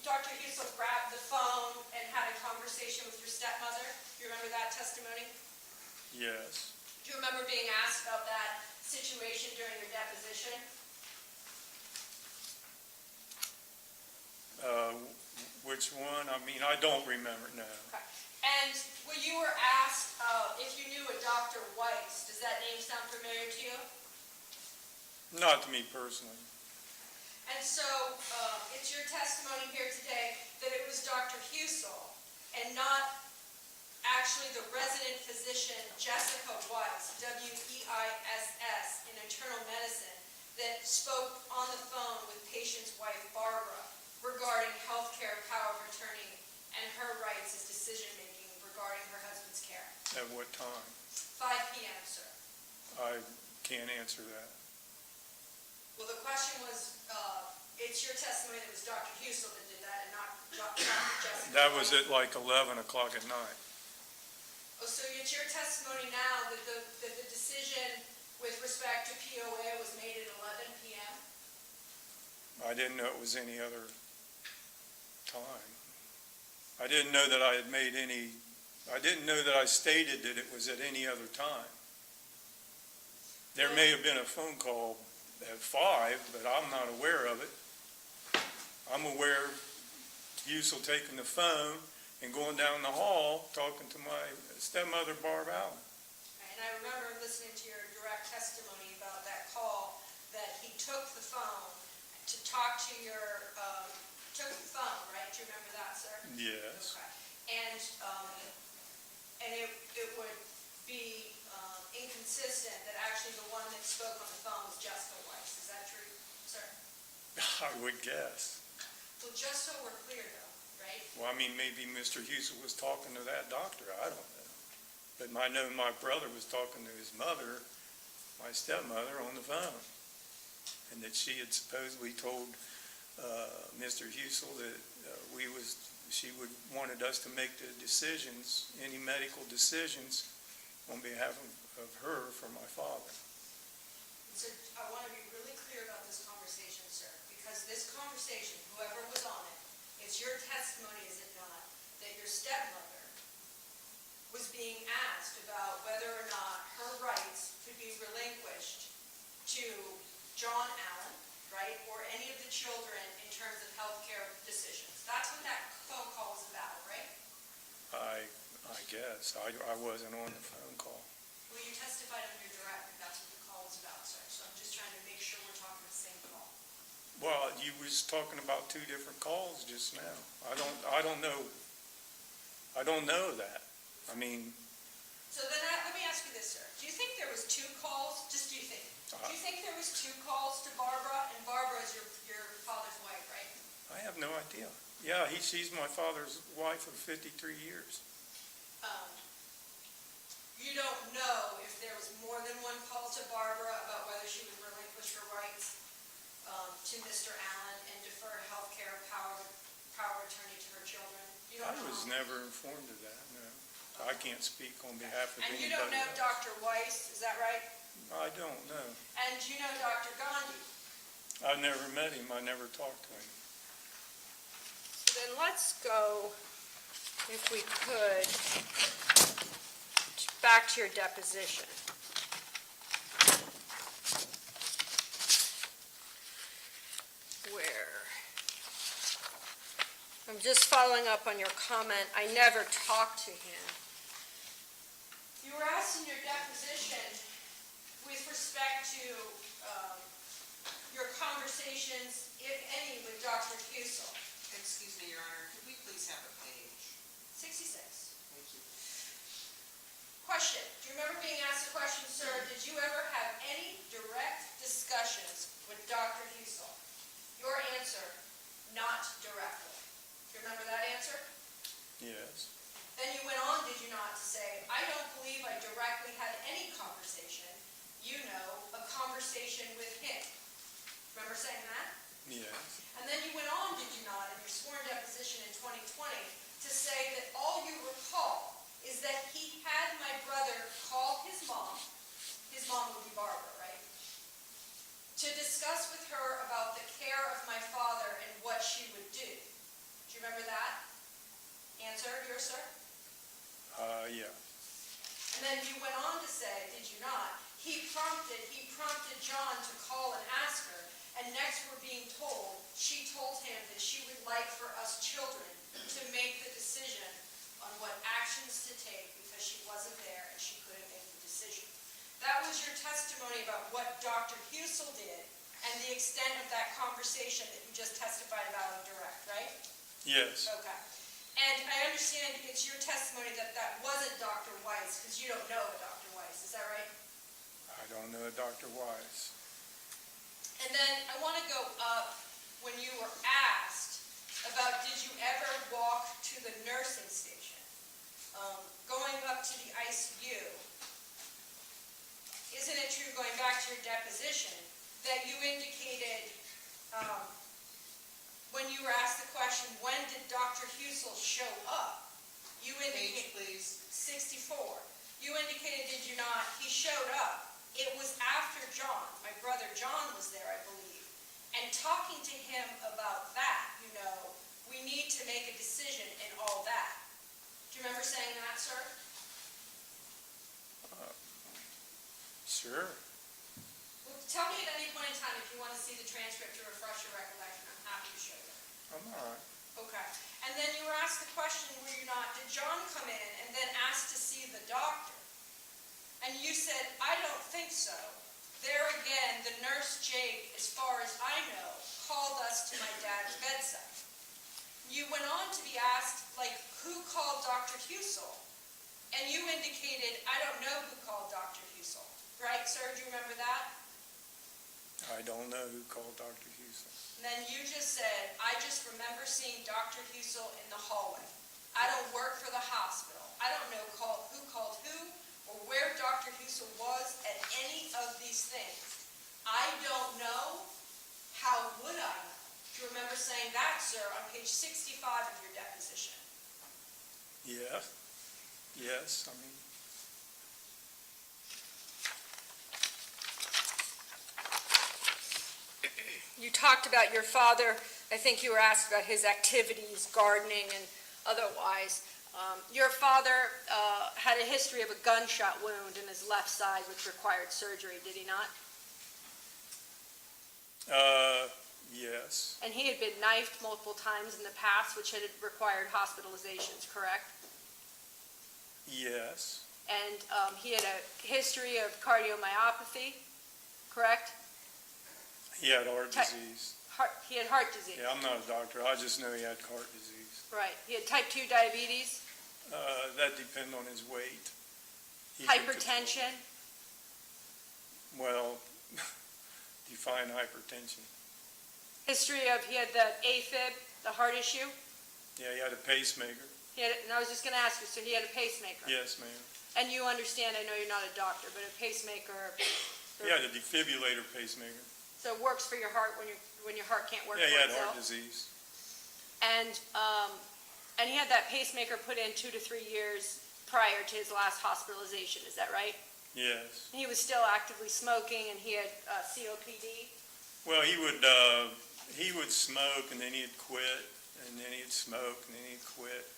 Dr. Husel grabbed the phone and had a conversation with your stepmother? Do you remember that testimony? Yes. Do you remember being asked about that situation during your deposition? Which one? I mean, I don't remember, no. Okay. And when you were asked if you knew a Dr. Weiss, does that name sound familiar to you? Not to me personally. And so it's your testimony here today that it was Dr. Husel and not actually the resident physician Jessica Weiss, W-E-I-S-S, in internal medicine, that spoke on the phone with patient's wife Barbara regarding healthcare power of attorney and her rights as decision-making regarding her husband's care. At what time? 5 p.m., sir. I can't answer that. Well, the question was, it's your testimony that it was Dr. Husel that did that and not Dr. Jessica. That was Weiss. at like 11 o'clock at night. Oh, so it's your testimony now that the decision with respect to POA was made at 11 p.m.? I didn't know it was any other time. I didn't know that I didn't know that I stated that it was at any other time. There may have been a phone call at 5, but I'm not aware of it. I'm aware of Husel taking the phone and going down the hall talking to my stepmother, Barb Allen. And I remember listening to your direct testimony about that call, that he took the phone to talk to took the phone, right? Do you remember that, sir? Yes. Okay. And it would be inconsistent that actually the one that spoke on the phone was Jessica Weiss. Is that true, sir? I would guess. Well, just so we're clear though, right? Well, I mean, maybe Mr. Husel was talking to that doctor. I don't know. But I know my brother was talking to his mother, my stepmother, on the phone. And that she had supposedly told Mr. Husel that she wanted us to make the decisions, any medical decisions, on behalf of her for my father. So I want to be really clear about this conversation, sir, because this conversation, whoever was on it, it's your testimony, is it not, that your stepmother was being asked about whether or not her rights could be relinquished to John Allen, right, or any of the children in terms of healthcare decisions. That's what that phone call was about, right? I guess. I wasn't on the phone call. Well, you testified on your direct that that's what the call was about, sir, so I'm just trying to make sure we're talking the same call. Well, you was talking about two different calls just now. I don't know. I don't know that. I mean, So then let me ask you this, sir. Do you think there was two calls? Just do you think? Do you think there was two calls to Barbara? And Barbara is your father's wife, right? I have no idea. Yeah, she's my father's wife of 53 years. You don't know if there was more than one call to Barbara about whether she would relinquish her rights to Mr. Allen and defer health care power of attorney to her children? You don't I know? was never informed of that, no. I can't speak on behalf of And anybody you don't know else. Dr. Weiss, is that right? I don't know. And you know Dr. Gandhi? I never met him, I never talked to him. So then let's go, if we could, back to your deposition. Where? I'm just following up on your comment, I never talked to him. You were asked in your deposition with respect to your conversations, if any, with Dr. Husel. Excuse me, Your Honor, could we please have a page? 66. Thank you. Question, do you remember being asked a question, sir, did you ever have any direct discussions with Dr. Husel? Your answer, not directly. Do you remember that answer? Yes. Then you went on, did you not, to say, I don't believe I directly had any conversation, you know, a conversation with him. Remember saying that? Yes. And then you went on, did you not, in your sworn deposition in 2020, to say that all you recall is that he had my brother call his mom would be Barbara, right? To discuss with her about the care of my father and what she would do. Do you remember that? Answer, yours, sir? Yeah. And then you went on to say, did you not, he prompted John to call and ask her, and next we're being told, she told him that she would like for us children to make the decision on what actions to take because she wasn't there and she couldn't make the decision. That was your testimony about what Dr. Husel did and the extent of that conversation that you just testified about in direct, right? Yes. Okay. And I understand it's your testimony that that wasn't Dr. Weiss, because you don't know a Dr. Weiss, is that right? I don't know Dr. Wise. And then I want to go up when you were asked about did you ever walk to the nursing station? Going up to the ICU, isn't it true, going back to your deposition, that you indicated when you were asked the question, when did Dr. Husel show up? You indicated, Page, please. 64. You indicated, did you not, he showed up. It was after John, my brother John was there, I believe. And talking to him about that, you know, we need to make a decision and all that. Do you remember saying that, sir? Sure. Well, tell me at any point in time if you want to see the transcript to refresh your recollection. I'm happy to show you. I'm all right. Okay. And then you were asked the question, were you not, did John come in and then ask to see the doctor? And you said, I don't think so. There again, the nurse Jake, as far as I know, called us to my dad's bedside. You went on to be asked, like, who called Dr. Husel? And you indicated, I don't know who called Dr. Husel. Right, sir? Do you remember that? I don't know who called Dr. Husel. And then you just said, I just remember seeing Dr. Husel in the hallway. I don't work for the hospital. I don't know who called who or where Dr. Husel was at any of these things. I don't know. How would I know? Do you remember saying that, sir, on page 65 of your deposition? Yeah. Yes, I mean, You talked about your father. I think you were asked about his activities, gardening and otherwise. Your father had a history of a gunshot wound in his left side which required surgery, did he not? yes, And he had been knifed multiple times in the past, which had required hospitalizations, correct? yes, And he had a history of cardiomyopathy, correct? he had heart disease. He had heart disease. Yeah, I'm not a doctor, I just know he had heart disease. Right. He had type 2 diabetes, That depends on his weight. He could hypertension. Well, define hypertension. History of, he had the AFib, the heart issue. Yeah, he had a pacemaker. And I was just going to ask you, so he had a pacemaker. Yes, ma'am. And you understand, I know you're not a doctor, but a pacemaker, He had a defibrillator pacemaker. so it works for your heart when your heart can't work Yeah, he for had heart itself. disease. And he had that pacemaker put in 2 to 3 years prior to his last hospitalization, is that right? Yes. And he was still actively smoking and he had COPD? Well, he would smoke and then he'd quit, and then he'd smoke and then he'd quit.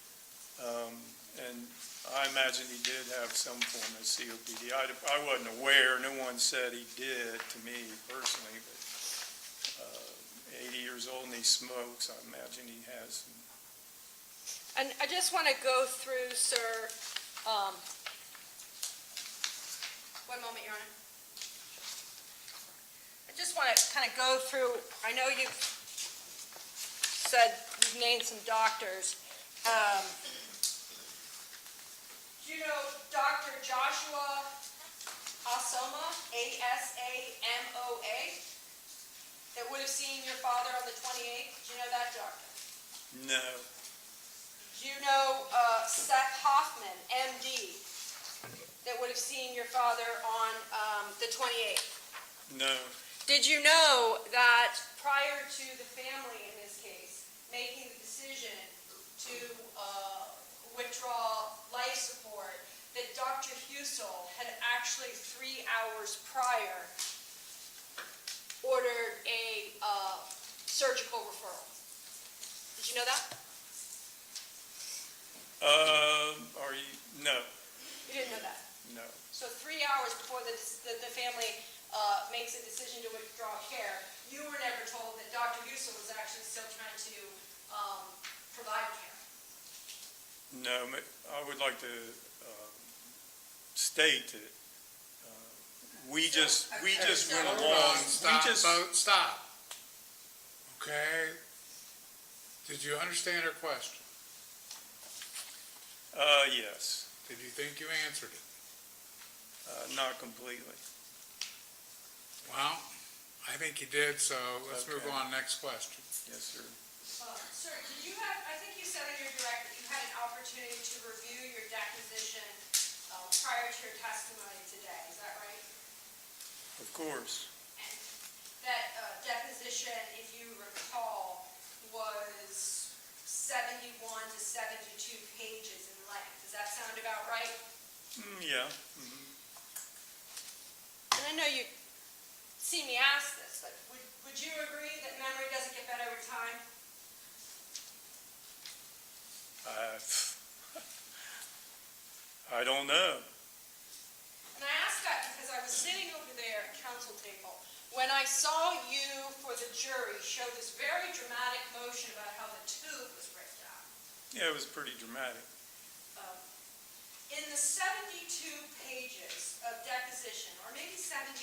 And I imagine he did have some form of COPD. I wasn't aware, no one said he did to me personally, but 80 years old and he smokes, I imagine he has some. And I just want to go through, sir, one moment, Your Honor. I just want to kind of go through, I know you've said, you've named some doctors. Do you know Dr. Joshua Asoma, Asamoa, that would have seen your father on the 28th? Do you know that doctor? No, Do you know Seth Hoffman, MD, that would have seen your father on the 28th? no, Did you know that prior to the family in this case making the decision to withdraw life support, that Dr. Husel had actually 3 hours prior ordered a surgical referral? Did you know that? no, You didn't know that? no. So 3 hours before the family makes a decision to withdraw care, you were never told that Dr. Husel was actually still trying to provide care? No, I would like to state that we just went Hold along. on, stop. Okay? Did you understand her question? Yes, Did you think you answered it? not completely. Well, I think you did, so let's move Okay. on, next question. Yes, sir. Sir, did you have, I think you said in your direct that you had an opportunity to review your deposition prior to your testimony today, is that right? Of course. And that deposition, if you recall, was 71 to 72 pages in length. Does that sound about right? Yeah. And I know you see me ask this, but would you agree that memory doesn't get better with time? I don't know. And I ask that because I was sitting over there at council table when I saw you for the jury show this very dramatic motion about how the tube was ripped out. Yeah, it was pretty dramatic. In the 72 pages of deposition, or maybe 71,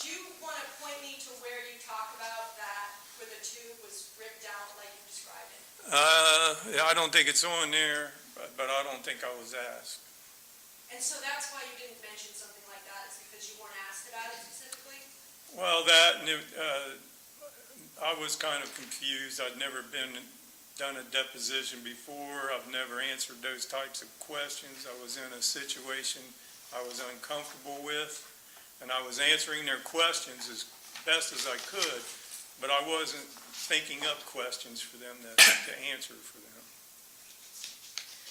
do you want to point me to where you talk about that, where the tube was ripped out like you described it? Yeah, I don't think it's on there, but I don't think I was asked. And so that's why you didn't mention something like that, is because you weren't asked about it specifically? Well, I was kind of confused. I'd never done a deposition before. I've never answered those types of questions. I was in a situation I was uncomfortable with, and I was answering their questions as best as I could, but I wasn't thinking up questions for them to answer for them.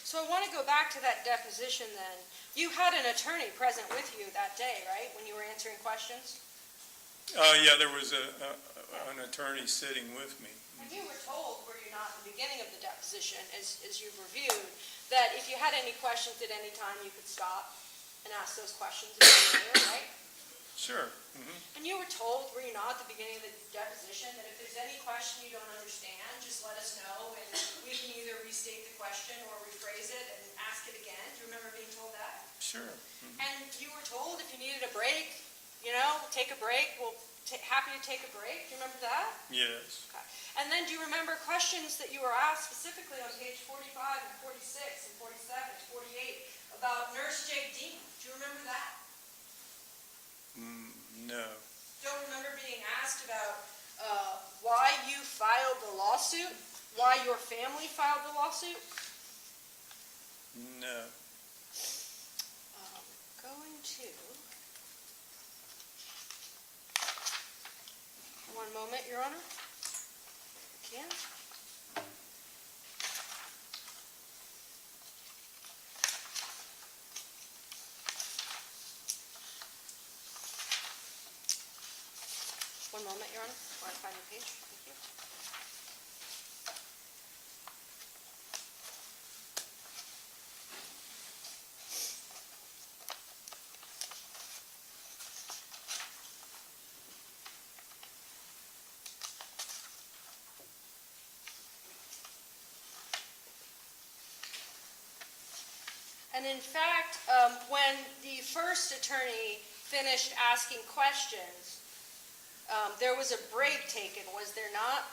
So I want to go back to that deposition then. You had an attorney present with you that day, right, when you were answering questions? Yeah, there was an attorney sitting with me. And you were told, were you not, at the beginning of the deposition, as you've reviewed, that if you had any questions at any time, you could stop and ask those questions of the lawyer, right? Sure. And you were told, were you not, at the beginning of the deposition, that if there's any question you don't understand, just let us know, and we can either restate the question or rephrase it and ask it again. Do you remember being told that? Sure. And you were told if you needed a break, take a break, we'll happy to take a break. Do you remember that? Yes. Okay. And then do you remember questions that you were asked specifically on page 45 and 46 and 47 and 48 about Nurse Jake Dean? Do you remember that? No. Don't remember being asked about why you filed the lawsuit? Why your family filed the lawsuit? No. Going to... One moment, Your Honor. Can. One moment, Your Honor, while I find the page. Thank you. And in fact, when the first attorney finished asking questions, there was a break taken, was there not,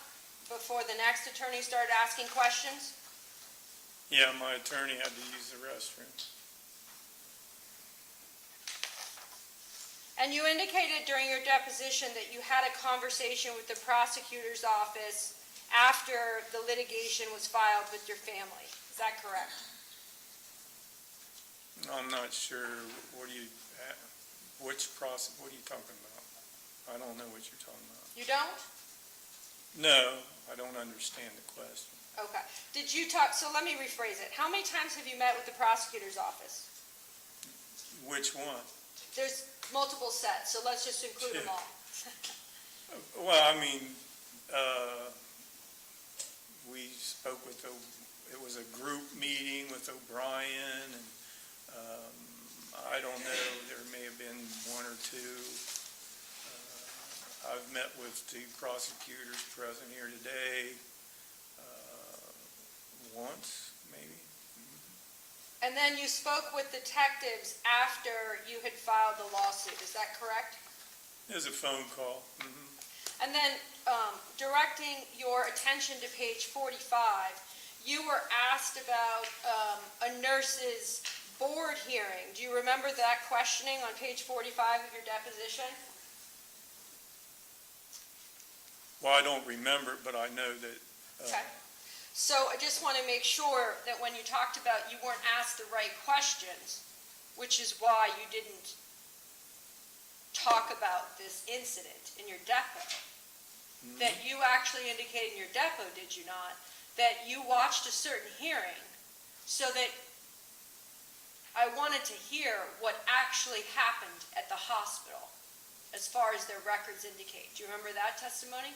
before the next attorney started asking questions? Yeah, my attorney had to use the restroom. And you indicated during your deposition that you had a conversation with the prosecutor's office after the litigation was filed with your family. Is that correct? I'm not sure, what are you talking about? I don't know what you're talking about. You don't? No, I don't understand the question. Okay. Did you talk, so let me rephrase it. How many times have you met with the prosecutor's office? Which one? There's multiple sets, so let's just include them all. Well, I mean, we spoke with, it was a group meeting with O'Brien, and I don't know, there may have been one or two. I've met with the prosecutors present here today, once, maybe. And then you spoke with detectives after you had filed the lawsuit, is that correct? It was a phone call. And then, directing your attention to page 45, you were asked about a nurse's board hearing. Do you remember that questioning on page 45 of your deposition? Well, I don't remember, but I know that, Okay. So I just want to make sure that when you talked about you weren't asked the right questions, which is why you didn't talk about this incident in your depo, that you actually indicated in your depo, did you not, that you watched a certain hearing so that I wanted to hear what actually happened at the hospital as far as their records indicate. Do you remember that testimony?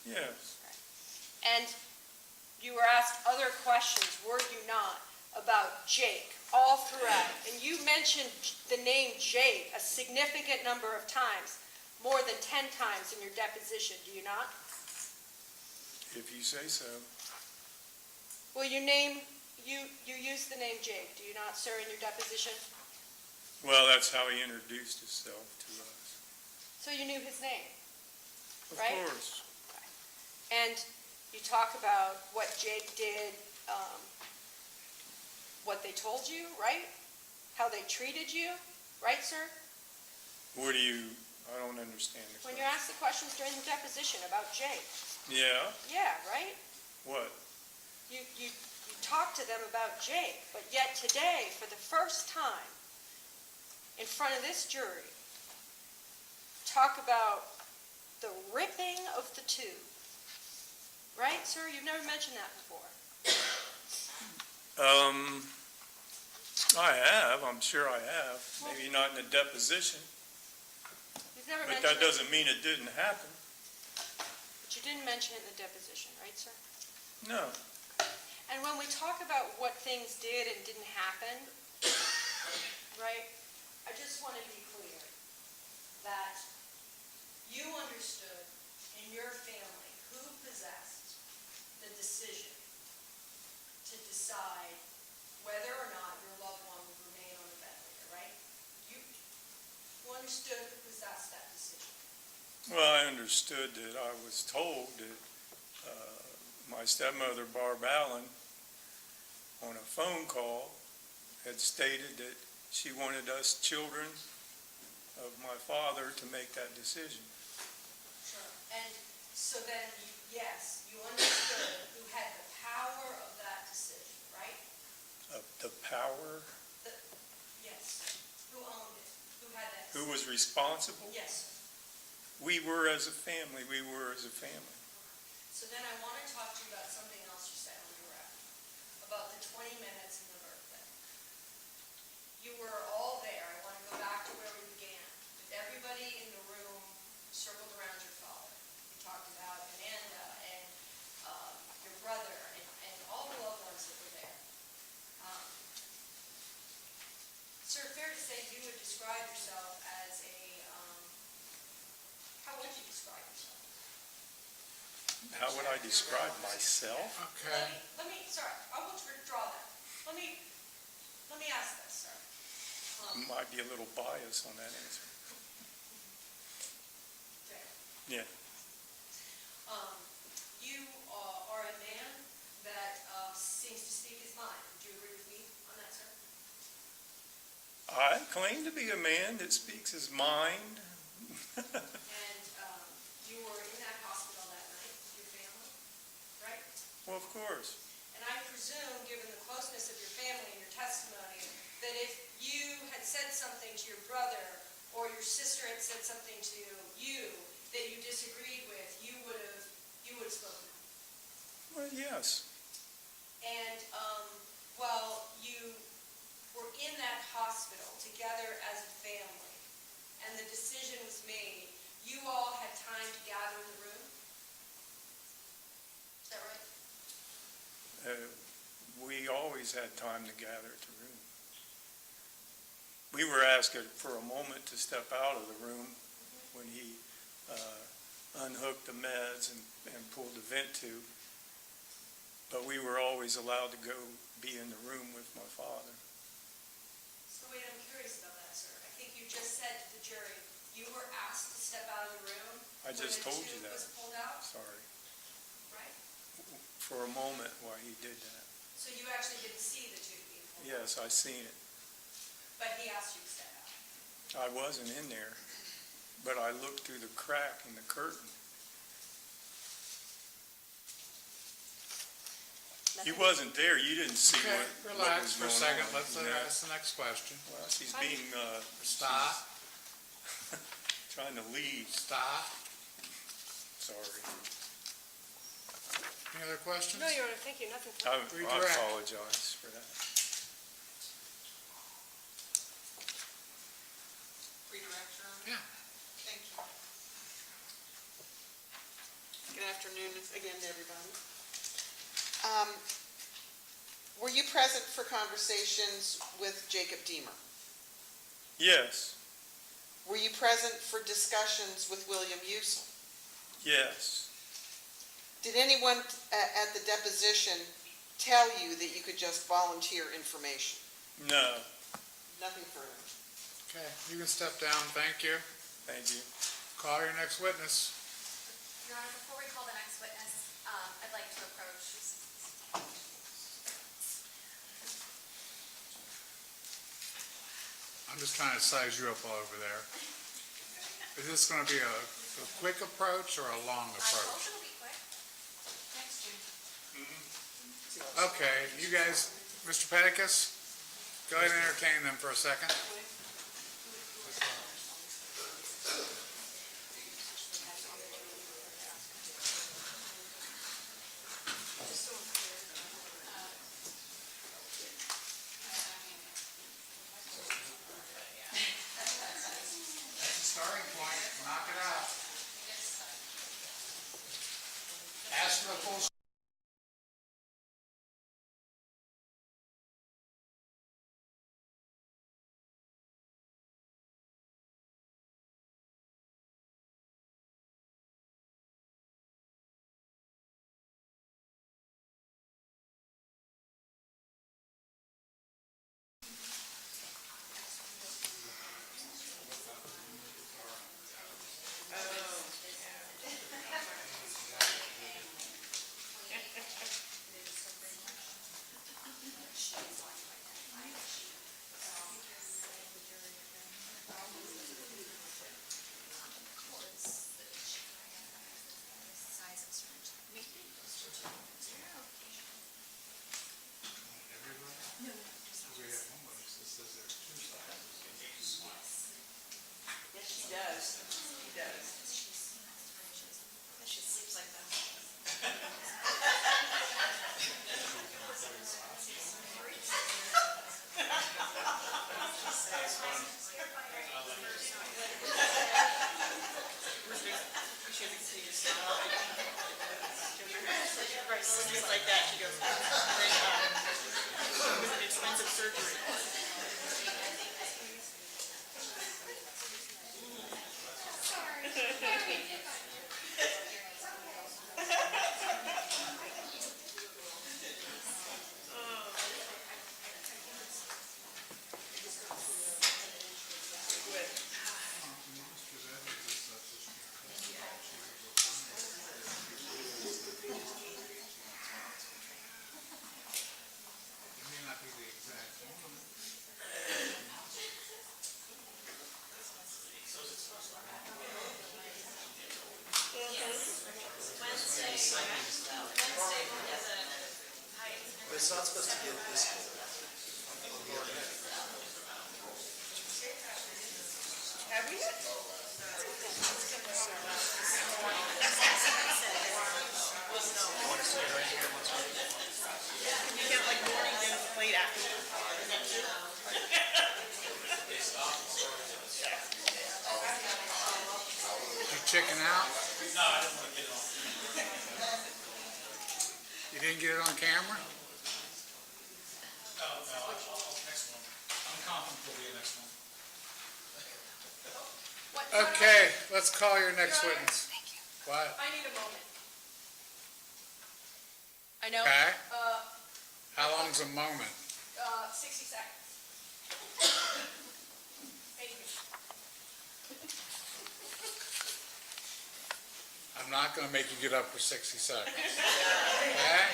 yes. And you were asked other questions, were you not, about Jake all throughout. And you mentioned the name Jake a significant number of times, more than 10 times in your deposition, do you not? If you say so. Well, you used the name Jake, do you not, sir, in your deposition? Well, that's how he introduced himself to us. So you knew his name, Of right? course. And you talk about what Jake did, what they told you, right? How they treated you, right, sir? What do you, I don't understand the When question. you're asked the questions during the deposition about Jake. Yeah, Yeah, right? what? You talked to them about Jake, but yet today, for the first time, in front of this jury, talk about the ripping of the tube. Right, sir? You've never mentioned that before. I have, I'm sure I have. Maybe not in a deposition, You've never but mentioned that doesn't mean it didn't happen. But you didn't mention it in the deposition, right, sir? No. And when we talk about what things did and didn't happen, right, I just want to be clear that you understood in your family who possessed the decision to decide whether or not your loved one would remain on the ventilator, right? You understood who possessed that decision. Well, I understood that I was told that my stepmother, Barb Allen, on a phone call, had stated that she wanted us children of my father to make that decision. Sure. And so then, yes, you understood who had the power of that decision, right? The power, Yes. Who owned it? Who had that who decision? was responsible? Yes, sir. We were as a family, So then I want to talk to you about something else you said on your rep, about the 20 minutes and the birthday. You were all there. I want to go back to where we began, with everybody in the room circled around your father. How would I describe myself? Okay. Sorry, I will withdraw that. Let me ask this, sir. Might be a little bias on that answer. Jay, Yeah. You are a man that seems to speak his mind. Would you agree with me on that, sir? I claim to be a man that speaks his mind. And you were in that hospital that night with your family, right? Well, of course. And I presume, given the closeness of your family and your testimony, that if you had said something to your brother or your sister had said something to you that you disagreed with, you would have spoken. Well, yes. And while you were in that hospital together as a family and the decision was made, you all had time to gather in the room? Is that right? We always had time to gather at the room. We were asked for a moment to step out of the room when he unhooked the meds and pulled the vent tube. But we were always allowed to go be in the room with my father. So wait, I'm curious about that, sir. I think you just said to the jury, you were asked to step out of the room I just told you when the tube that. was pulled out, Sorry. right? For a moment while he did that. So you actually didn't see the tube being pulled out? Yes, I seen it. But he asked you to step out? I wasn't in there, but I looked through the crack in the curtain. He wasn't there. You didn't see Okay, what relax was for a going second. on, Let's you know? ask the next question. Well, she's being, Stop, trying to lead. stop. Sorry. Any other questions? No, Your Honor, thank you. Nothing. I Redirect. apologize for that. Redirect, Your Honor? Yeah. Thank you. Good afternoon again to everybody. Were you present for conversations with Jacob Deemer? Yes, Were you present for discussions with William Husel? yes. Did anyone at the deposition tell you that you could just volunteer information? No, Nothing further. Okay, you can step down. Thank you. thank you. Call your next witness. Your Honor, before we call the next witness, I'd like to approach. I'm just trying to size you up all over there. Is this going to be a quick approach or a long I approach? hope it'll be quick. Thanks, Jim. Okay, you guys, Mr. Pedicus, go ahead and entertain them for a second. That's the starting point. Knock it out. Ask for a full Yes, he does. He does. She sleeps like that. Right, sleeps like that. She goes, it was an expensive surgery. it's not supposed to get this cold. Have we? You get like morning, dinner, late afternoon. You chicken out? No, I didn't want to get it on. You didn't get it on camera? No, next one. I'm confident there'll be a next one. Okay, let's call your next witness. What? I need a moment. I know, Okay, how long's a moment? 60 seconds. Thank you. I'm not gonna make you get up for 60 seconds. Okay?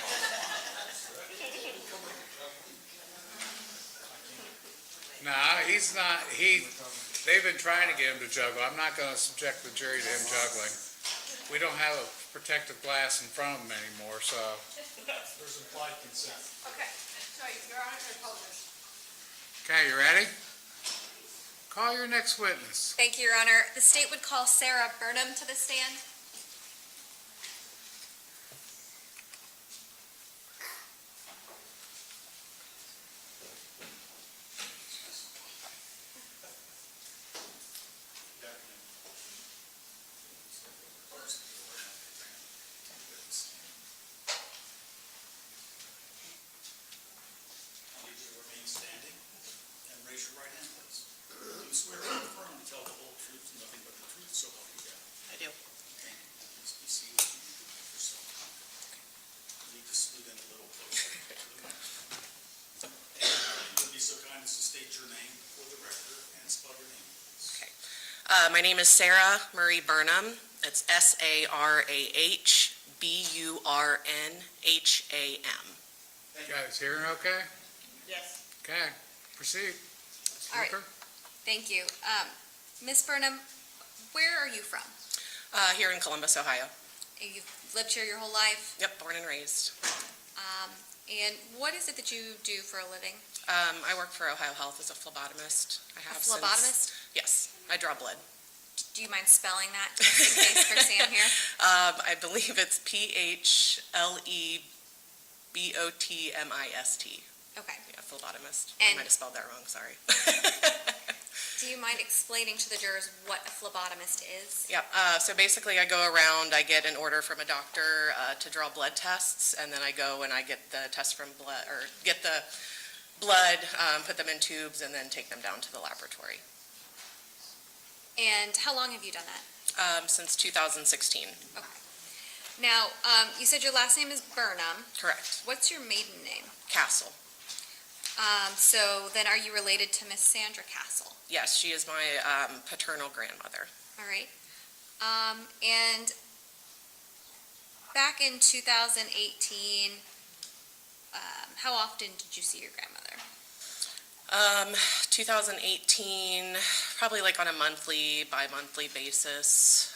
Nah, he's not, they've been trying to get him to juggle. I'm not gonna subject the jury to him juggling. We don't have a protective glass in front of him anymore, so. There's implied consent. Okay, sorry, Your Honor, I apologize. Okay, you ready? Call your next witness. Thank you, Your Honor. The state would call Sarah Burnham to the stand. I need you to remain standing and raise your right hand, please. Do you swear or affirm to tell the whole truth, and nothing but the truth, so help you God? I do. Okay. Please be seated and you can make yourself comfortable. You need to scoot in a little closer to the mic. And you would be so kind as to state your name for the record and spell your name, please. Okay. My name is Sarah Marie Burnham. It's Sarahburnham. You guys hearing okay? Yes. Okay, proceed. All right. Luker? Thank you. Ms. Burnham, where are you from? Here in Columbus, Ohio. You've lived here your whole life? Yep, born and raised. And what is it that you do for a living? I work for Ohio Health as a phlebotomist. I A have phlebotomist? Yes, I draw blood. Do you mind spelling that just in case for Sam here? I believe it's PHLEBOTMIST. Okay. Yeah, phlebotomist. And- I might have spelled that wrong, sorry. Do you mind explaining to the jurors what a phlebotomist is? Yeah, so basically I go around, I get an order from a doctor to draw blood tests, and then I go and I get the test from blood, or get the blood, put them in tubes, and then take them down to the laboratory. And how long have you done that? Since 2016, Okay. Now, you said your last name is Burnham. correct. What's your maiden name? Castle. So then are you related to Miss Sandra Castle? Yes, she is my paternal grandmother. All right. And back in 2018, how often did you see your grandmother? 2018, probably like on a monthly, bi-monthly basis.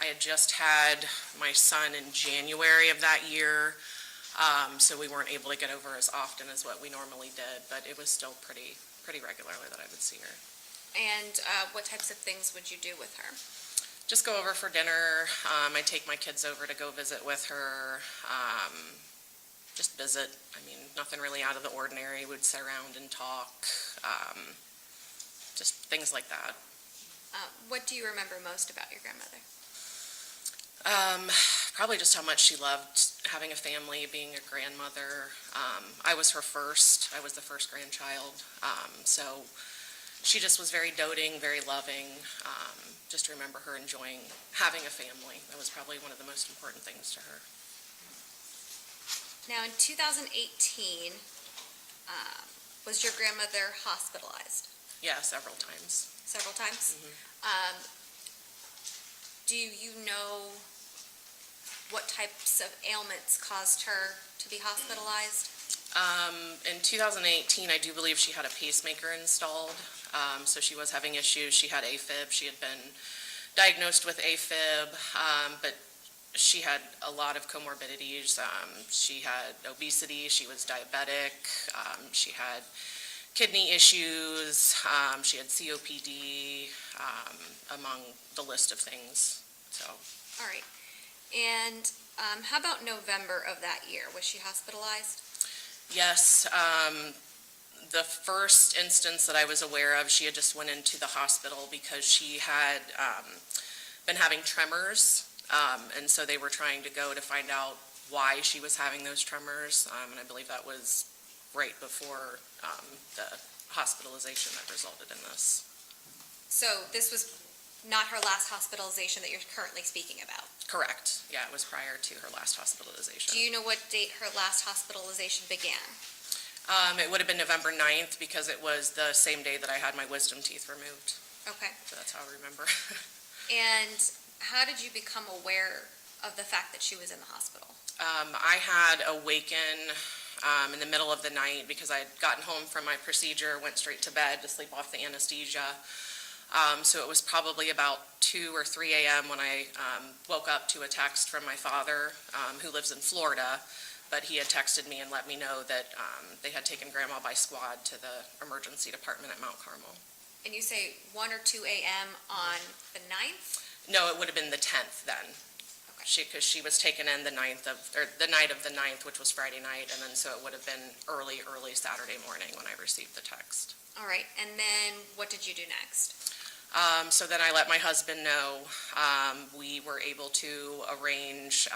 I had just had my son in January of that year, so we weren't able to get over as often as what we normally did, but it was still pretty regularly that I would see her. And what types of things would you do with her? Just go over for dinner. I take my kids over to go visit with her. Just visit. I mean, nothing really out of the ordinary. We'd sit around and talk. Just things like that. What do you remember most about your grandmother? Probably just how much she loved having a family, being a grandmother. I was her first. I was the first grandchild. So she just was very doting, very loving. Just remember her enjoying having a family. That was probably one of the most important things to her. Now, in 2018, was your grandmother hospitalized Yeah, several times. several times? Do you know what types of ailments caused her to be hospitalized? In 2018, I do believe she had a pacemaker installed, so she was having issues. She had AFib. She had been diagnosed with AFib, but she had a lot of comorbidities. She had obesity, she was diabetic, she had kidney issues, she had COPD, among the list of things, so. All right. And how about November of that year? Was she hospitalized? Yes, the first instance that I was aware of, she had just went into the hospital because she had been having tremors, and so they were trying to go to find out why she was having those tremors, and I believe that was right before the hospitalization that resulted in this. So this was not her last hospitalization that you're currently speaking about? Correct, yeah, it was prior to her last hospitalization. Do you know what date her last hospitalization began? It would have been November 9th because it was the same day that I had my wisdom teeth removed, Okay. so that's how I remember. And how did you become aware of the fact that she was in the hospital? I had awakened in the middle of the night because I had gotten home from my procedure, went straight to bed to sleep off the anesthesia. So it was probably about 2 or 3 a.m. when I woke up to a text from my father, who lives in Florida, but he had texted me and let me know that they had taken Grandma by squad to the emergency department at Mount Carmel. And you say 1 or 2 a.m. on the 9th? No, it would have been the 10th then. Okay. Because she was taken in the night of the 9th, which was Friday night, and then so it would have been early Saturday morning when I received the text. All right, and then what did you do next? So then I let my husband know. We were able to arrange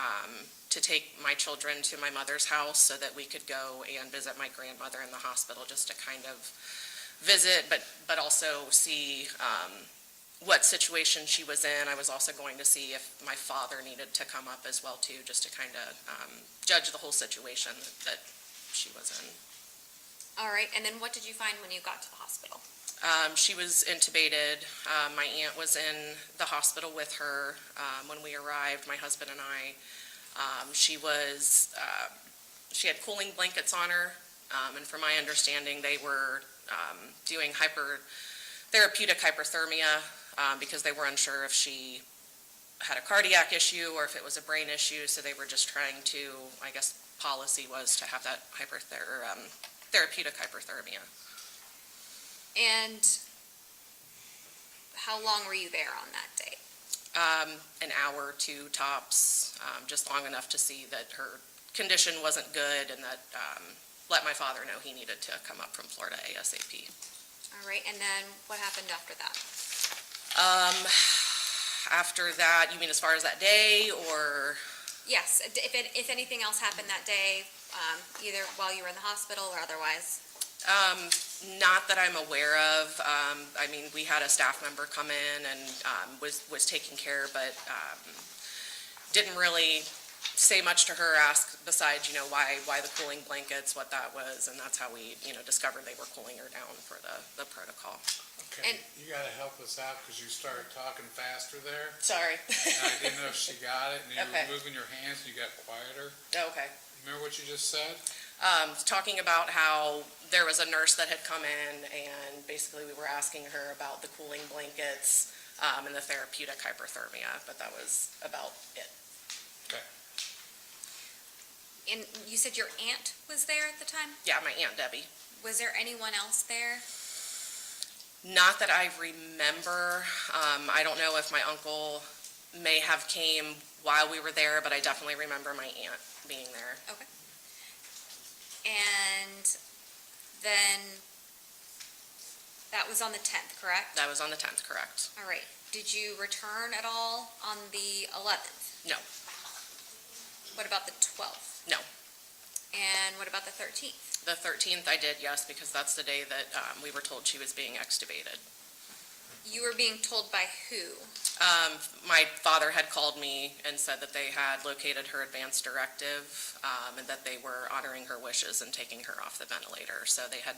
to take my children to my mother's house so that we could go and visit my grandmother in the hospital, just to kind of visit, but also see what situation she was in. I was also going to see if my father needed to come up as well too, just to kind of judge the whole situation that she was in. All right, and then what did you find when you got to the hospital? She was intubated. My aunt was in the hospital with her when we arrived, my husband and I. She had cooling blankets on her, and from my understanding, they were doing therapeutic hyperthermia because they were unsure if she had a cardiac issue or if it was a brain issue, so they were just trying to, I guess, policy was to have that therapeutic hyperthermia. And how long were you there on that day? An hour or two tops, just long enough to see that her condition wasn't good and that let my father know he needed to come up from Florida ASAP. All right, and then what happened after that? After that, you mean as far as that day or? Yes, if anything else happened that day, either while you were in the hospital or otherwise? Not that I'm aware of. I mean, we had a staff member come in and was taking care, but didn't really say much to her, ask besides, why the cooling blankets, what that was, and that's how we, discovered they were cooling her down for the protocol. Okay, And- you gotta help us out because you started talking faster there. Sorry. And I didn't know if she got it, and you Okay. were moving your hands and you got quieter. Okay. Remember what you just said? Talking about how there was a nurse that had come in and basically we were asking her about the cooling blankets and the therapeutic hyperthermia, but that was about it. Okay. And you said your aunt was there at the time? Yeah, my Aunt Debbie. Was there anyone else there? Not that I remember. I don't know if my uncle may have came while we were there, but I definitely remember my aunt being there. Okay. And then that was on the 10th, correct? That was on the 10th, correct? All right. Did you return at all on the 11th? No. What about the 12th? No. And what about the 13th? The 13th I did, yes, because that's the day that we were told she was being extubated. You were being told by who? My father had called me and said that they had located her advance directive and that they were honoring her wishes and taking her off the ventilator. So they had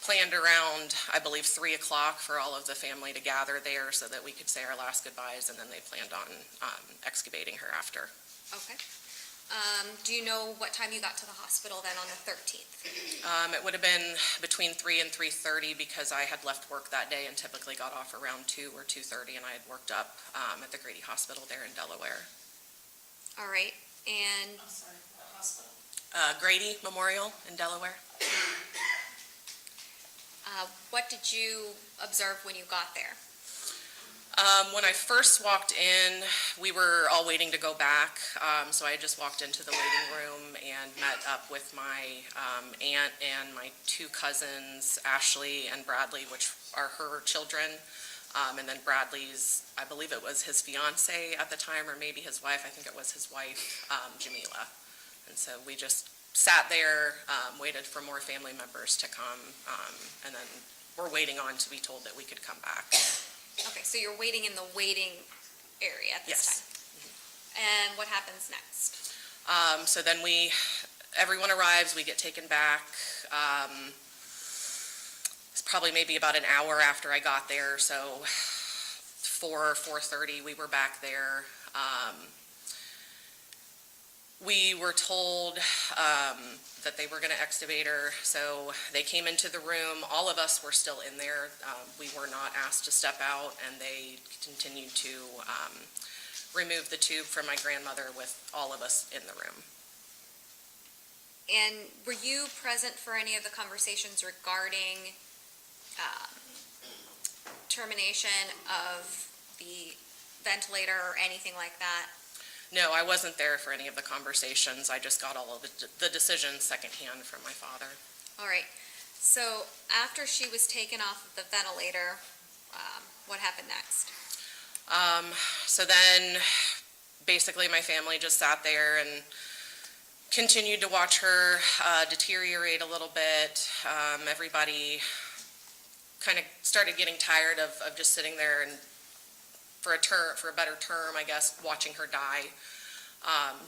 planned around, I believe, 3 o'clock for all of the family to gather there so that we could say our last goodbyes, and then they planned on extubating her after. Okay. Do you know what time you got to the hospital then on the 13th? It would have been between 3 and 3:30 because I had left work that day and typically got off around 2 or 2:30, and I had worked up at the Grady Hospital there in Delaware. All right, and I'm sorry, what hospital? Grady Memorial in Delaware. what did you observe when you got there? When I first walked in, we were all waiting to go back, so I just walked into the waiting room and met up with my aunt and my two cousins, Ashley and Bradley, which are her children. And then Bradley's, I believe it was his fiance at the time, or maybe his wife, I think it was his wife, Jamila. And so we just sat there, waited for more family members to come, and then we're waiting on to be told that we could come back. Okay, so you're waiting in the waiting area at this Yes. time? And what happens next? So then everyone arrives, we get taken back. It's probably maybe about an hour after I got there, so 4:30, we were back there. We were told that they were going to extubate her, so they came into the room. All of us were still in there. We were not asked to step out, and they continued to remove the tube from my grandmother with all of us in the room. And were you present for any of the conversations regarding termination of the ventilator or anything like that? No, I wasn't there for any of the conversations. I just got all of the decisions secondhand from my father. All right, so after she was taken off of the ventilator, what happened next? So then, basically, my family just sat there and continued to watch her deteriorate a little bit. Everybody kind of started getting tired of just sitting there and, for a better term, I guess, watching her die.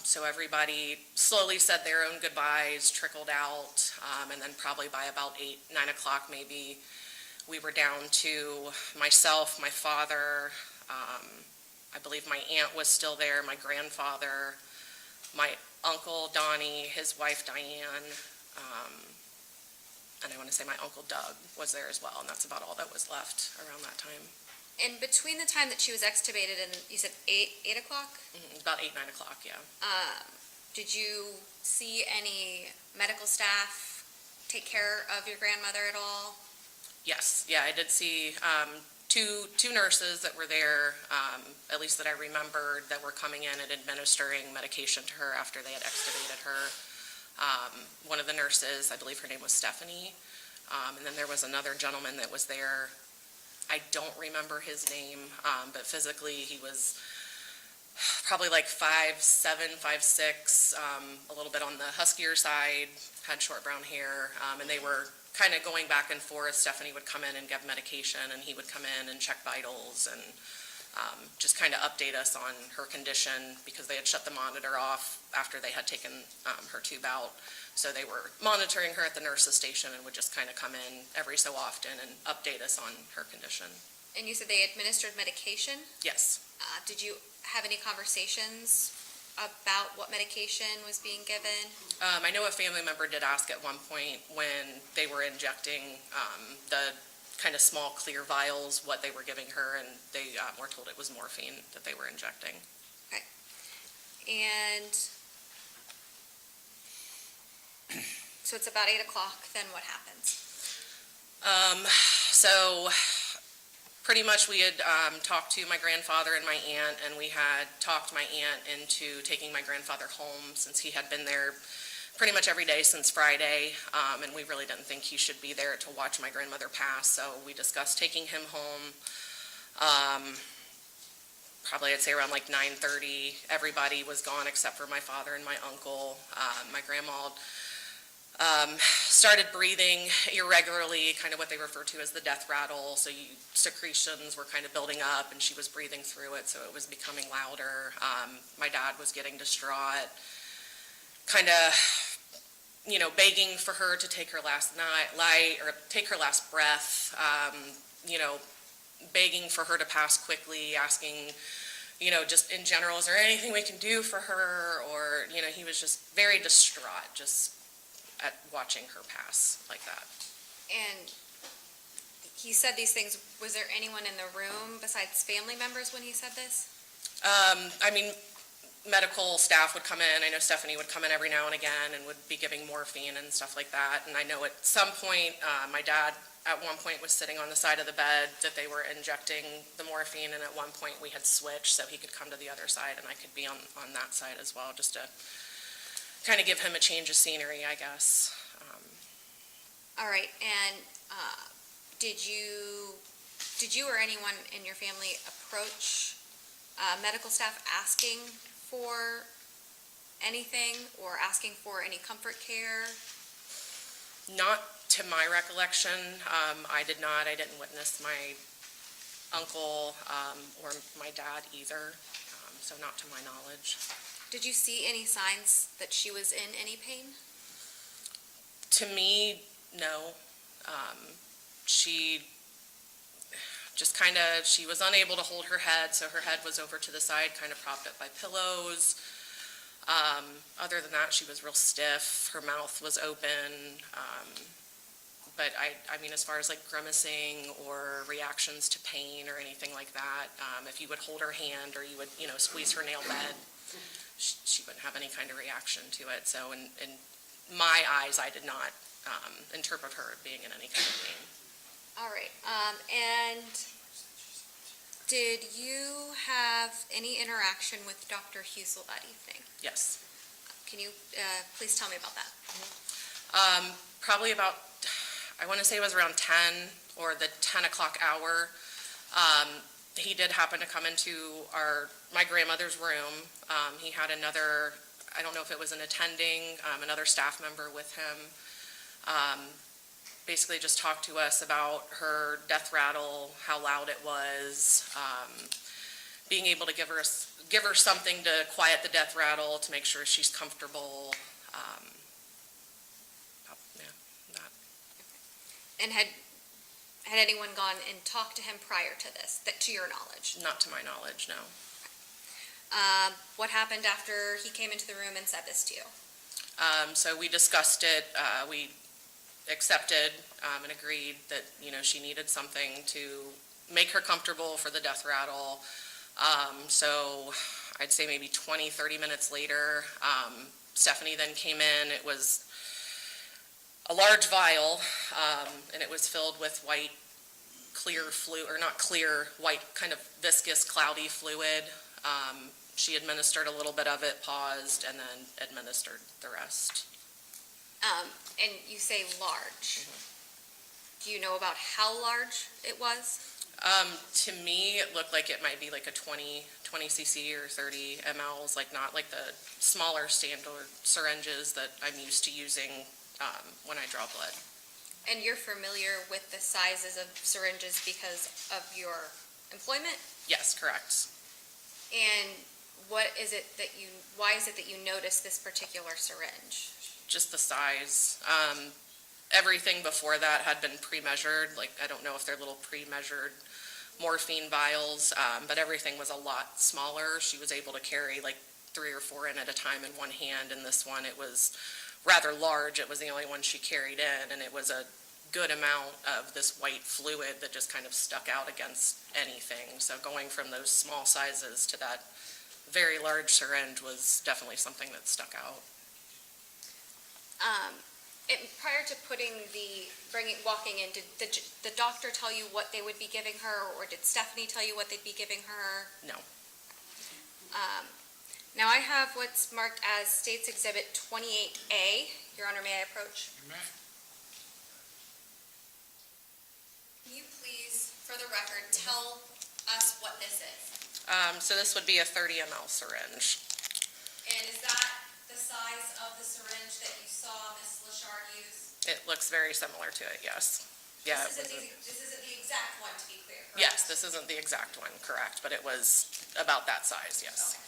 So everybody slowly said their own goodbyes, trickled out, and then probably by about 8, 9 o'clock maybe, we were down to myself, my father, I believe my aunt was still there, my grandfather, my uncle Donnie, his wife Diane, and I want to say my uncle Doug was there as well, and that's about all that was left around that time. And between the time that she was extubated and you said 8 o'clock, About 8, 9 o'clock, yeah. did you see any medical staff take care of your grandmother at all? Yes, yeah, I did see two nurses that were there, at least that I remembered, that were coming in and administering medication to her after they had extubated her. One of the nurses, I believe her name was Stephanie, and then there was another gentleman that was there. I don't remember his name, but physically he was probably like 5'7", 5'6", a little bit on the huskier side, had short brown hair, and they were kind of going back and forth. Stephanie would come in and give medication, and he would come in and check vitals and just kind of update us on her condition, because they had shut the monitor off after they had taken her tube out. So they were monitoring her at the nurse's station and would just kind of come in every so often and update us on her condition. And you said they administered medication? Yes. Did you have any conversations about what medication was being given? I know a family member did ask at one point when they were injecting the kind of small clear vials what they were giving her, and they were told it was morphine that they were injecting. And so it's about 8 o'clock, then what happens? So pretty much we had talked to my grandfather and my aunt, and we had talked my aunt into taking my grandfather home, since he had been there pretty much every day since Friday, and we really didn't think he should be there to watch my grandmother pass, so we discussed taking him home. Probably I'd say around like 9:30, everybody was gone except for my father and my uncle. My grandma started breathing irregularly, kind of what they refer to as the death rattle, so secretions were kind of building up, and she was breathing through it, so it was becoming louder. My dad was getting distraught, kind of, begging for her to take her last take her last breath, begging for her to pass quickly, asking, just in general, is there anything we can do for her? Or, he was just very distraught just at watching her pass like that. And he said these things, was there anyone in the room besides family members when he said this? medical staff would come in. I know Stephanie would come in every now and again and would be giving morphine and stuff like that. And I know at some point, my dad at one point was sitting on the side of the bed that they were injecting the morphine, and at one point we had switched so he could come to the other side and I could be on that side as well, just to kind of give him a change of scenery, I guess. All right, and did you or anyone in your family approach medical staff asking for anything or asking for any comfort care? Not to my recollection. I did not. I didn't witness my uncle or my dad either, so not to my knowledge. Did you see any signs that she was in any pain? To me, no. She just kind of, she was unable to hold her head, so her head was over to the side, kind of propped up by pillows. Other than that, she was real stiff. Her mouth was open. But I mean, as far as like grimacing or reactions to pain or anything like that, if you would hold her hand or you would, squeeze her nail bed, she wouldn't have any kind of reaction to it. So in my eyes, I did not interpret her being in any kind of pain. All right, and did you have any interaction with Dr. Husel that evening? Yes. Can you please tell me about that? Probably about, I want to say it was around 10 or the 10 o'clock hour. He did happen to come into my grandmother's room. He had another, I don't know if it was an attending, another staff member with him. Basically just talked to us about her death rattle, how loud it was, being able to give her something to quiet the death rattle, to make sure she's comfortable. Yeah, that. And had anyone gone and talked to him prior to this, that to your knowledge? Not to my knowledge, no. What happened after he came into the room and said this to you? So we discussed it. We accepted and agreed that, she needed something to make her comfortable for the death rattle. So I'd say maybe 20, 30 minutes later, Stephanie then came in. It was a large vial, and it was filled with white, clear fluid, or not clear, white, kind of viscous, cloudy fluid. She administered a little bit of it, paused, and then administered the rest. And you say large. Do you know about how large it was? To me, it looked like it might be like a 20 cc or 30 mLs, like not like the smaller standard syringes that I'm used to using when I draw blood. And you're familiar with the sizes of syringes because of your employment? Yes, correct. And why is it that you noticed this particular syringe? Just the size. Everything before that had been pre-measured. Like, I don't know if they're little pre-measured morphine vials, but everything was a lot smaller. She was able to carry like 3 or 4 in at a time in one hand, and this one, it was rather large. It was the only one she carried in, and it was a good amount of this white fluid that just kind of stuck out against anything. So going from those small sizes to that very large syringe was definitely something that stuck out. Prior to walking in, did the doctor tell you what they would be giving her, or did Stephanie tell you what they'd be giving her? No. Now I have what's marked as State's Exhibit 28A. Your Honor, may I approach? You may. Can you please, for the record, tell us what this is? So this would be a 30 ml syringe. And is that the size of the syringe that you saw Ms. Lachard use? It looks very similar to it, yes. Yeah. This isn't the exact one, to be clear, correct? Yes, this isn't the exact one, correct, but it was about that size, yes. Okay.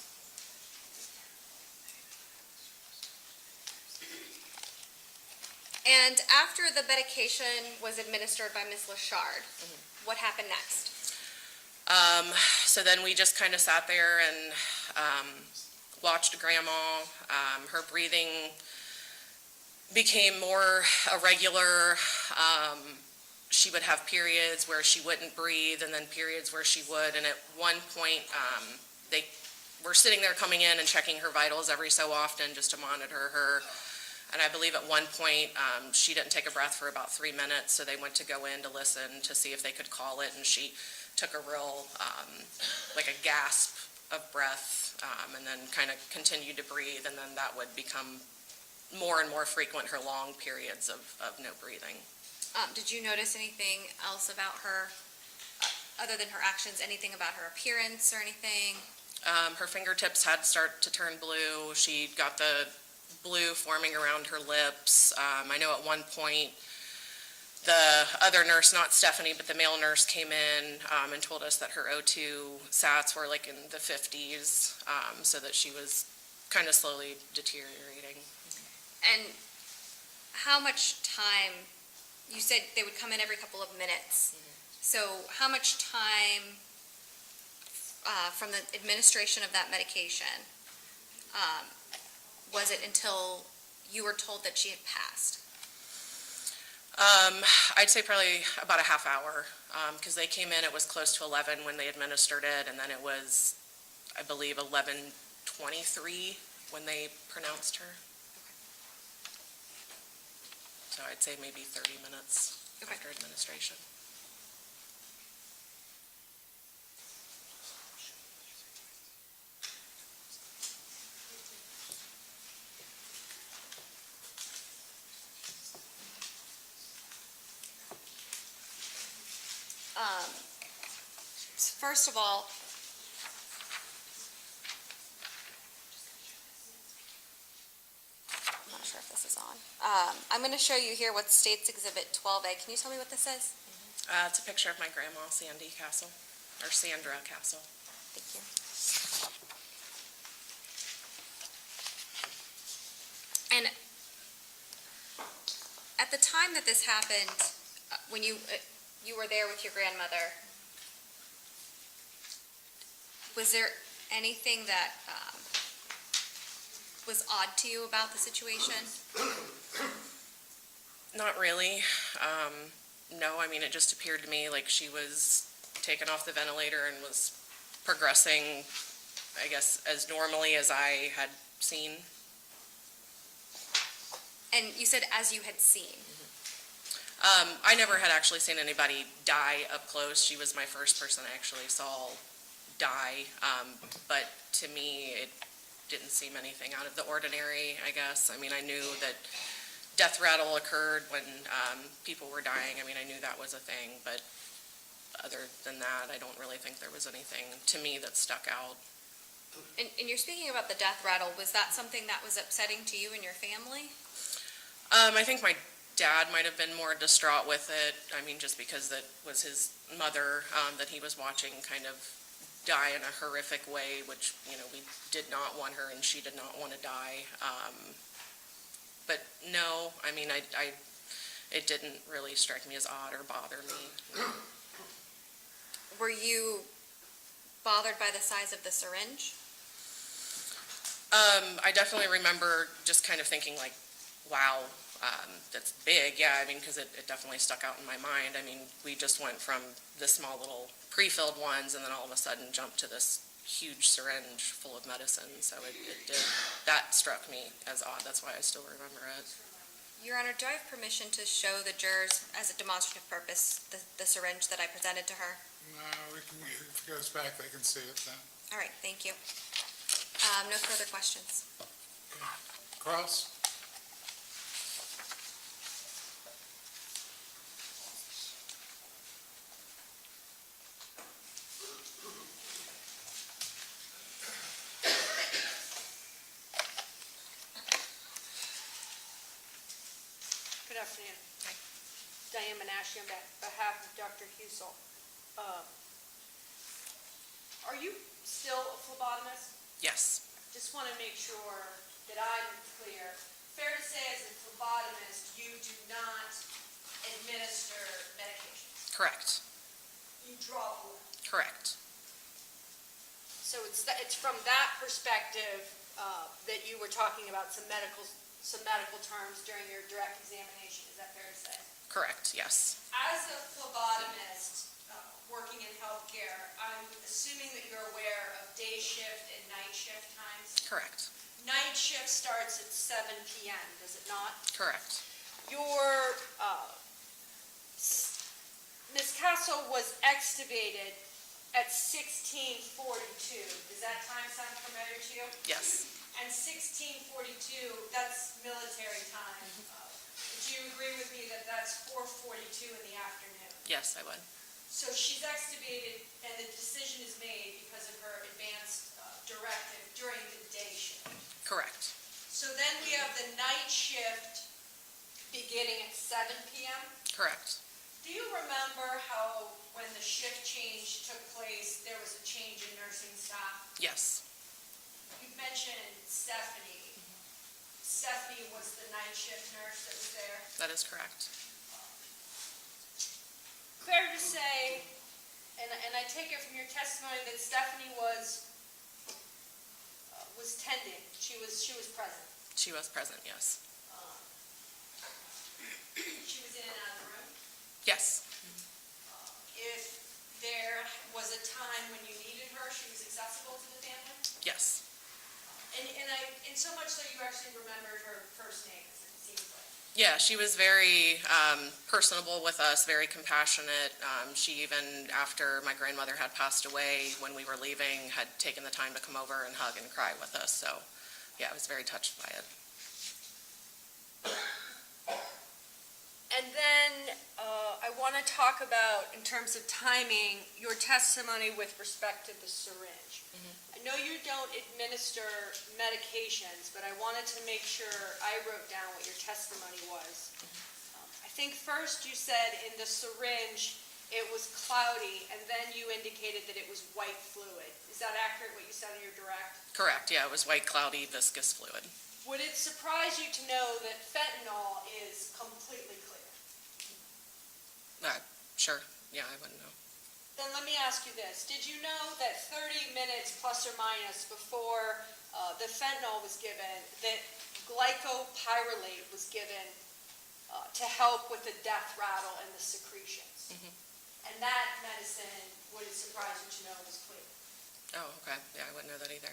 And after the medication was administered by Ms. Lachard, what happened next? So then we just kind of sat there and watched Grandma. Her breathing became more irregular. She would have periods where she wouldn't breathe, and then periods where she would. And at one point, they were sitting there coming in and checking her vitals every so often just to monitor her. And I believe at one point, she didn't take a breath for about 3 minutes, so they went to go in to listen to see if they could call it, and she took a real, like a gasp of breath, and then kind of continued to breathe, and then that would become more and more frequent, her long periods of no breathing. Did you notice anything else about her, other than her actions, anything about her appearance or anything? Her fingertips had started to turn blue. She got the blue forming around her lips. I know at one point, the other nurse, not Stephanie, but the male nurse came in and told us that her O2 sats were like in the 50s, so that she was kind of slowly deteriorating. And how much time, you said they would come in every couple of minutes. So how much time from the administration of that medication was it until you were told that she had passed? I'd say probably about a half hour, because they came in, it was close to 11 when they administered it, and then it was, I believe, 11:23 when they pronounced her. So I'd say maybe 30 minutes after administration. First of all, I'm not sure if this is on. I'm going to show you here what State's Exhibit 12A. Can you tell me what this is? It's a picture of my grandma, Sandy Castle, or Sandra Castle. Thank you. And at the time that this happened, when you were there with your grandmother, was there anything that was odd to you about the situation? Not really. No, I mean, it just appeared to me like she was taken off the ventilator and was progressing, I guess, as normally as I had seen. And you said as you had seen. I never had actually seen anybody die up close. She was my first person I actually saw die. But to me, it didn't seem anything out of the ordinary, I guess. I mean, I knew that death rattle occurred when people were dying. I mean, I knew that was a thing, but other than that, I don't really think there was anything to me that stuck out. And you're speaking about the death rattle. Was that something that was upsetting to you and your family? I think my dad might have been more distraught with it. I mean, just because that was his mother that he was watching kind of die in a horrific way, which, you know, we did not want her and she did not want to die. But no, I mean, it didn't really strike me as odd or bother me. Were you bothered by the size of the syringe? I definitely remember just kind of thinking like, wow, that's big. Yeah, I mean, because it definitely stuck out in my mind. I mean, we just went from the small little pre-filled ones and then all of a sudden jumped to this huge syringe full of medicine. So it did, that struck me as odd. That's why I still remember it. Your Honor, do I have permission to show the jurors as a demonstrative purpose the syringe that I presented to her? No, if it goes back, they can see it then. All right, thank you. No further questions. Cross? Good afternoon. Diane Menashe on behalf of Dr. Husel. Are you still a phlebotomist? Yes, Just want to make sure that I'm clear. Fair to say as a phlebotomist, you do not administer medications. correct, You draw blood. correct. So it's from that perspective that you were talking about some medical terms during your direct examination. Is that fair to say? Correct, yes. As a phlebotomist working in healthcare, here. I'm assuming that you're aware of day shift and night shift times. Correct, Night shift starts at 7 PM, does it not? correct. Your, Ms. Castle was extubated at 16:42. Does that time sound familiar to you? Yes, And 16:42, that's military time. Do you agree with me that that's 4:42 in the afternoon? yes, I would. So she's extubated, and the decision is made because of her advanced directive during the day shift. Correct, So then we have the night shift beginning at 7 PM. correct. Do you remember how, when the shift change took place, there was a change in nursing staff? Yes, You mentioned Stephanie. Stephanie was the night shift nurse that was there. that is correct. Fair to say, and I take it from your testimony that Stephanie was tending, she was present. She was present, yes. She was in and out of the room. Yes, If there was a time when you needed her, she was accessible to the family? yes, And so much so you actually remembered her first name, as it seems like. yeah, she was very personable with us, very compassionate. She even, after my grandmother had passed away, when we were leaving, had taken the time to come over and hug and cry with us, so, yeah, I was very touched by it. And then I want to talk about, in terms of timing, your testimony with respect to the syringe. I know you don't administer medications, but I wanted to make sure I wrote down what your testimony was. I think first you said in the syringe it was cloudy, and then you indicated that it was white fluid. Is that accurate, what you said in your direct? Correct, yeah, it was white, cloudy, viscous fluid. Would it surprise you to know that fentanyl is completely clear? Sure, yeah, I wouldn't know. Then let me ask you this. Did you know that 30 minutes plus or minus before the fentanyl was given, that glycopyrrolate was given to help with the death rattle and the secretions? And that medicine, would it surprise you to know, was clear? Oh, okay, yeah, I wouldn't know that either.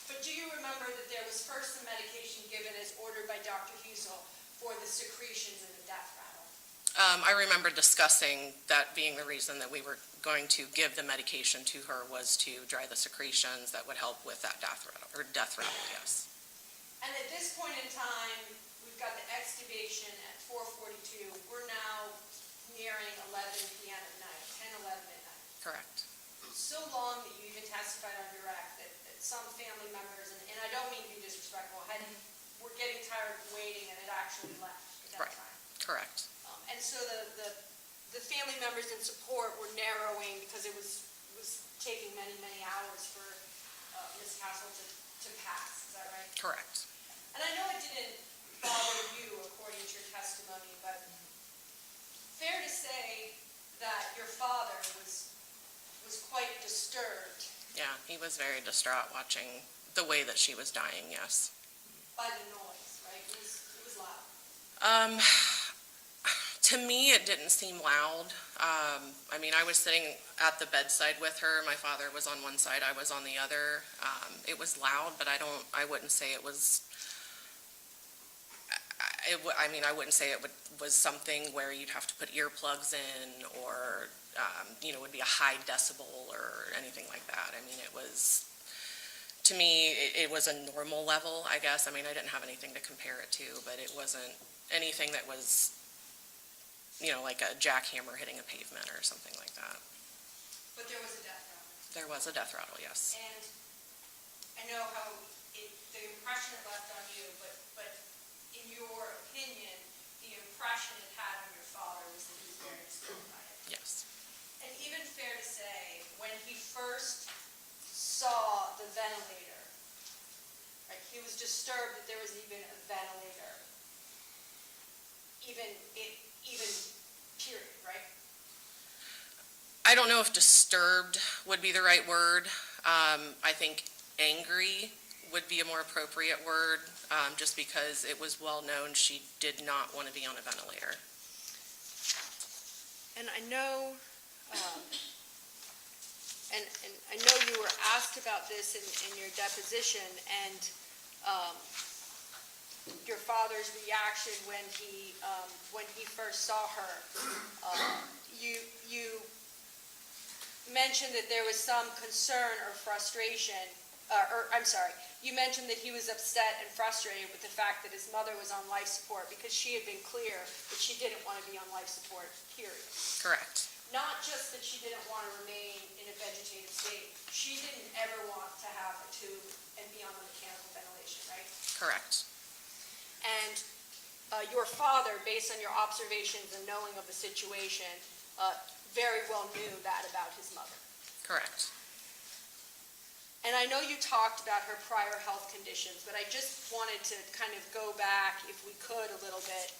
But do you remember that there was first the medication given as ordered by Dr. Husel for the secretions and the death rattle? I remember discussing that being the reason that we were going to give the medication to her was to dry the secretions that would help with that death rattle, yes. And at this point in time, we've got the extubation at 4:42. We're now nearing 11 p.m. at night, 10, 11 at night. Correct. So long that you even testified on direct that some family members, and I don't mean to be disrespectful, were getting tired of waiting and it actually left at that Right. time. Correct. And so the family members in support were narrowing because it was taking many, many hours for Ms. Castle to pass. Is that right? Correct. And I know it didn't bother you according to your testimony, but fair to say that your father was quite disturbed Yeah, he was very distraught watching the way that she was dying, yes. by the noise, right? It was loud. To me, it didn't seem loud. I mean, I was sitting at the bedside with her. My father was on one side, I was on the other. It was loud, but I wouldn't say it was, I wouldn't say it was something where you'd have to put earplugs in or, would be a high decibel or anything like that. I mean, it was, to me, it was a normal level, I guess. I mean, I didn't have anything to compare it to, but it wasn't anything that was, like a jackhammer hitting a pavement or something like that. But there was a death rattle. There was a death rattle, yes. And I know how the impression it left on you, but in your opinion, the impression it had on your father was that he was very disturbed by it. Yes. And even fair to say, when he first saw the ventilator, right, he was disturbed that there was even a ventilator, even period, right? I don't know if disturbed would be the right word. I think angry would be a more appropriate word, just because it was well known she did not want to be on a ventilator. And I know and I know you were asked about this in your deposition, and your father's reaction when he first saw her. You mentioned that there was some concern or frustration, you mentioned that he was upset and frustrated with the fact that his mother was on life support because she had been clear that she didn't want to be on life support, period. Correct. Not just that she didn't want to remain in a vegetative state, she didn't ever want to have a tube and be on the mechanical ventilation, right? Correct. And your father, based on your observations and knowing of the situation, very well knew that about his mother. Correct. And I know you talked about her prior health conditions, but I just wanted to kind of go back, if we could, a little bit.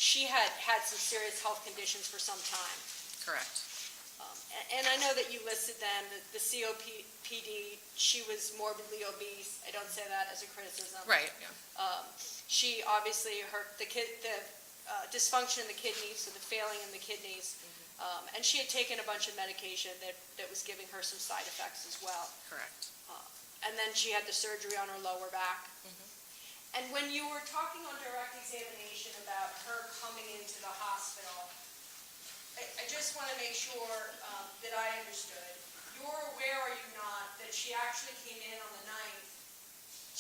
She had some serious health conditions for some time. Correct. And I know that you listed them, the COPD, she was morbidly obese. I don't say that as a criticism. Right, yeah. She obviously, the dysfunction in the kidneys, so the failing in the kidneys, and she had taken a bunch of medication that was giving her some side effects as well. Correct. And then she had the surgery on her lower back. And when you were talking on direct examination about her coming into the hospital, I just want to make sure that I understood. You're aware, are you not, that she actually came in on the 9th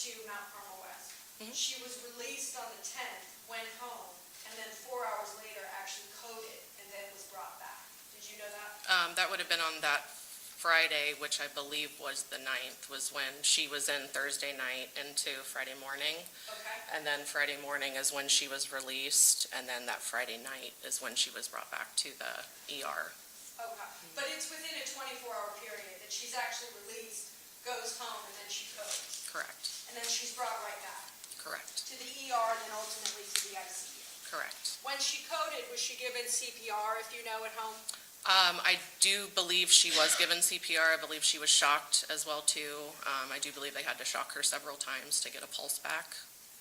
to Mount Carmel West? She was released on the 10th, went home, and then 4 hours later actually coded and then was brought back. Did you know that? That would have been on that Friday, which I believe was the 9th, was when she was in Thursday night into Friday morning. Okay. And then Friday morning is when she was released, and then that Friday night is when she was brought back to the ER. Okay. But it's within a 24-hour period that she's actually released, goes home, and then she codes. Correct. And then she's brought right back Correct. to the ER and then ultimately to the ICU. Correct. When she coded, was she given CPR, if you know, at home? I do believe she was given CPR. I believe she was shocked as well, too. I do believe they had to shock her several times to get a pulse back.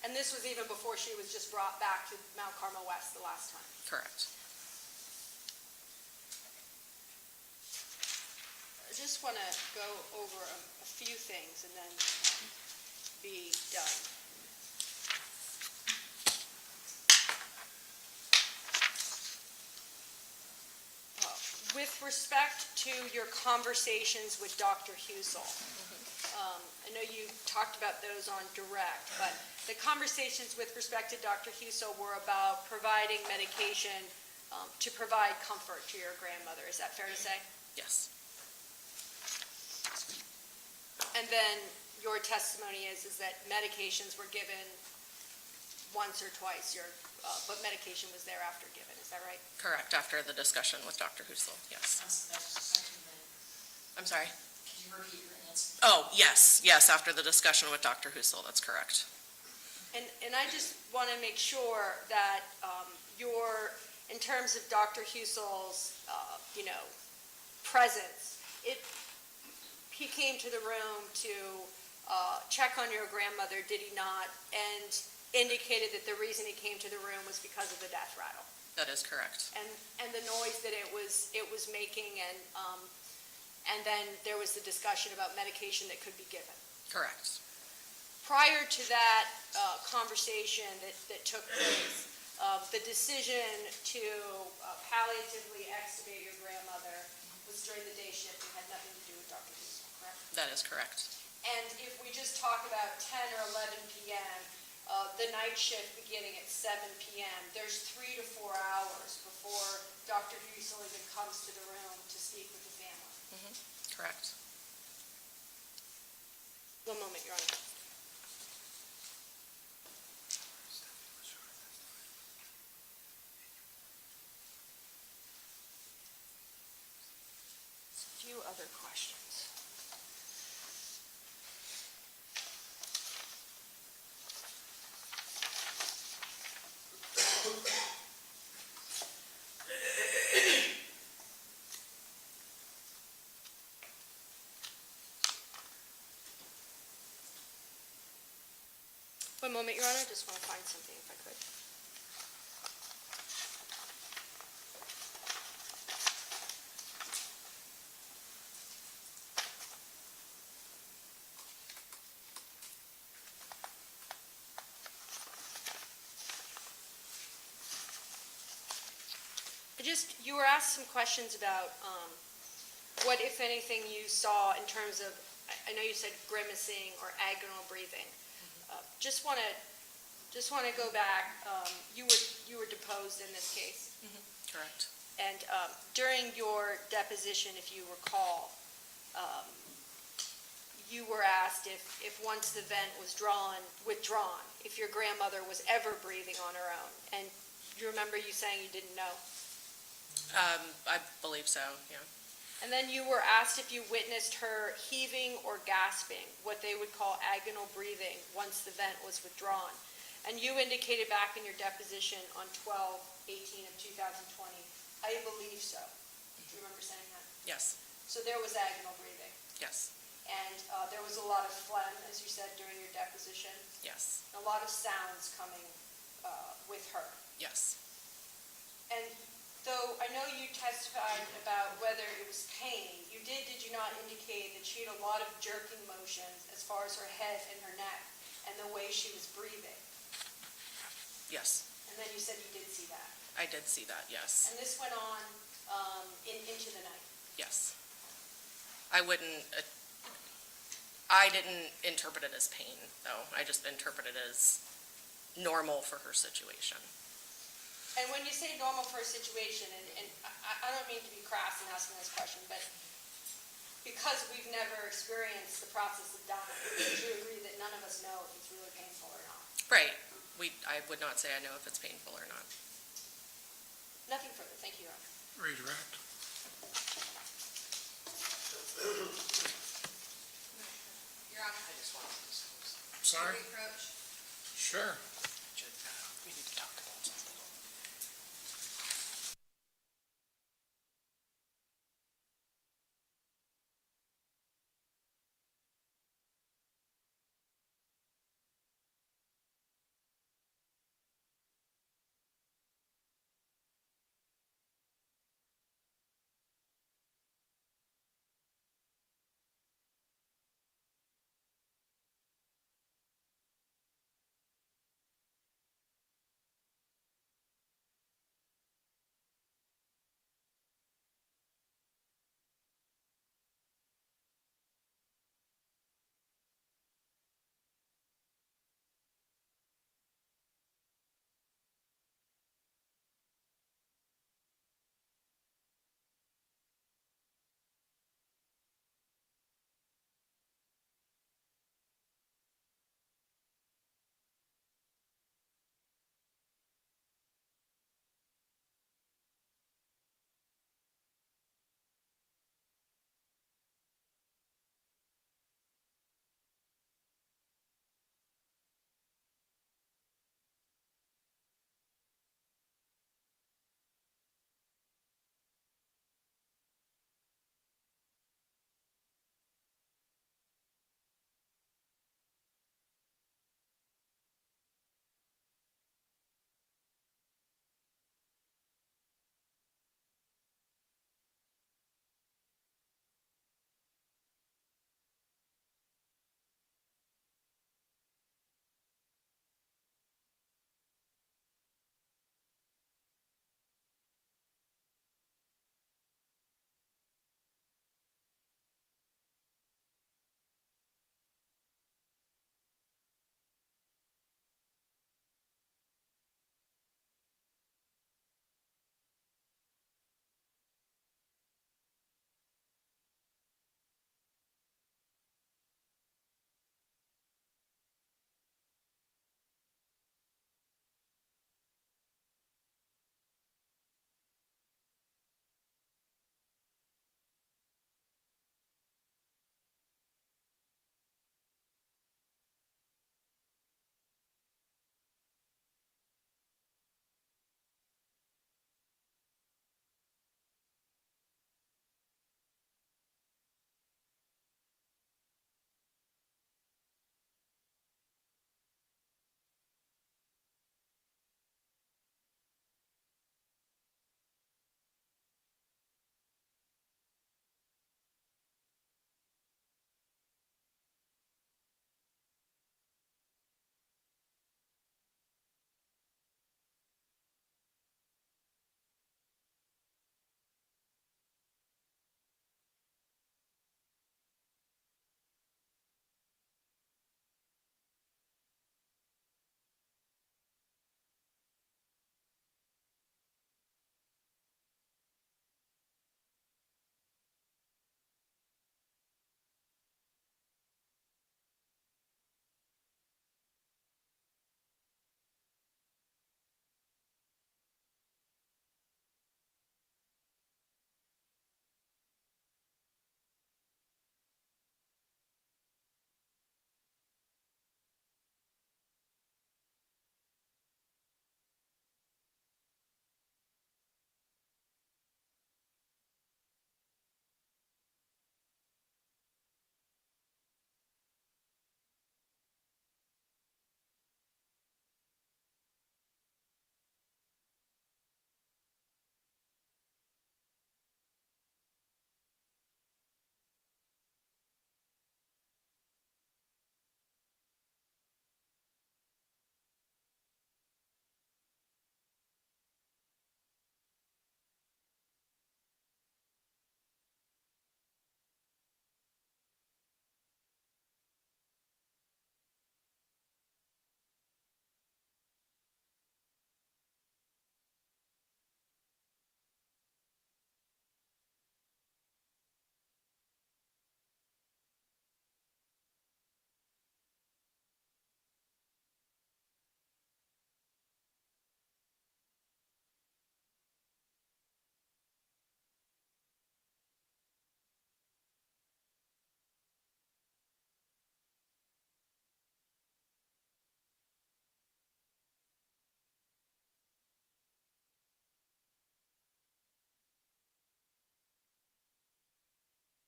And this was even before she was just brought back to Mount Carmel West the last time? Correct. I just want to go over a few things and then be done. With respect to your conversations with Dr. Husel, I know you talked about those on direct, but the conversations with respect to Dr. Husel were about providing medication to provide comfort to your grandmother. Is that fair to say? Yes. And then your testimony is that medications were given once or twice, but medication was thereafter given. Is that right? Correct, after the discussion with Dr. Husel, yes. I'm sorry? Could you repeat your answer? Oh, yes, after the discussion with Dr. Husel, that's correct. And I just want to make sure that in terms of Dr. Husel's, presence, he came to the room to check on your grandmother, did he not? And indicated that the reason he came to the room was because of the death rattle. That is correct. And the noise that it was making, and then there was the discussion about medication that could be given. Correct. Prior to that conversation that took place, the decision to palliatively extubate your grandmother was during the day shift and had nothing to do with Dr. Husel, correct? That is correct. And if we just talk about 10 or 11 p.m., the night shift beginning at 7 p.m., there's 3 to 4 hours before Dr. Husel even comes to the room to speak with the family. Correct. One moment, Your Honor. A few other questions. One moment, Your Honor, just want to find something if I could. you were asked some questions about what, if anything, you saw in terms of, I know you said grimacing or agonal breathing. Just want to go back, you were deposed in this case. Correct. And during your deposition, if you recall, you were asked if once the vent was withdrawn, if your grandmother was ever breathing on her own. And you remember you saying you didn't know? I believe so, yeah. And then you were asked if you witnessed her heaving or gasping, what they would call agonal breathing, once the vent was withdrawn. And you indicated back in your deposition on 12/18 of 2020, I believe so. Do you remember saying that? Yes, So there was agonal breathing. yes, And there was a lot of phlegm, as you said, during your deposition. yes, A lot of sounds coming with her. yes. And though I know you testified about whether it was pain, did you not indicate that she had a lot of jerking motions as far as her head and her neck and the way she was breathing? Yes, And then you said you did see that. I did see that, yes, And this went on into the night. yes. I didn't interpret it as pain, though. I just interpreted it as normal for her situation. And when you say normal for a situation, and I don't mean to be crass in asking this question, but because we've never experienced the process of dying, would you agree that none of us know if it's really painful or not? Right. I would not say I know if it's painful or not. Nothing further. Thank you, Your Honor. Redirect. Your Honor, Sorry? reproach. Sure. We need to talk about something.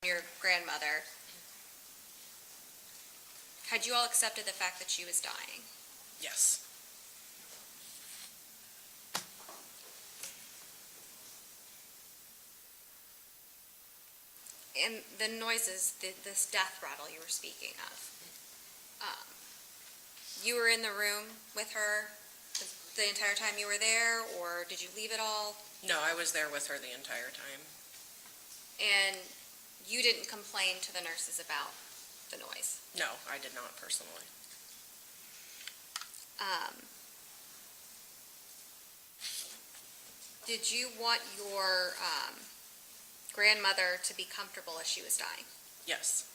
your grandmother, had you all accepted the fact that she was dying? Yes. And the noises, this death rattle you were speaking of, you were in the room with her the entire time you were there, or did you leave it all? No, I was there with her the entire time. And you didn't complain to the nurses about the noise? No, I did not personally. Did you want your grandmother to be comfortable as she was dying? Yes.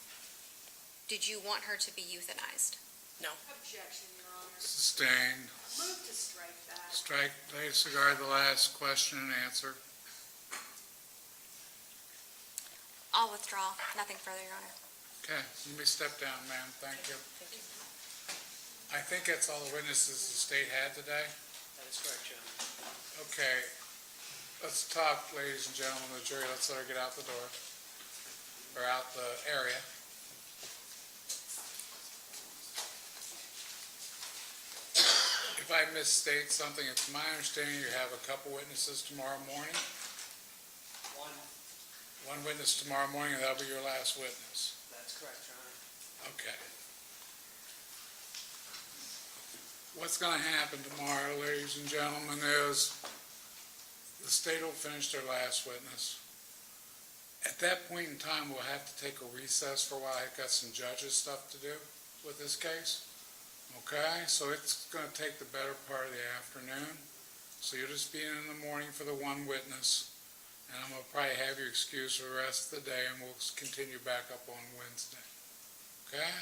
Did you want her to be euthanized? No. Objection, Your Honor. Sustained. Move to strike that. Strike, disregard the last question and answer. I'll withdraw. Nothing further, Your Honor. Okay, let me step down, ma'am. Thank you. I think that's all the witnesses the state had today. That is correct, John. Okay, let's talk, ladies and gentlemen of the jury. Let's let her get out the door, or out the area. If I misstate something, it's my understanding you have a couple witnesses tomorrow morning. One witness tomorrow morning, and that'll be your last witness. That's correct, Your Honor. Okay. What's going to happen tomorrow, ladies and gentlemen, is the state will finish their last witness. At that point in time, we'll have to take a recess for a while. I've got some judges' stuff to do with this case. Okay, so it's going to take the better part of the afternoon. So you'll just be in the morning for the one witness, and I'm going to probably have you excused for the rest of the day, and we'll continue back up on Wednesday. Okay?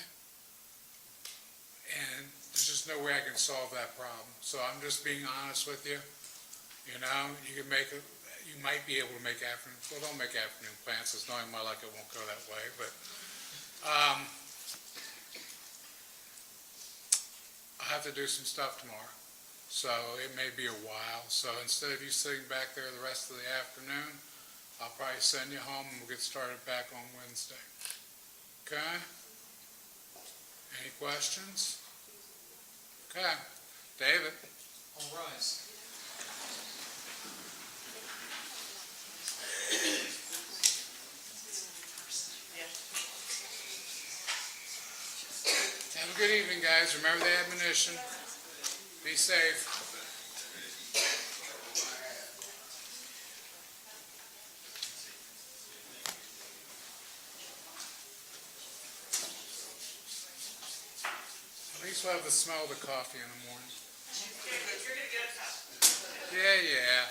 And there's just no way I can solve that problem. So I'm just being honest with you. You know, you might be able to make afternoon, well, don't make afternoon plans, because knowing my luck, it won't go that way, but, I'll have to do some stuff tomorrow, so it may be a while. So instead of you sitting back there the rest of the afternoon, I'll probably send you home and we'll get started back on Wednesday. Okay? Any questions? Okay. David? All rise. Have a good evening, guys. Remember the admonition. Be safe. At least we'll have the smell of the coffee in the morning. Yeah.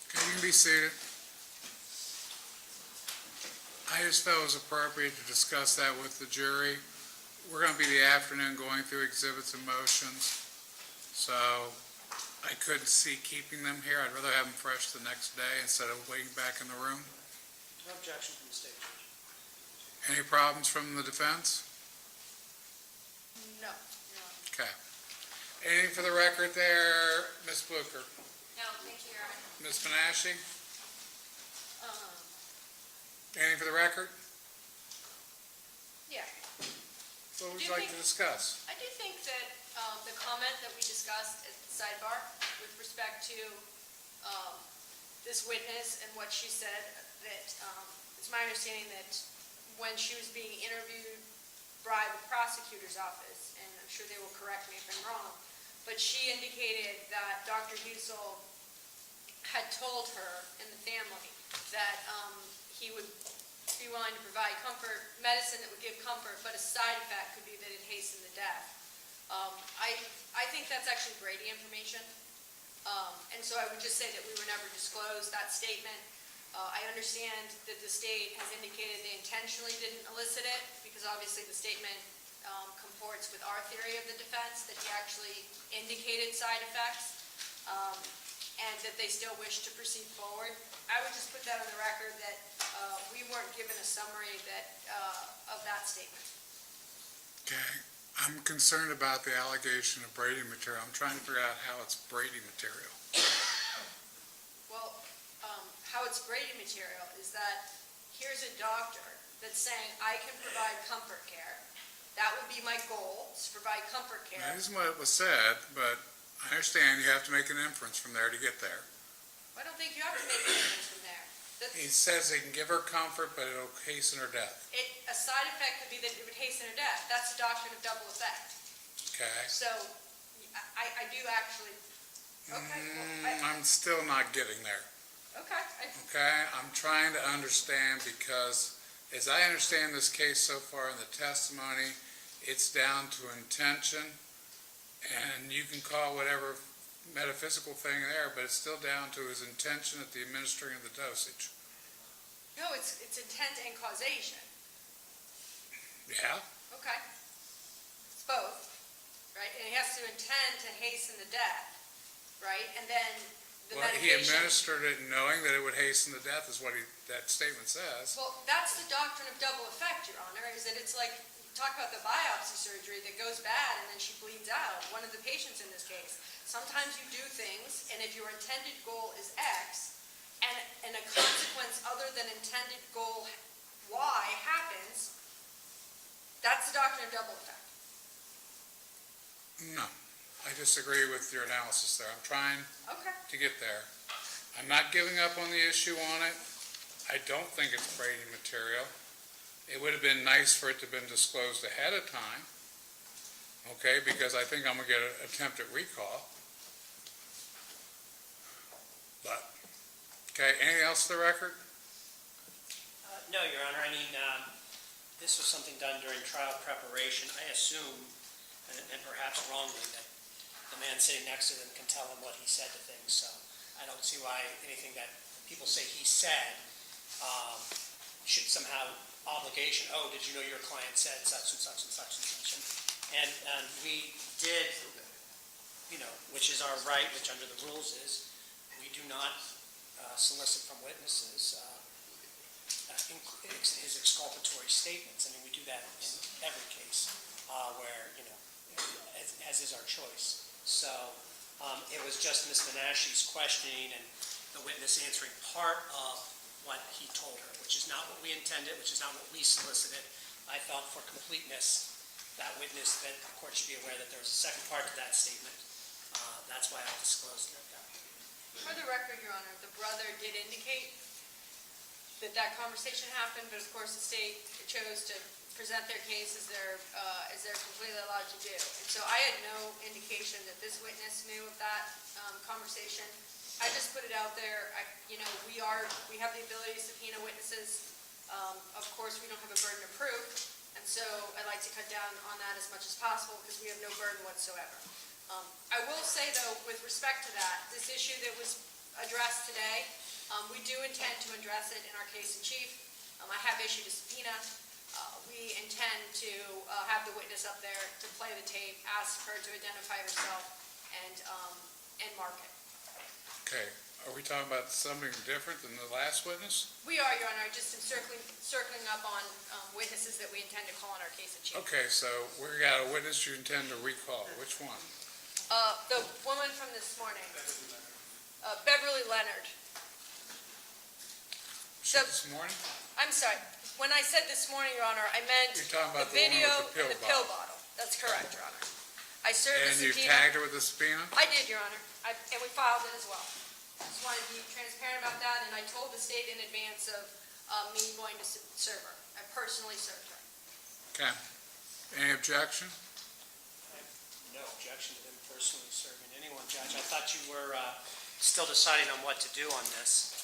Okay, you can be seated. I just felt it was appropriate to discuss that with the jury. We're going to be the afternoon going through exhibits and motions, so I couldn't see keeping them here. I'd rather have them fresh the next day instead of waiting back in the room. No objection from the state judge. Any problems from the defense? No. Okay. Anything for the record there, Ms. Blucher? No, thank you, Your Honor. Ms. Menashe? Anything for the record? Yeah. What would you like to discuss? I do think that the comment that we discussed at the sidebar with respect to this witness and what she said, that it's my understanding that when she was being interviewed by the prosecutor's office, and I'm sure they will correct me if I'm wrong, but she indicated that Dr. Husel had told her and the family that he would be willing to provide comfort, medicine that would give comfort, but a side effect could be that it hastened the death. I think that's actually Brady information, and so I would just say that we were never disclosed that statement. I understand that the state has indicated they intentionally didn't elicit it, because obviously the statement comports with our theory of the defense, that he actually indicated side effects, and that they still wish to proceed forward. I would just put that on the record that we weren't given a summary of that statement. Okay. I'm concerned about the allegation of Brady material. I'm trying to figure out how it's Brady material. Well, how it's Brady material is that here's a doctor that's saying, I can provide comfort care. That would be my goal, is to provide comfort care. That isn't what was said, but I understand you have to make an inference from there to get there. I don't think you have to make a difference from there. He says he can give her comfort, but it'll hasten her death. A side effect would be that it would hasten her death. That's the doctrine of double effect. Okay? So, I do actually, okay, well, I'm still not getting there. okay. Okay? I'm trying to understand because, as I understand this case so far in the testimony, it's down to intention, and you can call whatever metaphysical thing there, but it's still down to his intention at the administering of the dosage. No, it's intent and causation. Yeah? Okay. It's both, right? And he has to intend to hasten the death, right? And then the Well, he medication. administered it knowing that it would hasten the death, is what that statement says. Well, that's the doctrine of double effect, Your Honor, is that it's like, talk about the biopsy surgery that goes bad and then she bleeds out. One of the patients in this case. Sometimes you do things, and if your intended goal is X, and a consequence other than intended goal Y happens, that's the doctrine of double effect. No, I disagree with your analysis there. I'm trying Okay. to get there. I'm not giving up on the issue on it. I don't think it's Brady material. It would have been nice for it to have been disclosed ahead of time, okay, because I think I'm going to get an attempted recall. But, okay, anything else to the record? No, Your Honor, I mean, this was something done during trial preparation. I assume, and perhaps wrongly, that the man sitting next to them can tell him what he said to things, so I don't see why anything that people say he said should somehow obligation, oh, did you know your client said such and such and such and such? And we did, which is our right, which under the rules is, we do not solicit from witnesses his exculpatory statements. I mean, we do that in every case where, as is our choice. So it was just Ms. Menashe's questioning and the witness answering part of what he told her, which is not what we intended, which is not what we solicited. I felt for completeness, that witness, that the court should be aware that there was a second part to that statement. That's why I disclosed it. For the record, Your Honor, the brother did indicate that conversation happened, but of course the state chose to present their case as they're completely allowed to do. And so I had no indication that this witness knew of that conversation. I just put it out there. We have the ability to subpoena witnesses. Of course, we don't have a burden of proof, and so I'd like to cut down on that as much as possible because we have no burden whatsoever. I will say, though, with respect to that, this issue that was addressed today, we do intend to address it in our case in chief. I have issued a subpoena. We intend to have the witness up there to play the tape, ask her to identify herself, and mark it. Okay, are we talking about something different than the last witness? We are, Your Honor. I just am circling up on witnesses that we intend to call in our case in chief. Okay, so we got a witness you intend to recall. Which one? The woman from this morning, Beverly Leonard. She this morning? I'm sorry. When I said this morning, Your Honor, I meant You're talking about the the one video with the and the pill bottle. That's correct, Your Honor. I served And the you subpoena. tagged her with the subpoena? I did, Your Honor, and we filed it as well. Just wanted to be transparent about that, and I told the state in advance of me going to serve her. I personally served her. Okay. Any objection? No objection to them personally serving anyone, Judge. I thought you were still deciding on what to do on this.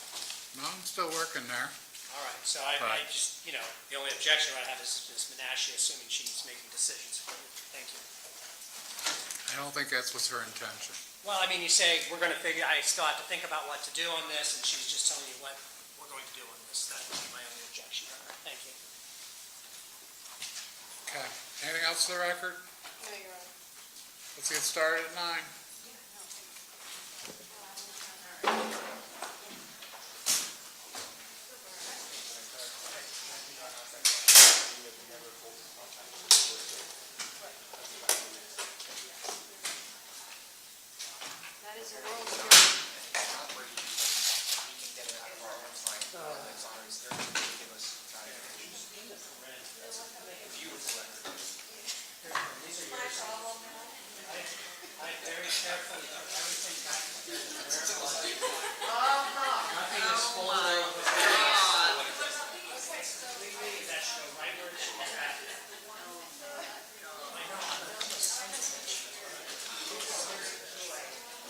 No, I'm still working there. All right, so I Right. just, the only objection I have is Ms. Menashe, assuming she's making decisions for you. Thank you. I don't think that's what's her intention. Well, I mean, you say, I still have to think about what to do on this, and she's just telling you what we're going to do on this. That would be my only objection. Thank you. Okay. Anything else to the record? No, Your Honor. Let's get started at 9. That is a world of It's not where we can get it out of our own fund, it's ours, they're going to give us valuations. Beautiful record. my problem now. I very carefully took everything back to where it was. Nothing is full of. That show right where it should be at. I know, I'm not the son of a bitch.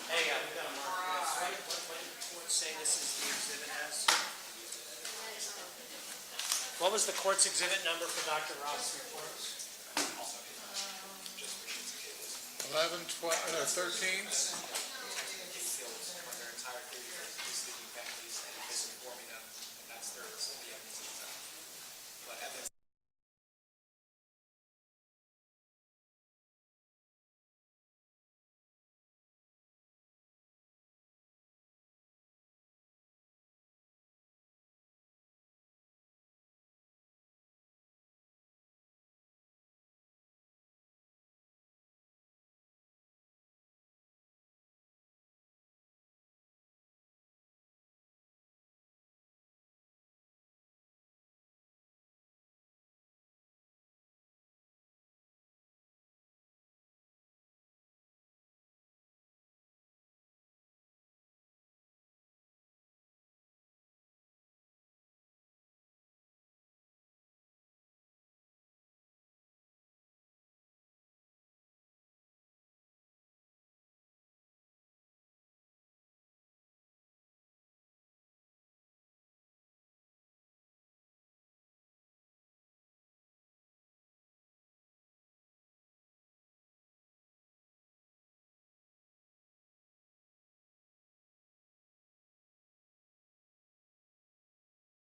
Hey, we got a mark. What say this is the exhibit as? What was the court's exhibit number for Dr. Ross' reports? 11, 12, 13? When their entire career is misleading families and misinforming them, and that's their evidence of that. But evidence